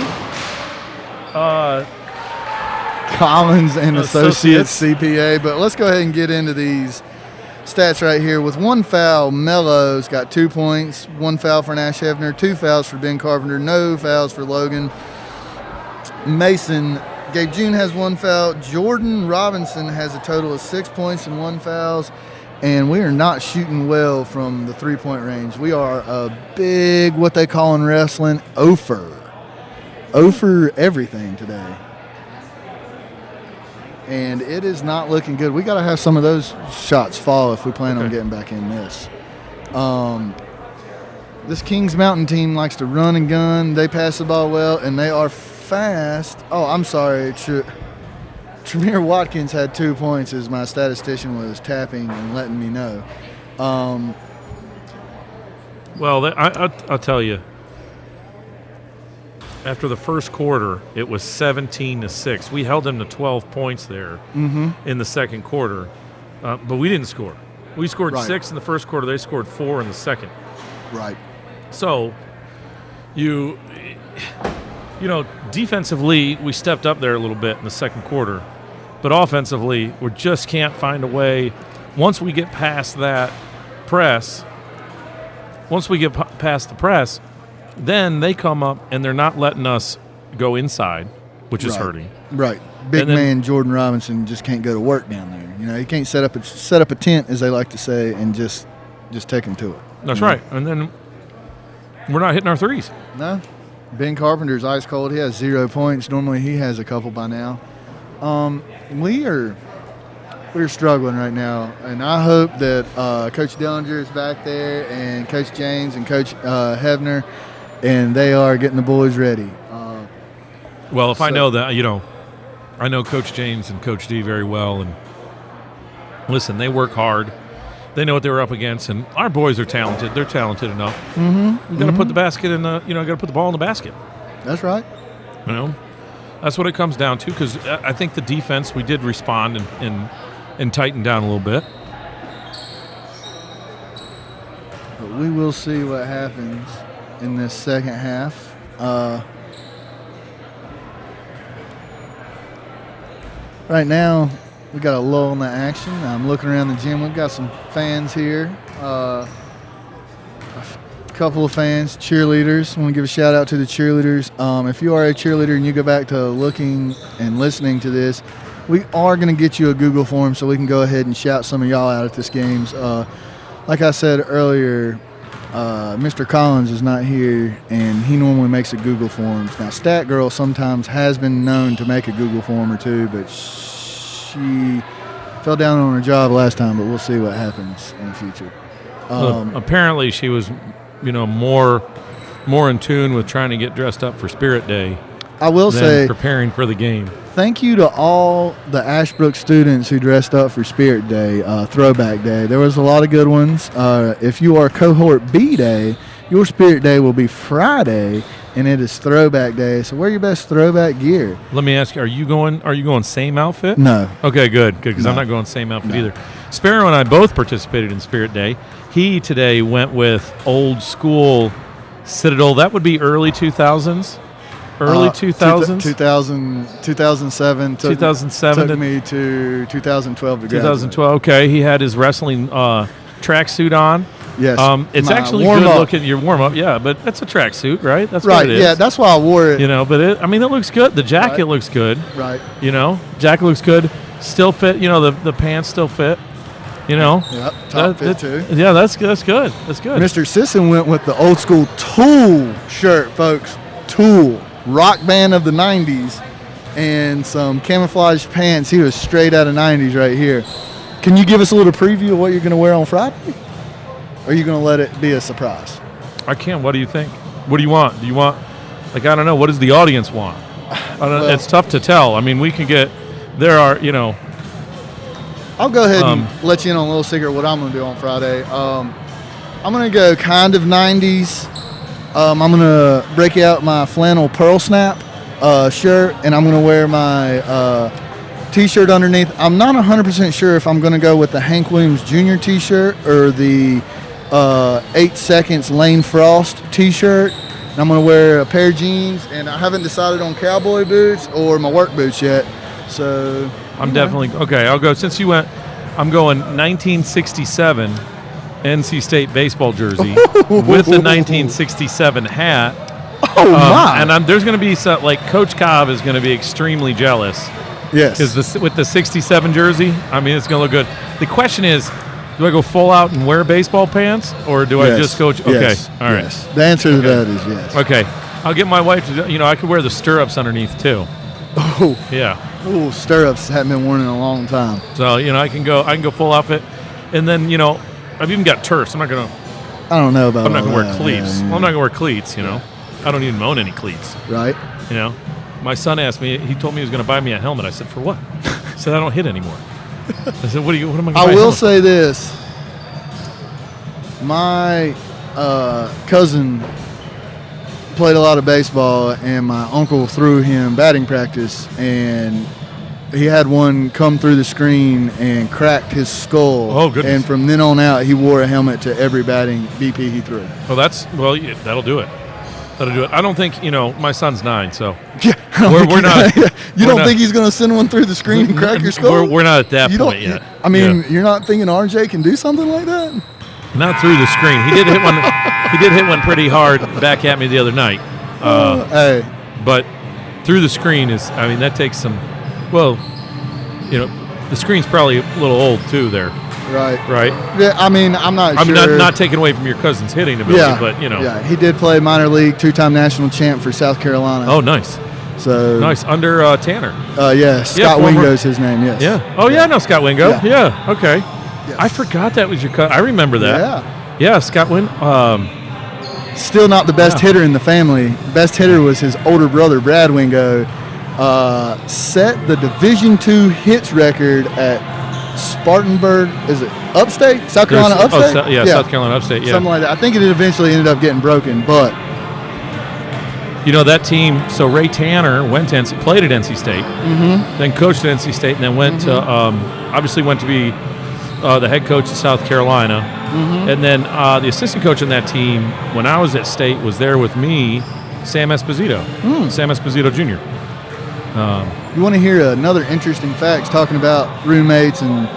Collins and Associates CPA. But let's go ahead and get into these stats right here. With 1 foul, Mello's got 2 points. 1 foul for Nash Hefner. 2 fouls for Ben Carpenter. No fouls for Logan Mason. Gabe June has 1 foul. Jordan Robinson has a total of 6 points and 1 foul. And we are not shooting well from the 3-point range. We are a big, what they call in wrestling, offer everything today. And it is not looking good. We got to have some of those shots fall if we plan on getting back in this. This Kings Mountain team likes to run and gun. They pass the ball well, and they are fast. Oh, I'm sorry. Tremere Watkins had 2 points as my statistician was tapping and letting me know. Well, I'll tell you. After the first quarter, it was 17-6. We held them to 12 points there in the second quarter, but we didn't score. We scored 6 in the first quarter. They scored 4 in the second. Right. So you defensively, we stepped up there a little bit in the second quarter. But offensively, we just can't find a way. Once we get past that press, past the press, then they come up and they're not letting us go inside, which is hurting. Right. Big man Jordan Robinson just can't go to work down there. He can't set up a tent, as they like to say, and just take him to it. That's right. And then we're not hitting our threes. No. Ben Carpenter's ice cold. He has 0 points. Normally he has a couple by now. We're struggling right now, and I hope that Coach Dillinger is back there, and Coach James and Coach Hebner, and they are getting the boys ready. I know that, I know Coach James and Coach D very well, and listen, they work hard. They know what they were up against, and our boys are talented. They're talented enough. Mm-hmm. You got to put the basket in the, got to put the ball in the basket. That's right. That's what it comes down to, because I think the defense, we did respond and tighten down a little bit. But we will see what happens in this second half. Right now, we got a lull in the action. I'm looking around the gym. We've got some fans here. A couple of fans, cheerleaders. I want to give a shout out to the cheerleaders. If you are a cheerleader and you go back to looking and listening to this, we are going to get you a Google form so we can go ahead and shout some of y'all out at this games. Like I said earlier, Mr. Collins is not here, and he normally makes a Google forms. Now, Stat Girl sometimes has been known to make a Google form or two, but she fell down on her job last time, but we'll see what happens in the future. Apparently she was, more in tune with trying to get dressed up for Spirit Day. I will say, preparing for the game. Thank you to all the Ashbrook students who dressed up for Spirit Day, Throwback Day. There was a lot of good ones. If you are Cohort B Day, your Spirit Day will be Friday, and it is Throwback Day. So wear your best throwback gear. Let me ask you: Are you going same outfit? No. Okay, good, because I'm not going same outfit either. Sparrow and I both participated in Spirit Day. He today went with old school Citadel. That would be early 2000s. Early 2000s? 2007. 2007. Took me to 2012 to graduate. 2012, okay. He had his wrestling tracksuit on. Yes. It's actually good looking. Your warm-up, yeah, but that's a tracksuit, right? That's right, what it is. Yeah, that's why I wore it. But it looks good. The jacket looks good. Right. Jacket looks good. Still fit, the pants still fit. Yep, top fit too. Yeah, that's good. That's good. Mr. Sisson went with the old school Tool shirt, folks. Tool. Rock band of the 90s, and some camouflage pants. He was straight out of 90s right here. Can you give us a little preview of what you're going to wear on Friday? Or are you going to let it be a surprise? I can. What do you think? What do you want? Do you want, I don't know, what does the audience want? It's tough to tell. We can get, I'll go ahead and let you in on a little secret what I'm going to do on Friday. I'm going to go kind of 90s. I'm going to break out my flannel pearl snap shirt, and I'm going to wear my T-shirt underneath. I'm not 100% sure if I'm going to go with the Hank Williams Jr. T-shirt or the 8 Seconds Lane Frost T-shirt. And I'm going to wear a pair of jeans, and I haven't decided on cowboy boots or my work boots yet. So I'm definitely okay. I'll go since you went. I'm going 1967 NC State baseball jersey with the 1967 hat. Oh my! And there's going to be some, Coach Cobb is going to be extremely jealous. Yes. Because with the 67 jersey, it's going to look good. The question is, do I go full out and wear baseball pants, or do I just go? Okay, yes. All right. Yes. The answer to that is yes. Okay, I'll get my wife to. I could wear the stirrups underneath too. Oh yeah. Oh, stirrups haven't been worn in a long time. So I can go full outfit, and then I've even got turfs. I don't know about. I'm not going to wear cleats. Yeah. Well, I'm not going to wear cleats. I don't even own any cleats. Right. My son asked me. He told me he was going to buy me a helmet. I said, "For what?" He said, "I don't hit anymore." I said, "What am I going to buy?" I will say this. My cousin played a lot of baseball, and my uncle threw him batting practice, and he had one come through the screen and cracked his skull. Oh, goodness. And from then on out, he wore a helmet to every batting BP he threw. That'll do it. that'll do it. I don't think, my son's 9, so Yeah, we're not. You don't think he's going to send one through the screen and crack your skull? We're not at that point yet. I mean, you're not thinking RJ can do something like that? Not through the screen. He did hit one. He did hit one pretty hard back at me the other night. Hey, But through the screen that takes some. Well, the screen's probably a little old too. There. Right. Yeah, I mean, I'm not sure. I mean, not taking away from your cousin's hitting ability, but Yeah, he did play minor league, 2-time national champ for South Carolina. Oh, nice. So nice under Tanner. Yeah, Scott Wingo's his name. Yes. Yeah. Oh yeah, I know Scott Wingo. Yeah. Okay. Yes. I forgot that was your cousin. I remember that. Yeah. Yeah, Scott Win. Still not the best hitter in the family. Best hitter was his older brother, Brad Wingo. Set the Division II hits record at Spartanburg. Is it Upstate? South Carolina Upstate? South Carolina Upstate. Yeah. Something like that. I think it eventually ended up getting broken, but that team. So Ray Tanner played at NC State, then coached at NC State, and then went to obviously went to be the head coach of South Carolina, and then the assistant coach on that team when I was at State was there with me, Sam Esposito, Sam Esposito Jr. You want to hear another interesting fact talking about roommates and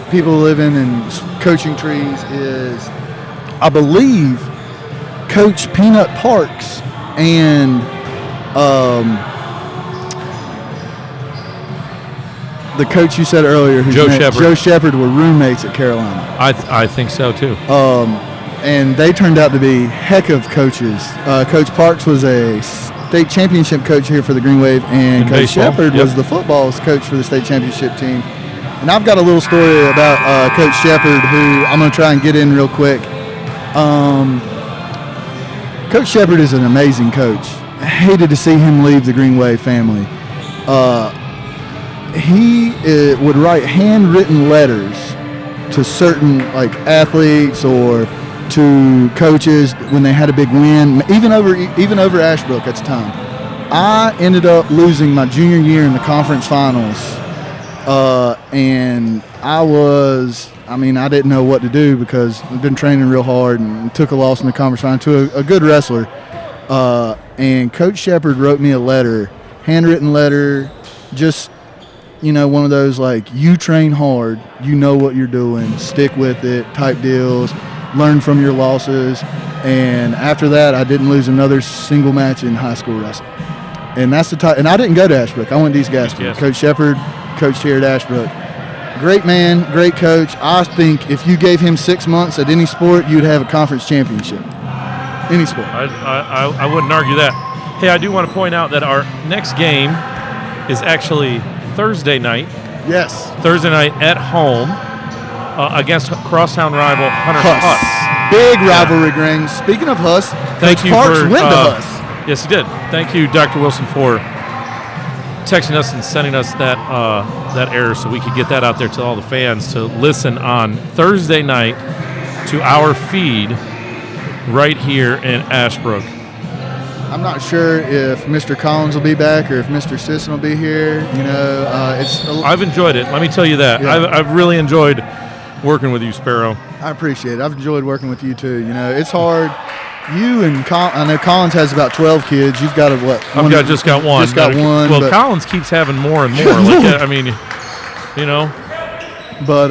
people living in coaching trees is, I believe, Coach Peanut Parks and the coach you said earlier, Joe Shepard, were roommates at Carolina. I think so too. And they turned out to be heck of coaches. Coach Parks was a state championship coach here for the Green Wave, and Coach Shepard was the football coach for the state championship team. And I've got a little story about Coach Shepard, who I'm going to try and get in real quick. Coach Shepard is an amazing coach. I hated to see him leave the Green Wave family. He would write handwritten letters to certain athletes or to coaches when they had a big win, even over Ashbrook at the time. I ended up losing my junior year in the conference finals, and I didn't know what to do because I've been training real hard and took a loss in the conference final to a good wrestler. And Coach Shepard wrote me a letter, handwritten letter, just one of those you train hard, you know what you're doing, stick with it type deals, learn from your losses. And after that, I didn't lose another single match in high school wrestling. And that's the type. And I didn't go to Ashbrook. I went to East Gastonia. Yes. Coach Shepard coached here at Ashbrook. Great man, great coach. I think if you gave him 6 months at any sport, you'd have a conference championship. Any sport. I wouldn't argue that. Hey, I do want to point out that our next game is actually Thursday night. Yes. Thursday night at home against crosstown rival Hunter Huss. Big rivalry game. Speaking of Huss, Thank Coach you Parks for, went to Huss. Yes, he did. Thank you, Dr. Wilson, for texting us and sending us that error so we could get that out there to all the fans to listen on Thursday night to our feed right here in Ashbrook. I'm not sure if Mr. Collins will be back or if Mr. Sisson will be here. I've enjoyed it. Let me tell you that. Yeah. I've really enjoyed working with you, Sparrow. I appreciate it. I've enjoyed working with you too. It's hard. You and I know Collins has about 12 kids. You've got what? Just got one. Just got one. Well, Collins keeps having more and more. But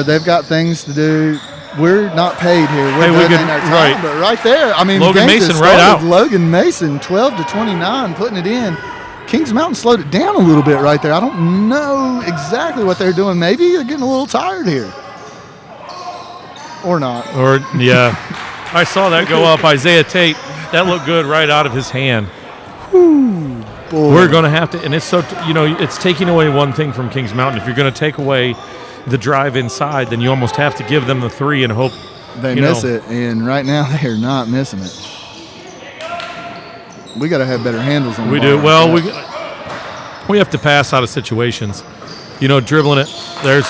they've got things to do. We're not paid here. We're donating our time, but right there, Logan Mason right out. Logan Mason, 12-29, putting it in. Kings Mountain slowed it down a little bit right there. I don't know exactly what they're doing. Maybe they're getting a little tired here. Or not. I saw that go up. Isaiah Tate, that looked good right out of his hand. Whew, boy. We're going to have to, and it's it's taking away one thing from Kings Mountain. If you're going to take away the drive inside, then you almost have to give them the 3 and hope they miss it. And right now they're not missing it. We got to have better handles on the ball. We do. Well, we have to pass out of situations. Dribbling it. There's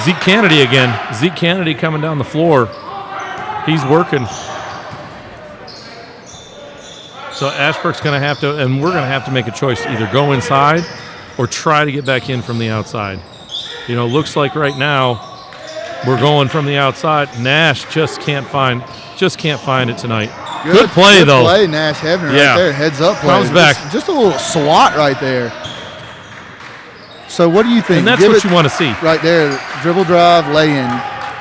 Zeke Kennedy again. Zeke Kennedy coming down the floor. He's working. So Ashbrook's going to have to, and we're going to have to make a choice to either go inside or try to get back in from the outside. Looks like right now we're going from the outside. Nash just can't find Just can't find it tonight. Good play, though. Good play, Nash Hebner Yeah. right there. Heads up play. Comes back. Just a little swat right there. So what do you think? And that's what you want to see. Right there, dribble drive, lay-in.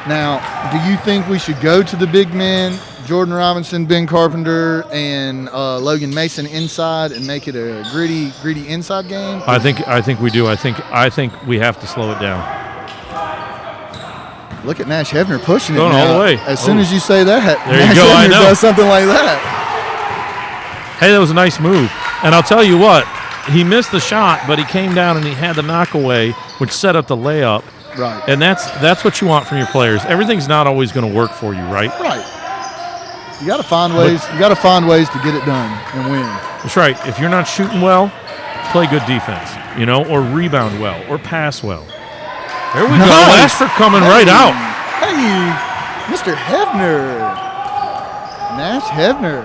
Now, do you think we should go to the big men, Jordan Robinson, Ben Carpenter, and Logan Mason inside and make it a gritty inside game? I think we do. I think we have to slow it down. Look at Nash Hebner pushing it Going now. all the way. As soon as you say that, There you Nash go, I Hebner know. does something like that. Hey, that was a nice move. And I'll tell you what, he missed the shot, but he came down and he had the knockaway, which set up the layup. Right. And that's what you want from your players. Everything's not always going to work for you, right? Right. You got to find ways. You got to find ways to get it done and win. That's right. If you're not shooting well, play good defense, or rebound well, or pass well. There we go. Ashford coming right out. Hey, Mr. Hebner. Nash Hebner.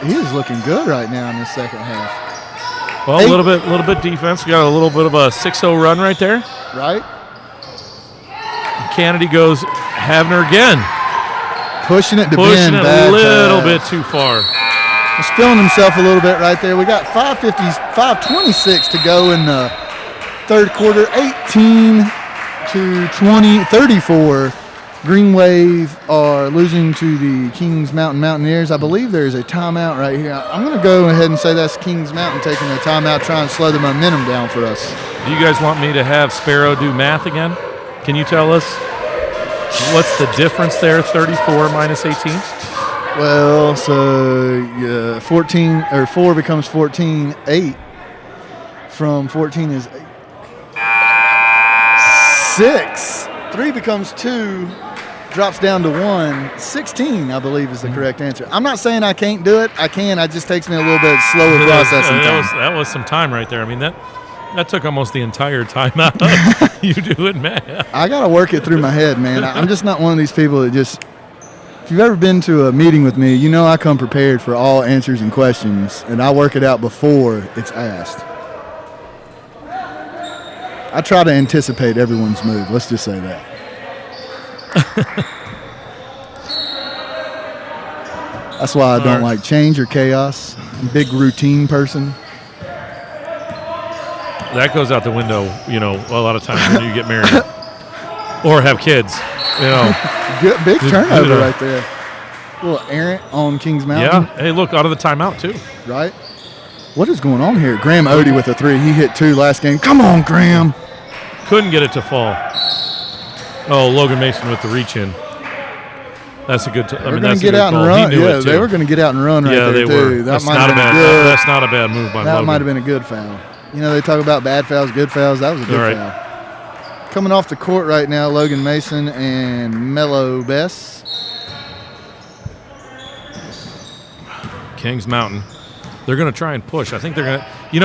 He is looking good right now in this second half. Well, a little bit defense. We got a little bit of a 6-0 run right there. Right. Kennedy goes Hebner again. Pushing it to Pushing Ben. it a little bit too far. He's feeling himself a little bit right there. We got 5:26 to go in the third quarter. 18-20, 34. Green Wave are losing to the Kings Mountain Mountaineers. I believe there is a timeout right here. I'm going to go ahead and say that's Kings Mountain taking a timeout, trying to slow the momentum down for us. Do you guys want me to have Sparrow do math again? Can you tell us what's the difference there? 34 minus 18. Well, so 14 or 4 becomes 14. 8 from 14 is 6. 3 becomes 2. Drops down to 1. 16, I believe, is the correct answer. I'm not saying I can't do it. I can. It just takes me a little bit slower processing time. That was some time right there. I mean, that took almost the entire time out. You doing math. I got to work it through my head, man. I'm just not one of these people that just – if you've ever been to a meeting with me, you know I come prepared for all answers and questions, and I work it out before it's asked. I try to anticipate everyone's move. Let's just say that. That's why I don't like change or chaos. I'm a big routine person. That goes out the window, a lot of times when you get married or have kids, Good, big turnover right there. A little errant on Kings Mountain. Yeah. Hey, look, out of the timeout, too. Right? What is going on here? Graham Odie with a 3. He hit 2 last game. Come on, Graham. Couldn't get it to fall. Oh, Logan Mason with the reach in. That's a good. They were going to get out and run. Yeah, they were going to get out and run right there they too. were. That's not a bad move by Logan. That might have been a good foul. They talk about bad fouls, good fouls. That was a good foul. Coming off the court right now, Logan Mason and Mello Bess. Kings Mountain. They're going to try and push. I think they're going to. A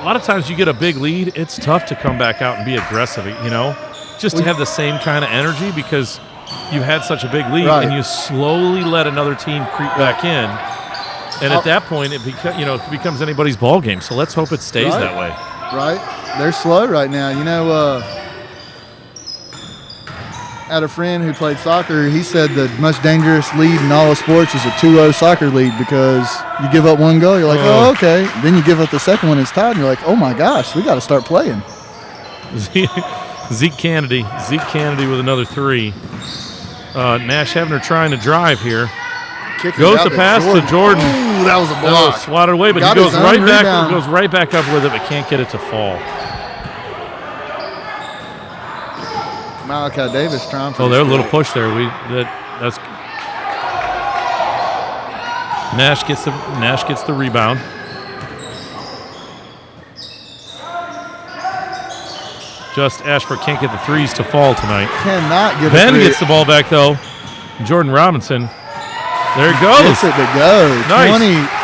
lot of times you get a big lead, it's tough to come back out and be aggressive. Just to have the same kind of energy because you've had such a big lead and you slowly let another team creep back in. And at that point, it becomes anybody's ball game. So let's hope it stays that way. Right. They're slow right now. I had a friend who played soccer. He said the most dangerous lead in all of sports is a 2-0 soccer lead because you give up one goal, you're like, oh, okay. Then you give up the second one, it's tied, and you're like, oh, my gosh, we got to start playing. Zeke Kennedy with another 3. Nash Hebner trying to drive here. Goes the pass to Jordan. Ooh, that was a block. That was swatted away, but he goes right back. Goes right back up with it, but can't get it to fall. Malachi Davis trying for. Oh, there's a little push there. That's Nash gets the rebound. Just Ashbrook can't get the 3s to fall tonight. Cannot get Ben gets the ball back though. Jordan Robinson. There it goes. Gets it to go. Nice.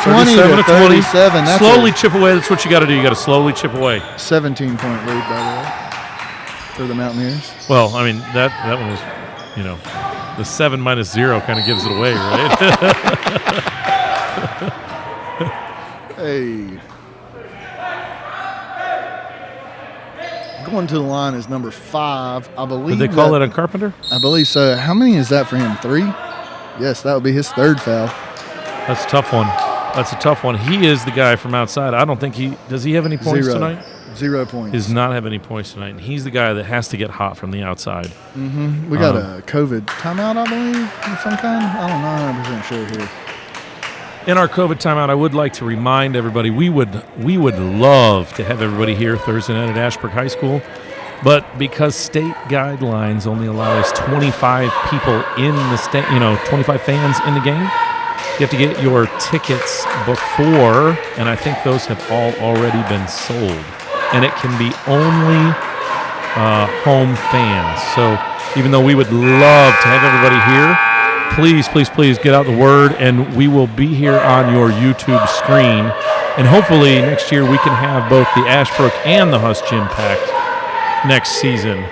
20 to 37. That's slowly chip away. That's what you got to do. You got to slowly chip away. 17-point lead, by the way, for the Mountaineers. Well, I mean, that one was, the 7 minus 0 kind of gives it away, right? Hey. Going to the line is number 5, I believe. Did they call it on Carpenter? I believe so. How many is that for him? 3? Yes, that would be his third foul. That's a tough one. That's a tough one. He is the guy from outside. I don't think does he have any points tonight? 0 points. He does not have any points tonight. And he's the guy that has to get hot from the outside. Mm-hmm. We got a COVID timeout, I believe, of some kind. I don't know. I'm 100% sure here. In our COVID timeout, I would like to remind everybody we would love to have everybody here Thursday night at Ashbrook High School, but because state guidelines only allow us 25 people in the state, 25 fans in the game, you have to get your tickets before, and I think those have all already been sold. And it can be only home fans. So even though we would love to have everybody here, please get out the word, and we will be here on your YouTube screen. And hopefully next year we can have both the Ashbrook and the Huss Gym packed next season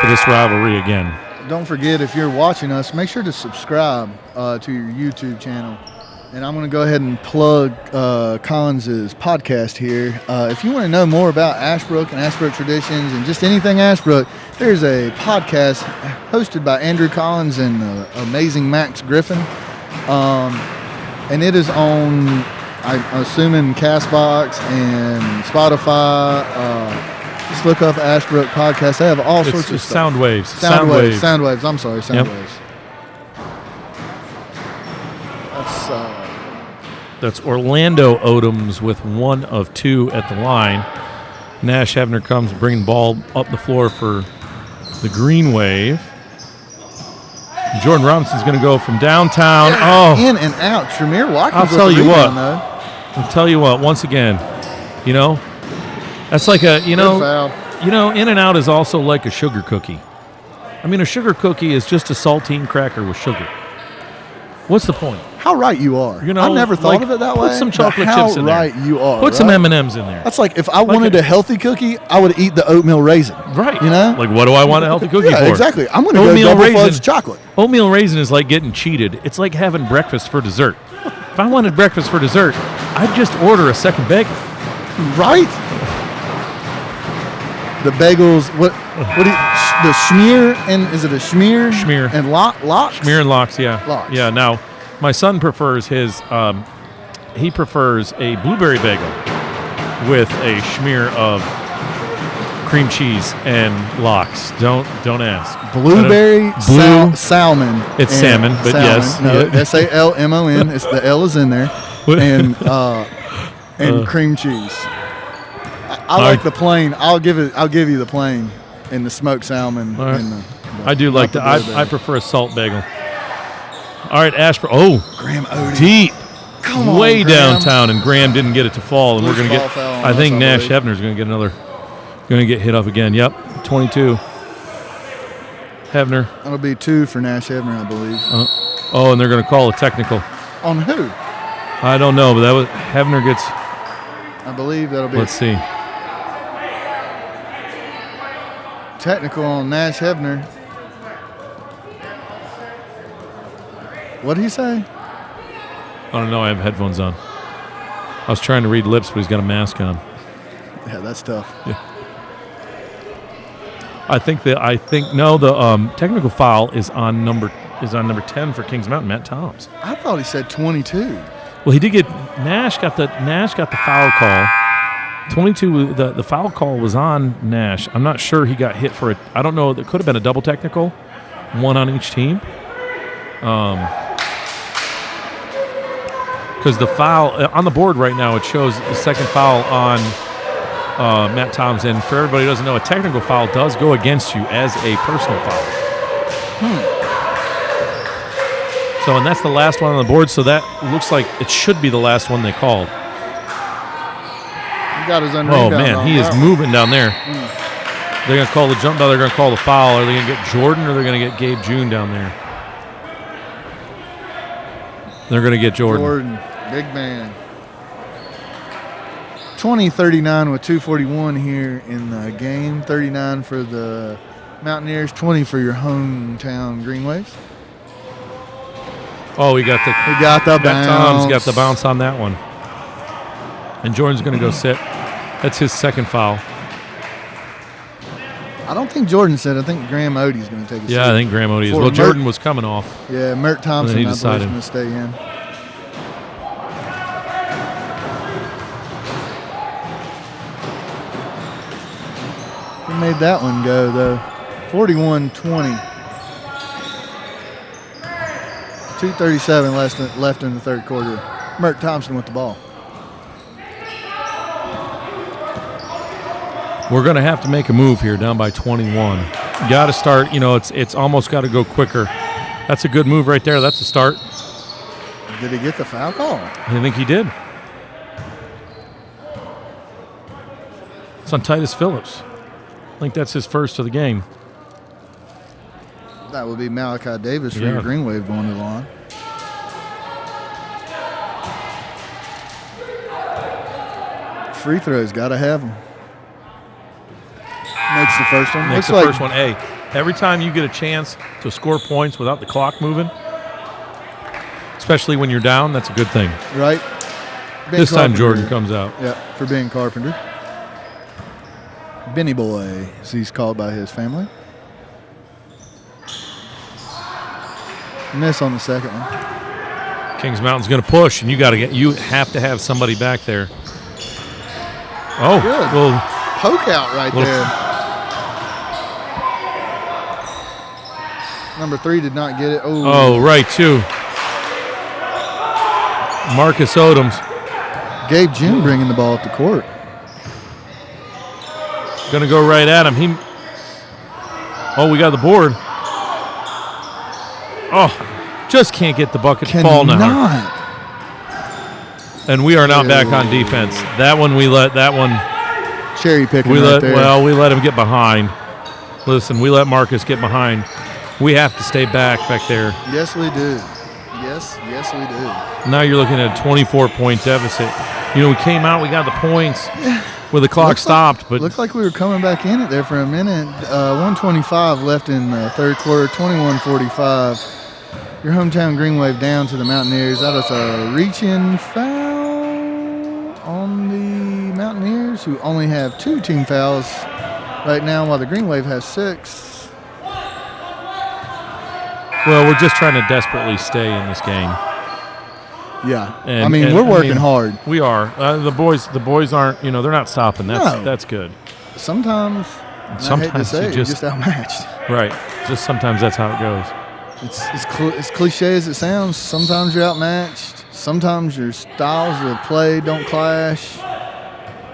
for this rivalry again. Don't forget, if you're watching us, make sure to subscribe to your YouTube channel. And I'm going to go ahead and plug Collins' podcast here. If you want to know more about Ashbrook and Ashbrook traditions and just anything Ashbrook, there's a podcast hosted by Andrew Collins and amazing Max Griffin. And it is on, I'm assuming, CastBox and Spotify. Just look up Ashbrook podcast. They have all sorts of stuff. Soundwaves. Soundwaves. I'm sorry, Soundwaves. Yep. That's Orlando Odoms with 1 of 2 at the line. Nash Hebner comes bringing the ball up the floor for the Green Wave. Jordan Robinson's going to go from downtown. In and out. Tremere Watkins. I'll tell you what. Once again, that's like a in and out is also like a sugar cookie. I mean, a sugar cookie is just a saltine cracker with sugar. What's the point? How right you are. I never thought of it that way. Put some chocolate chips in there. How right you are. Put some M&Ms in there. That's like if I wanted a healthy cookie, I would eat the oatmeal raisin. Right. Like, what do I want a healthy cookie for? Exactly. I'm going to go double fudge chocolate. Oatmeal raisin is like getting cheated. It's like having breakfast for dessert. If I wanted breakfast for dessert, I'd just order a second bagel. Right. The bagels, what do you, the schmear, and is it a schmear? Schmear. And locks? Schmear and locks, yeah. Locks. Yeah, now, my son prefers he prefers a blueberry bagel with a schmear of cream cheese and locks. Don't ask. Blueberry salmon. It's salmon, but yes. No, SALMON. It's the L is in there. And cream cheese. I like the plain. I'll give you the plain and the smoked salmon. Right. I do like that. I prefer a salt bagel. All right, Ashbrook. Graham Odie. Deep. Come on, way Graham. Downtown, and Graham didn't get it to fall, and we're going to get. I think Nash Hebner's going to get going to get hit up again. Yep, 22. Hebner. That'll be 2 for Nash Hebner, I believe. And they're going to call a technical. On who? I don't know, but that was Hebner gets. I believe that'll be. Let's see. Technical on Nash Hebner. What did he say? I don't know. I have headphones on. I was trying to read lips, but he's got a mask on. Yeah, that's tough. Yeah. I think the technical foul is on number 10 for Kings Mountain, Matt Toms. I thought he said 22. Well, he did get Nash got the foul call. 22. The foul call was on Nash. I'm not sure he got hit for it. I don't know. There could have been a double technical, 1 on each team. Because the foul on the board right now, it shows the second foul on Matt Toms. And for everybody who doesn't know, a technical foul does go against you as a personal foul. So, and that's the last one on the board. So that looks like it should be the last one they called. He got his own Oh man, he is moving down there. They're going to call the jump ball. They're going to call the foul. Are they going to get Jordan, or they're going to get Gabe June down there? They're going to get Jordan. Big man. 20-39 with 2:41 here in the game. 39 for the Mountaineers, 20 for your hometown Green Waves. Oh, he got the bounce. Tom's got the bounce on that one. And Jordan's going to go sit. That's his second foul. I don't think Jordan said. I think Graham Odie's going to take a seat. Yeah, I think Graham Odie is. For Well, Mert- Jordan was coming off. Yeah, Mert Thompson, he I believe, is decided. going to stay in. He made that one go, though. 41-20. 2:37 left in the third quarter. Mert Thompson with the ball. We're going to have to make a move here, down by 21. Got to start. It's almost got to go quicker. That's a good move right there. That's a start. Did he get the foul call? I think he did. It's on Titus Phillips. I think that's his first of the game. That would be Malachi Davis for Yeah. your Green Wave going to the line. Free throws, got to have them. Makes the first one. Makes Looks the first one. Hey, every time you get a chance to score points without the clock moving, especially when you're down, that's a good thing. Right. Ben This time Carpenter. Jordan comes out. Yeah, for Ben Carpenter. Benny Boy, as he's called by his family. Miss on the second one. Kings Mountain's going to push, and you have to have somebody back there. Oh, Good. well, Poke out right Little- there. Number 3 did not get it. oh, right, too. Marcus Odoms Gabe Jim bringing the ball up the court. going to go right at him. We got the board. Oh, just can't get the bucket to fall now. Cannot. And we are now back on defense. That one we let Cherry picking we right let there. we let him get behind. Listen, we let Marcus get behind. We have to stay back there. Yes, we do. Yes, we do. Now you're looking at a 24-point deficit. We came out, we got the points where the clock stopped, but Looked like we were coming back in it there for a minute. 1:25 left in the third quarter, 21-45. Your hometown Green Wave down to the Mountaineers. That was a reach-in foul on the Mountaineers, who only have 2 team fouls right now, while the Green Wave has 6. well, we're just trying to desperately stay in this game. Yeah, And- we're working hard. We are. The boys aren't. They're not stopping. No. That's good. Sometimes I hate to Sometimes say you it, you're just just outmatched. right. Just sometimes that's how it goes. It's as cliche as it sounds. Sometimes you're outmatched. Sometimes your styles of play don't clash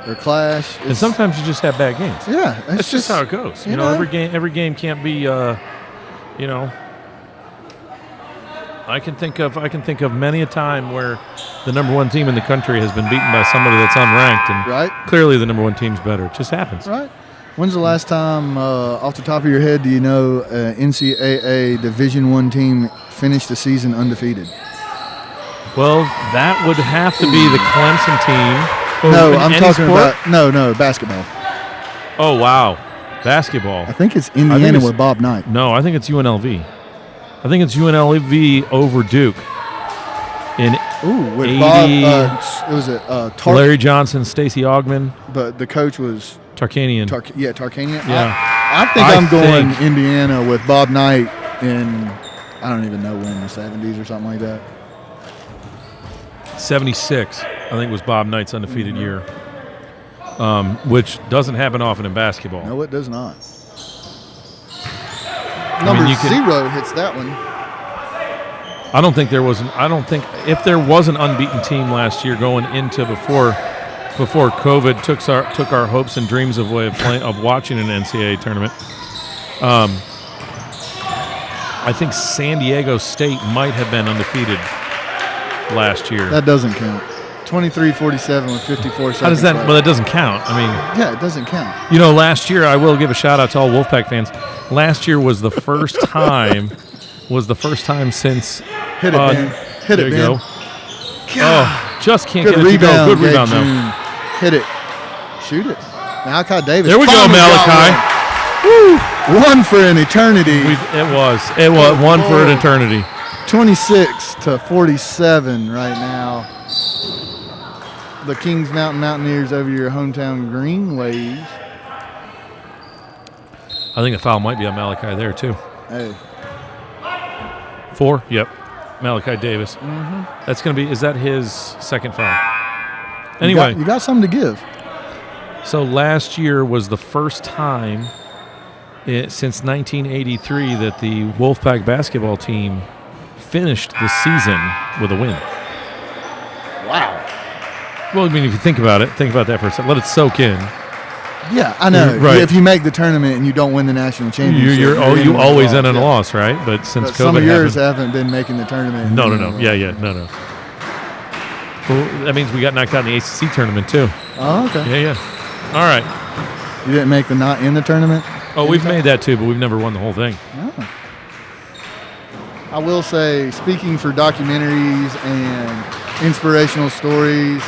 or clash. And sometimes you just have bad games. Yeah, That's just how it goes. you know. Every game can't be. I can think of many a time where the number 1 team in the country has been beaten by somebody that's unranked, and Right. clearly the number 1 team's better. It just happens. Right. When's the last time, off the top of your head, do you know NCAA Division I team finished the season undefeated? Well, that would have to be the Clemson team. No, In I'm any talking sport? about no basketball. Oh wow, basketball. I think it's Indiana it's- with Bob Knight. No, I think it's UNLV. I think it's UNLV over Duke. In Ooh, with 80 Bob. It was Larry Johnson, Stacy Augman, but the coach was Tarkanian. Tarkanian. Yeah. I think I I'm going think- Indiana with Bob Knight in, I don't even know when, the 70s or something like that. 76, I think, was Bob Knight's undefeated year, which doesn't happen often in basketball. No, it does not. mean, Number you could- 0 hits that one. I don't think if there was an unbeaten team last year going into before COVID took our hopes and dreams of watching an NCAA tournament. I think San Diego State might have been undefeated last year. That doesn't count. 23-47 with 54 seconds. How does that? left. Well, that doesn't count. I mean, Yeah, it doesn't count. last year, I will give a shout out to all Wolfpack fans. Last year was the first time. Since Hit it, Ben. Hit there it, you Ben. go. Oh, just can't Good get it to go. rebound. Good Gabe rebound though. June. Hit it. Shoot it. Malachi Davis. There we go, finally got Malachi. one. One for an eternity. It was one for an eternity. 26-47 right now. The Kings Mountain Mountaineers over your hometown Green Waves. I think the foul might be on Malachi there, too. Hey. 4? Yep. Malachi Davis. That's going to be, is that his second foul? Anyway. You got something to give. So last year was the first time since 1983 that the Wolfpack basketball team finished the season with a win. Wow. Well, I mean, if you think about that for a second. Let it soak in. Yeah, I know. Right. If you make the tournament and you don't win the national championship, you always end in a loss, right? But since COVID some of yours happened, haven't been making the tournament. No. Yeah, no. Well, that means we got knocked out in the ACC tournament too. Oh, okay. Yeah. All right. You didn't make the not in the tournament? Oh, we've made that too, but we've never won the whole thing. Oh. I will say, speaking for documentaries and inspirational stories,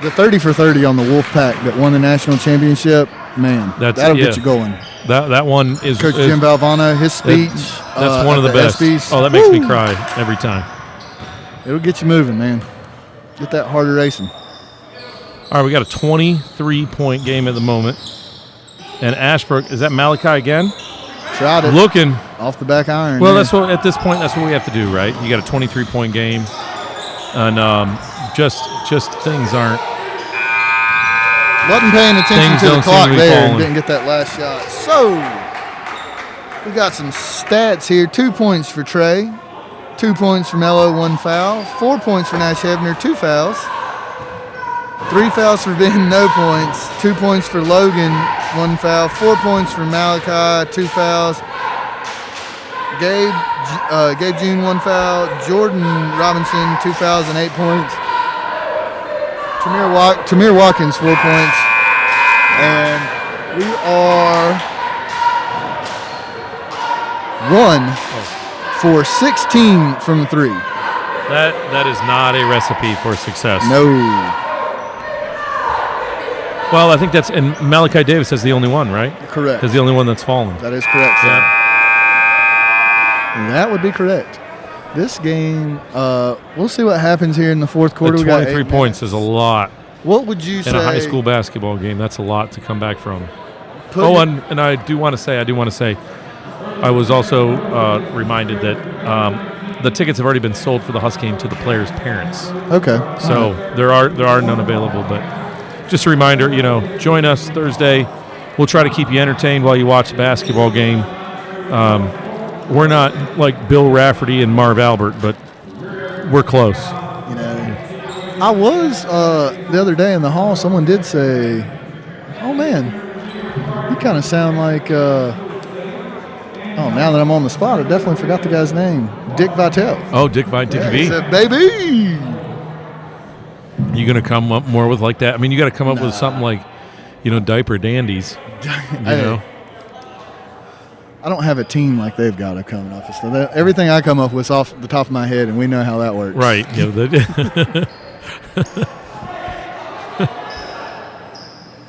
the 30 for 30 on the Wolfpack that won the national championship, man, that'll get you going. That one is Coach Jim Valvano, his speech. That's one of the best. ESPYs. Oh, that makes me cry every time. It'll get you moving, man. Get that heart racing. All right, we got a 23-point game at the moment. And Ashbrook, is that Malachi again? Tried it. Looking. Off the back iron. Well, man. that's what at this point, that's what we have to do, right? You got a 23-point game. And just things aren't. Wasn't paying attention to the clock there. Falling. Didn't get that last shot. So, we got some stats here. 2 points for Trey. 2 points for Mello, 1 foul. 4 points for Nash Hebner, 2 fouls. 3 fouls for Ben, no points. 2 points for Logan, 1 foul. 4 points for Malachi, 2 fouls. Gabe June, 1 foul. Jordan Robinson, 2 fouls and 8 points. Tamir Watkins, 4 points. And we are 1 for 16 from 3. That is not a recipe for success. No. Well, I think that's, and Malachi Davis is the only one, right? Correct. Is the only one that's fallen. That is correct, sir. Yeah. That would be correct. This game, we'll see what happens here in the fourth quarter. The We got 23 8 points minutes. is a lot. What would you say? In a high school basketball game, that's a lot to come back from. And I do want to say, I was also reminded that the tickets have already been sold for the Husk game to the players' parents. Okay. So there are none available, but just a reminder, join us Thursday. We'll try to keep you entertained while you watch the basketball game. We're not like Bill Rafferty and Marv Albert, but we're close. I was the other day in the hall. Someone did say, "Oh man, you kind of sound like." Now that I'm on the spot, I definitely forgot the guy's name. Dick Vitale. Oh, Dick Vitale. He said, "Baby." You gonna come up more with like that? I mean, you got to come up with something like, diaper dandies. I don't have a team like they've got coming up. So everything I come up with is off the top of my head, and we know how that works. Right.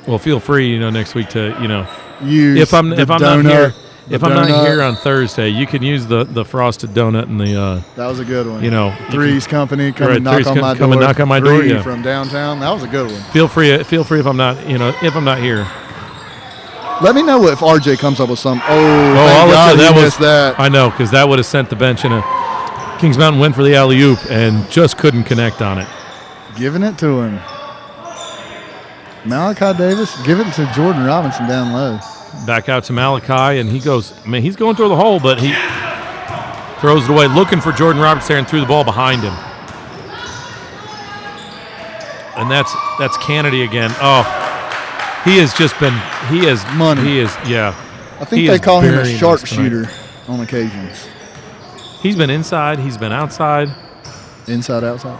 Well, feel free, next week to, use if I'm donut, not here. If I'm not here on Thursday, you can use the frosted donut and the. That was a good one. Three's Company come and knock on my door. Come and knock on my door. Yeah. From downtown. That was a good one. Feel free if I'm not here. Let me know if RJ comes up with some. I'll God, let you. Missed that. I know, because that would have sent the bench in a. Kings Mountain went for the alley-oop and just couldn't connect on it. Giving it to him. Malachi Davis, give it to Jordan Robinson down low. Back out to Malachi, and he goes. He's going through the hole, but he throws it away, looking for Jordan Roberts there, and threw the ball behind him. And that's Kennedy again. Oh, he has money. Yeah. I think they call him a sharpshooter on occasions. He's been inside. He's been outside. Inside, outside.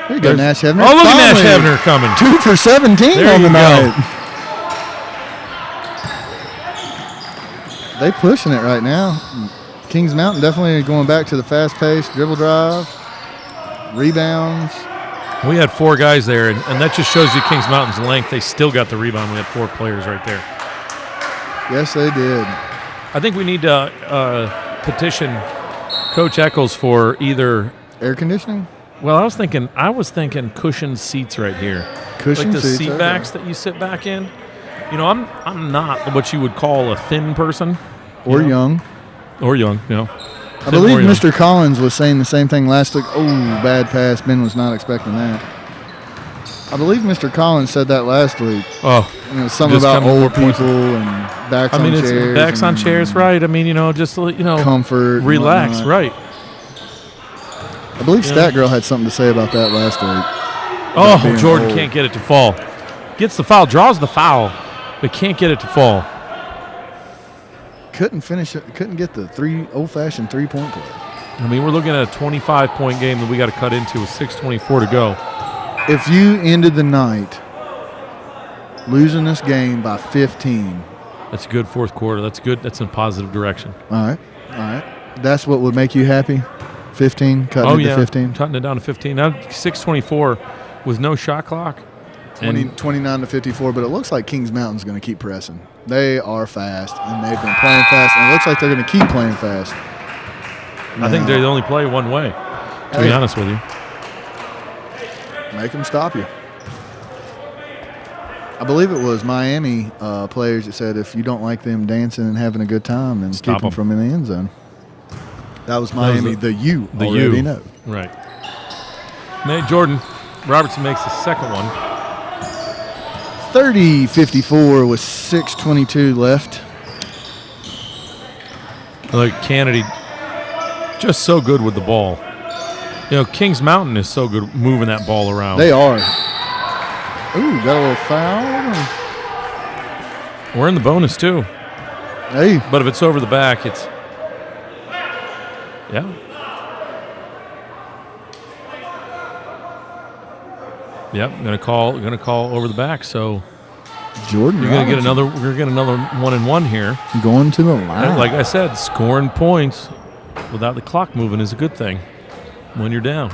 There you go, Nash Hebner. Oh, look at Nash Hebner coming. 2 for 17 on the night. They pushing it right now. Kings Mountain definitely going back to the fast-paced dribble drive, rebounds. We had 4 guys there, and that just shows you Kings Mountain's length. They still got the rebound. We had 4 players right there. Yes, they did. I think we need to petition Coach Eccles for either air conditioning. Well, I was thinking cushioned seats right here. Cushion like the seats, seat okay. backs that you sit back in. You know, I'm not what you would call a thin person. Or young. Or young, you know. I believe Mr. Collins was saying the same thing last week. Oh, bad pass. Ben was not expecting that. I believe Mr. Collins said that last week. Oh. You know, something about old people and backs on chairs. It's backs on chairs, right. I mean, you know, just, you know. Comfort. Relax, right. I believe Stat Girl had something to say about that last week. Oh, Jordan can't get it to fall. Gets the foul, draws the foul, but can't get it to fall. Couldn't finish it. Couldn't get the old-fashioned three-point play. I mean, we're looking at a 25-point game that we got to cut into with 6:24 to go. If you ended the night losing this game by 15. That's a good fourth quarter. That's good. That's in a positive direction. All right. That's what would make you happy? 15? Cutting it to 15? Cutting it down to 15. Now 6:24 with no shot clock. 29 to 54, but it looks like Kings Mountain's going to keep pressing. They are fast, and they've been playing fast, and it looks like they're going to keep playing fast. I think they only play one way, to be honest with you. Make them stop you. I believe it was Miami players that said if you don't like them dancing and having a good time, then keep them from in the end zone. That was Miami, the U. Know. Right. Nate Jordan Robertson makes the second one. 30-54 with 6:22 left. Like Kennedy, just so good with the ball. You know, Kings Mountain is so good moving that ball around. They are. Ooh, got a little foul. We're in the bonus, too. Hey. But if it's over the back, it's... Yeah. Yep, gonna call over the back. So Jordan, we're gonna get another 1-and-1 here. Going to the line. Like I said, scoring points without the clock moving is a good thing when you're down.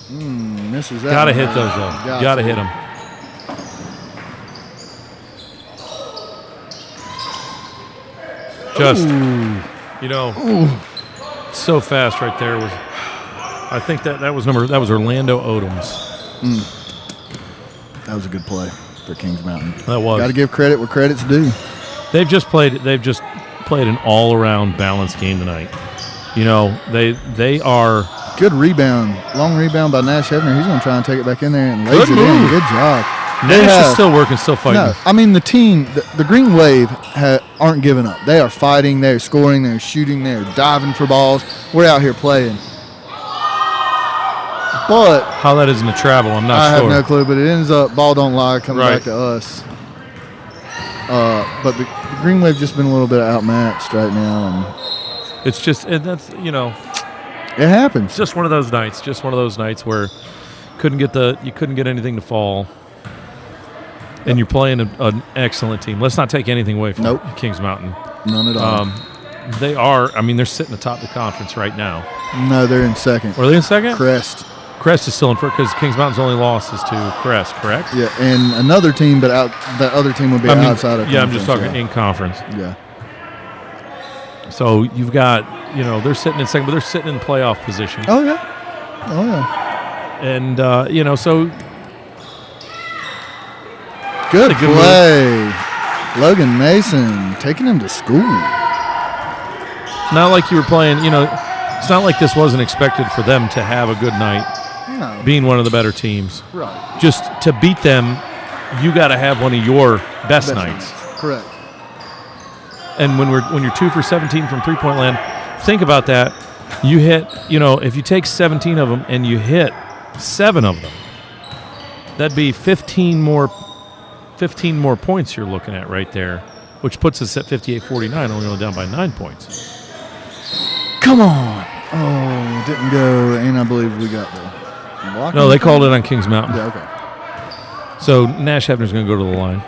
Misses that. Gotta hit those though. Gotta hit them. Just, you know, so fast right there was. I think that was Orlando Odoms. That was a good play for Kings Mountain. That was. Got to give credit where credit's due. They've just played an all-around balanced game tonight. You know, they are good rebound, long rebound by Nash Hebner. He's going to try and take it back in there and lays it in. Good job. Nash is still working, still fighting. No, I mean the team, the Green Wave aren't giving up. They are fighting. They're scoring. They're shooting. They're diving for balls. We're out here playing. But how that isn't a travel, I'm not sure. I have no clue, but it ends up ball don't lie coming back to us. But the Green Wave just been a little bit outmatched right now, and it's just that's it happens. It's just one of those nights. Just one of those nights where you couldn't get anything to fall, and you're playing an excellent team. Let's not take anything away from Kings Mountain. None at all. They are. I mean, they're sitting atop the conference right now. No, they're in second. Are they in second? Crest is still in first because Kings Mountain's only loss is to Crest, correct? Yeah, and another team, but that other team would be outside of conference. Yeah, I'm just talking in conference. Yeah. So you've got, they're sitting in second, but they're sitting in playoff position. Oh, yeah. And, so. Good play. Logan Mason taking him to school. Not like you were playing, it's not like this wasn't expected for them to have a good night. No. Being one of the better teams. Right. Just to beat them, you got to have one of your best nights. Correct. And when you're 2 for 17 from three-point land, think about that. You hit, if you take 17 of them and you hit 7 of them, that'd be 15 more points you're looking at right there, which puts us at 58-49, only down by 9 points. Come on. Oh, didn't go, and I believe we got the block. No, they called it on Kings Mountain. Yeah, okay. So Nash Hebner's going to go to the line.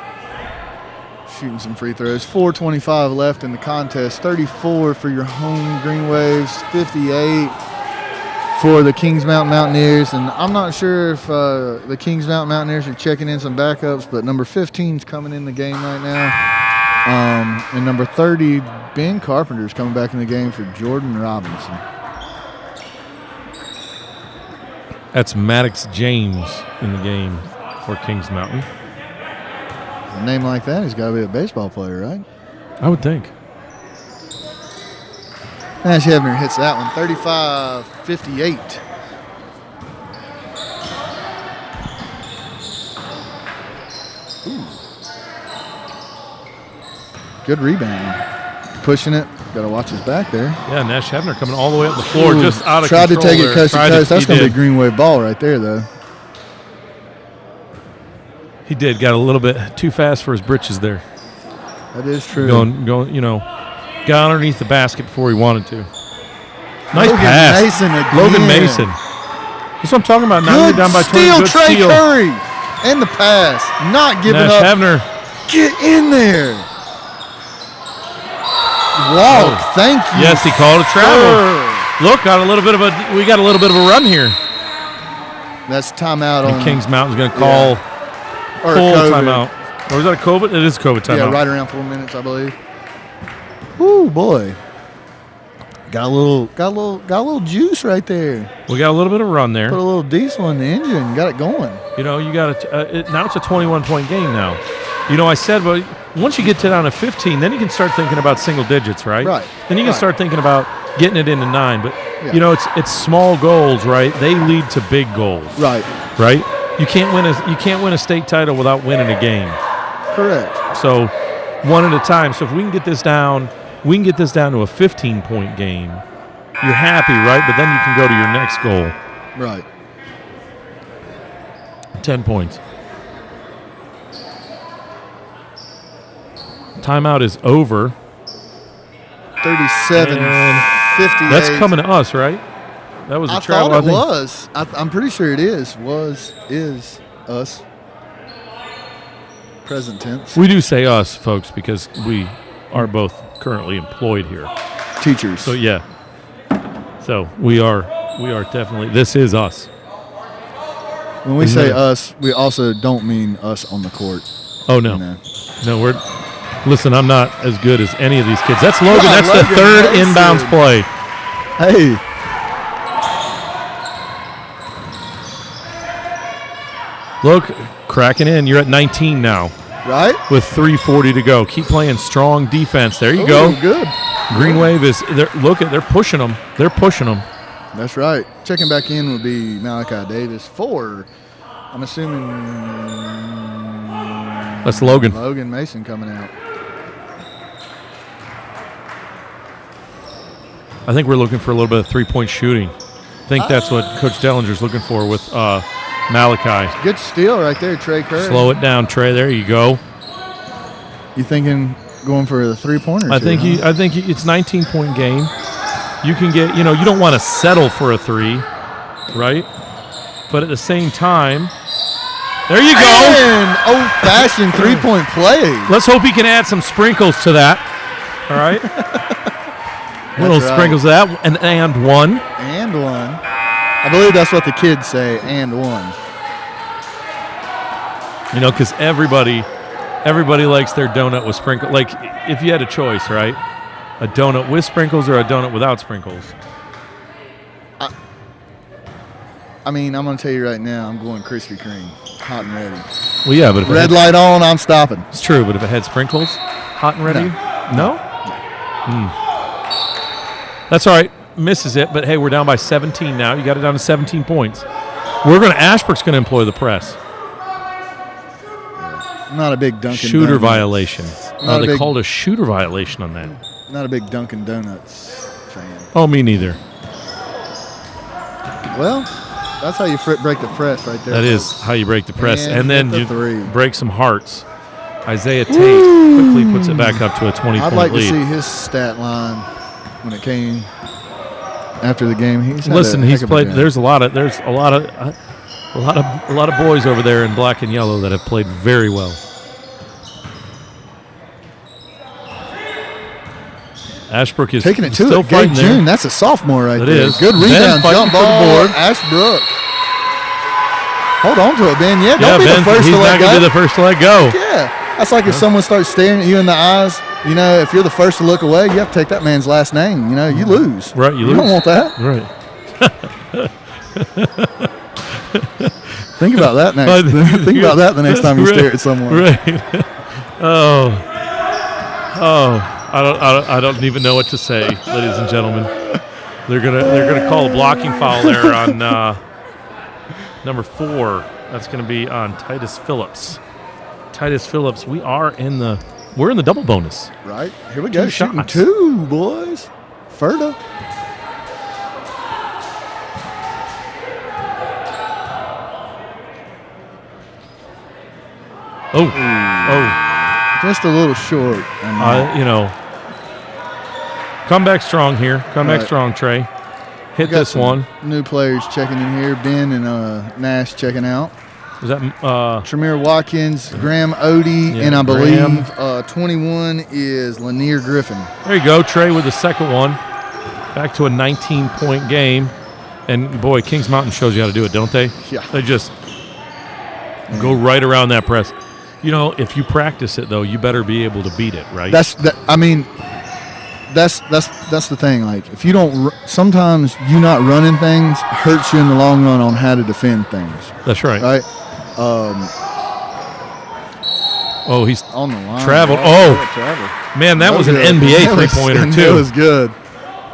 Shooting some free throws. 4:25 left in the contest. 34 for your home Green Waves. 58 for the Kings Mountain Mountaineers. And I'm not sure if the Kings Mountain Mountaineers are checking in some backups, but number 15 is coming in the game right now. And number 30, Ben Carpenter, is coming back in the game for Jordan Robinson. That's Maddox James in the game for Kings Mountain. A name like that, he's got to be a baseball player, right? I would think. Nash Hebner hits that one, 35-58. Good rebound. Pushing it. Got to watch his back there. Yeah, Nash Hebner coming all the way up the floor, just out of Tried control. to take it coast to coast. That's going to be a green wave ball right there, though. He did. Got a little bit too fast for his britches there. That is true. Going, got underneath the basket before he wanted to. Nice Logan pass. Mason again. Logan Mason. That's what I'm talking about. Now Good you're down by 20. steal, Good Trey steal. Curry. And the pass. Not giving Nash up. Hebner. Get in there. Walk. Thank you. Yes, he called a travel. sir. Look, we got a little bit of a run here. That's timeout And on Kings Mountain's going to call or full COVID. timeout. Or is that a COVID? It is a COVID timeout. Yeah, right around 4 minutes, I believe. Ooh, boy. Got a little juice right there. We got a little bit of run there. Put a little diesel in the engine. Got it going. You got now it's a 21-point game now. I said, but once you get to down to 15, then you can start thinking about single digits, right? Right. Then you can start thinking about getting it into 9. But Yeah. it's small goals, right? They lead to big goals. Right. Right? You can't win a state title without winning a game. Correct. So one at a time. So if we can get this down to a 15-point game, you're happy, right? But then you can go to your next goal. Right. 10 points. Timeout is over. 37-58. That's coming to us, right? That was a travel. Thought it was. I'm pretty sure it is. Is us. Present tense. We do say us, folks, because we are both currently employed here. Teachers. So yeah. So we are definitely. This is us. When we say us, we also don't mean us on the court. Oh no, no. Listen, I'm not as good as any of these kids. That's Logan. Yeah, That's Logan the third Mason. inbounds play. Hey. Look, cracking in. You're at 19 now. Right? With 3:40 to go. Keep playing strong defense. There you go. Good. Green Wave is. They're pushing them. They're pushing them. That's right. Checking back in would be Malachi Davis. 4. I'm assuming. That's Logan. Logan Mason coming out. I think we're looking for a little bit of 3-point shooting. I think that's what Coach Dellinger's looking for with Malachi. Good steal right there, Trey Curry. Slow it down, Trey. There you go. You thinking going for the 3-pointer? I think it's 19-point game. You can get, you don't want to settle for a 3, right? But at the same time, there you go. And old-fashioned 3-point play. Let's hope he can add some sprinkles to that. All right. Little sprinkles of that, and one. And one. I believe that's what the kids say, and one. Because everybody likes their donut with sprinkles. Like, if you had a choice, right? A donut with sprinkles or a donut without sprinkles? I'm going to tell you right now, I'm going Krispy Kreme, hot and ready. Well, yeah, but if red light on, I'm stopping. It's true, but if it had sprinkles, hot and ready? No? That's all right. Misses it, but hey, we're down by 17 now. You got it down to 17 points. Ashbrook's going to employ the press. I'm not a big Dunkin' Shooter Donuts. violation. They called a shooter violation on that. Not a big Dunkin' Donuts fan. Oh, me neither. Well, that's how you break the press right there. That is how you break the press. And then you break some hearts. Isaiah Tate quickly puts it back up to a 20-point lead. I'd like to see his stat line when it came after the game. He's played. There's a lot of boys over there in black and yellow that have played very well. Ashbrook is taking it to still it. fighting there. June. That's a sophomore right there. It is. Good rebound, jump ball. Board. Ashbrook. Hold on to it, Ben. Yeah, don't be Ben, the first to let go. He's not going to be the first to let go. Yeah. That's like if someone starts staring at you in the eyes, if you're the first to look away, you have to take that man's last name. You lose. Right, you lose. You don't want that. Right. Think about that next. Think about that the next time you stare at someone. Right. I don't even know what to say, ladies and gentlemen. They're gonna call a blocking foul there on number 4. That's gonna be on Titus Phillips. Titus Phillips. We're in the double bonus. Right. Here we go. 2 Shooting shots. 2, boys. Ferda. Oh. Just a little short. Come back strong here. Come back Right. strong, Trey. Hit got this some one. New players checking in here. Ben and Nash checking out. Is that Tremere Watkins, Graham Odie, Yeah, and I Graham. believe 21 is Lanier Griffin. there you go, Trey with the second one. Back to a 19-point game. And, boy, Kings Mountain shows you how to do it, don't they? Yeah. They just go right around that press. If you practice it, though, you better be able to beat it, right? That's the thing. Like, if you don't, sometimes you not running things hurts you in the long run on how to defend things. That's right. Right? Oh, he's On the line. traveled. Travel. Man, that was an good. NBA That was- three-pointer, It too. was good.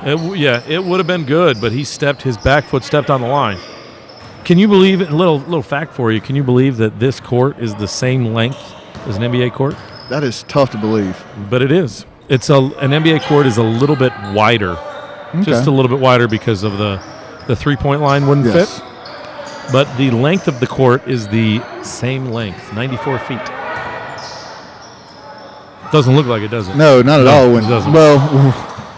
It would have been good, but his back foot stepped on the line. Can you believe it? Little fact for you. Can you believe that this court is the same length as an NBA court? That is tough to believe. But it is. An NBA court is a little bit wider. Just a little bit wider because of the 3-point line wouldn't Yes. fit. But the length of the court is the same length, 94 feet. Doesn't look like it, does it? No, not at all. it doesn't. Well,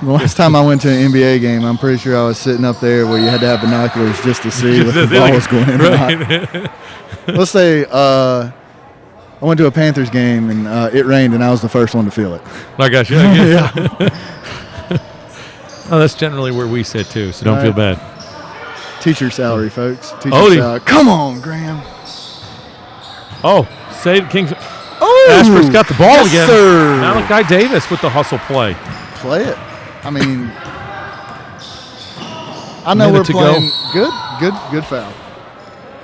the last time I went to an NBA game, I'm pretty sure I was sitting up there where you had to have binoculars just to see if the ball was going in or not. Let's say I went to a Panthers game and it rained and I was the first one to feel it. I got you. Yeah. Oh, that's generally where we sit too, so don't All feel right. bad. Teacher salary, folks. Teacher Odie. salary. Come on, Graham. Oh, save Kings. Oh, Ashbrook's got the ball yes, again. Sir. Malachi Davis with the hustle play. Play it. I mean, I know we're Minute to go. playing good foul.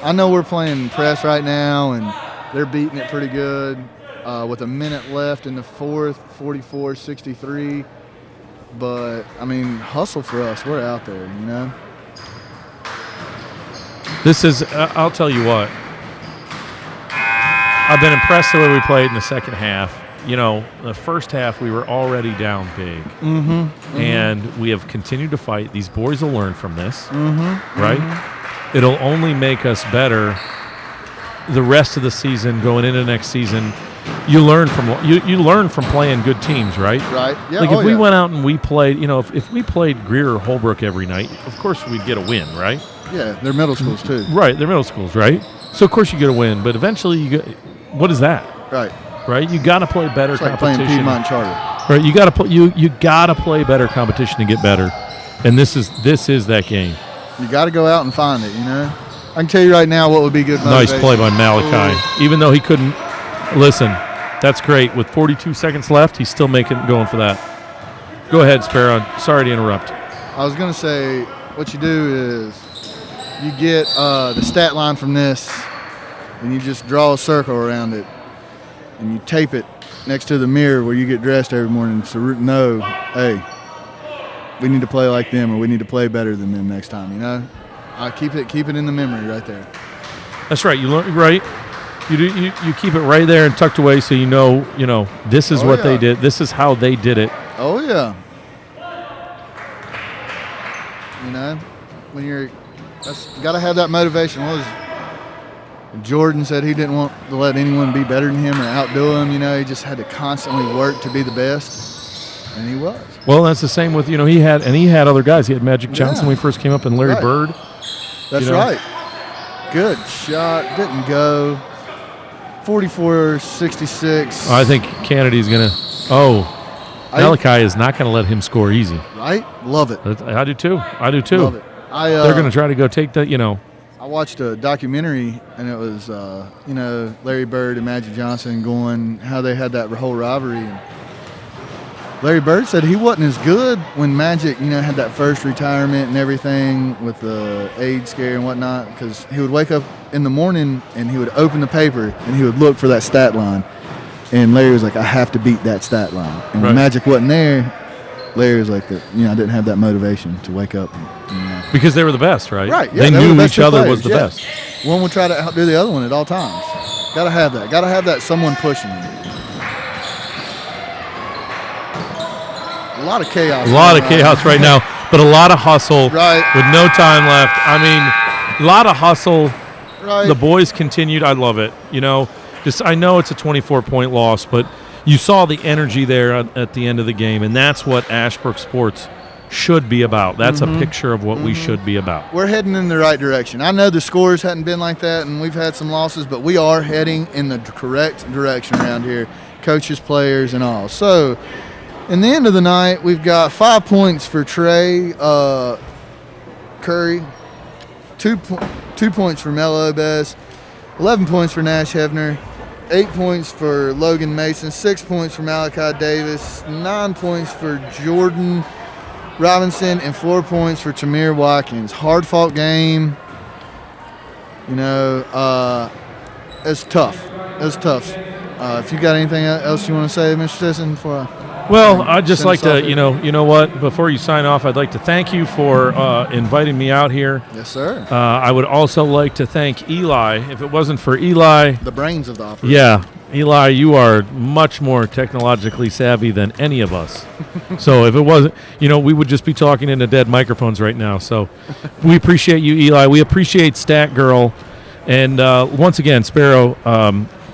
I know we're playing press right now, and they're beating it pretty good. With a minute left in the fourth, 44-63. But I mean, hustle for us. We're out there, you know. This is, I'll tell you what. I've been impressed the way we played in the second half. The first half we were already down big. And we have continued to fight. These boys will learn from this, right? It'll only make us better the rest of the season, going into next season. You learn from playing good teams, right? Right. Yeah. Like if we went out and we played, if we played Greer or Holbrook every night, of course we'd get a win, right? Yeah, they're middle schools too. Right, they're middle schools, right? So of course you get a win, but eventually what is that? Right. Right? You got to play better It's like competition. playing Piedmont Charter. Right? You got to play. You got to play better competition to get better, and this is that game. You got to go out and find it. You know. I can tell you right now what would be good Nice motivation. play by Malachi. Even though he couldn't listen, that's great. With 42 seconds left, he's still going for that. Go ahead, Sparrow. Sorry to interrupt. I was going to say, what you do is you get the stat line from this, and you just draw a circle around it, and you tape it next to the mirror where you get dressed every morning to know, hey, we need to play like them, or we need to play better than them next time. You know, keep it in the memory right there. That's right. You learn right. You keep it right there and tucked away, so you know this is what they did. This is how they did it. Oh yeah. You know, when you got to have that motivation. Jordan said he didn't want to let anyone be better than him or outdo him. You know, he just had to constantly work to be the best, and he was. Well, that's the same with he had other guys. He had Magic Johnson when he first came up, and Larry Right. Bird. That's right. Good shot. Didn't go. 44-66. I think Kennedy's gonna. Malachi is not going to let him score easy. Right? Love it. I do too. Love it. They're going to try to go take that. I watched a documentary, and it was, Larry Bird and Magic Johnson going, how they had that whole rivalry. And Larry Bird said he wasn't as good when Magic, had that first retirement and everything with the AIDS scare and whatnot, because he would wake up in the morning, and he would open the paper, and he would look for that stat line. And Larry was like, I have to beat that stat line. And when Magic wasn't there, Larry was like, I didn't have that motivation to wake up. Because they were the best, right? Right. Yeah, they knew each other players, was the best. One would try to outdo the other one at all times. Got to have that. Got to have that someone pushing you. A lot of chaos. A lot of chaos right now, but a lot of hustle with no time left. I mean, a lot of hustle. Right. The boys continued. I love it. I know it's a 24-point loss, but you saw the energy there at the end of the game, and that's what Ashbrook sports should be about. That's a picture of what we should be about. We're heading in the right direction. I know the scores hadn't been like that, and we've had some losses, but we are heading in the correct direction around here, coaches, players, and all. So, in the end of the night, we've got 5 points for Trey Curry, 2 points for Mel Obez, 11 points for Nash Hefner, 8 points for Logan Mason, 6 points for Malachi Davis, 9 points for Jordan Robinson, and 4 points for Tamir Watkins. Hard-fought game. It's tough. It's tough. If you got anything else you want to say, Mr. Sisson, before Well, I'd just like to, you know what? Before you sign off, I'd like to thank you for inviting me out here. Yes, sir. I would also like to thank Eli. If it wasn't for Eli, the brains of the operation. Yeah, Eli, you are much more technologically savvy than any of us. So if it wasn't, we would just be talking into dead microphones right now. So we appreciate you, Eli. We appreciate Stat Girl, and once again, Sparrow.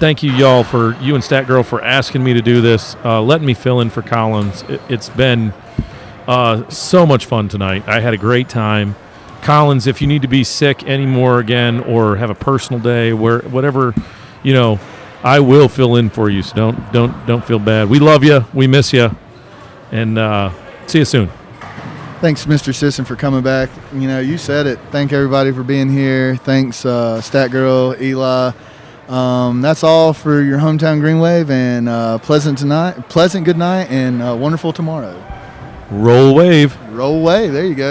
Thank you, y'all, you and Stat Girl, for asking me to do this, letting me fill in for Collins. It's been so much fun tonight. I had a great time. Collins, if you need to be sick anymore again or have a personal day, whatever, I will fill in for you. So don't feel bad. We love you. We miss you, and see you soon. Thanks, Mr. Sisson, for coming back. You said it. Thank everybody for being here. Thanks, Stat Girl, Eli. That's all for your hometown Green Wave, and pleasant good night, and wonderful tomorrow. Roll Wave. Roll Wave. There you go.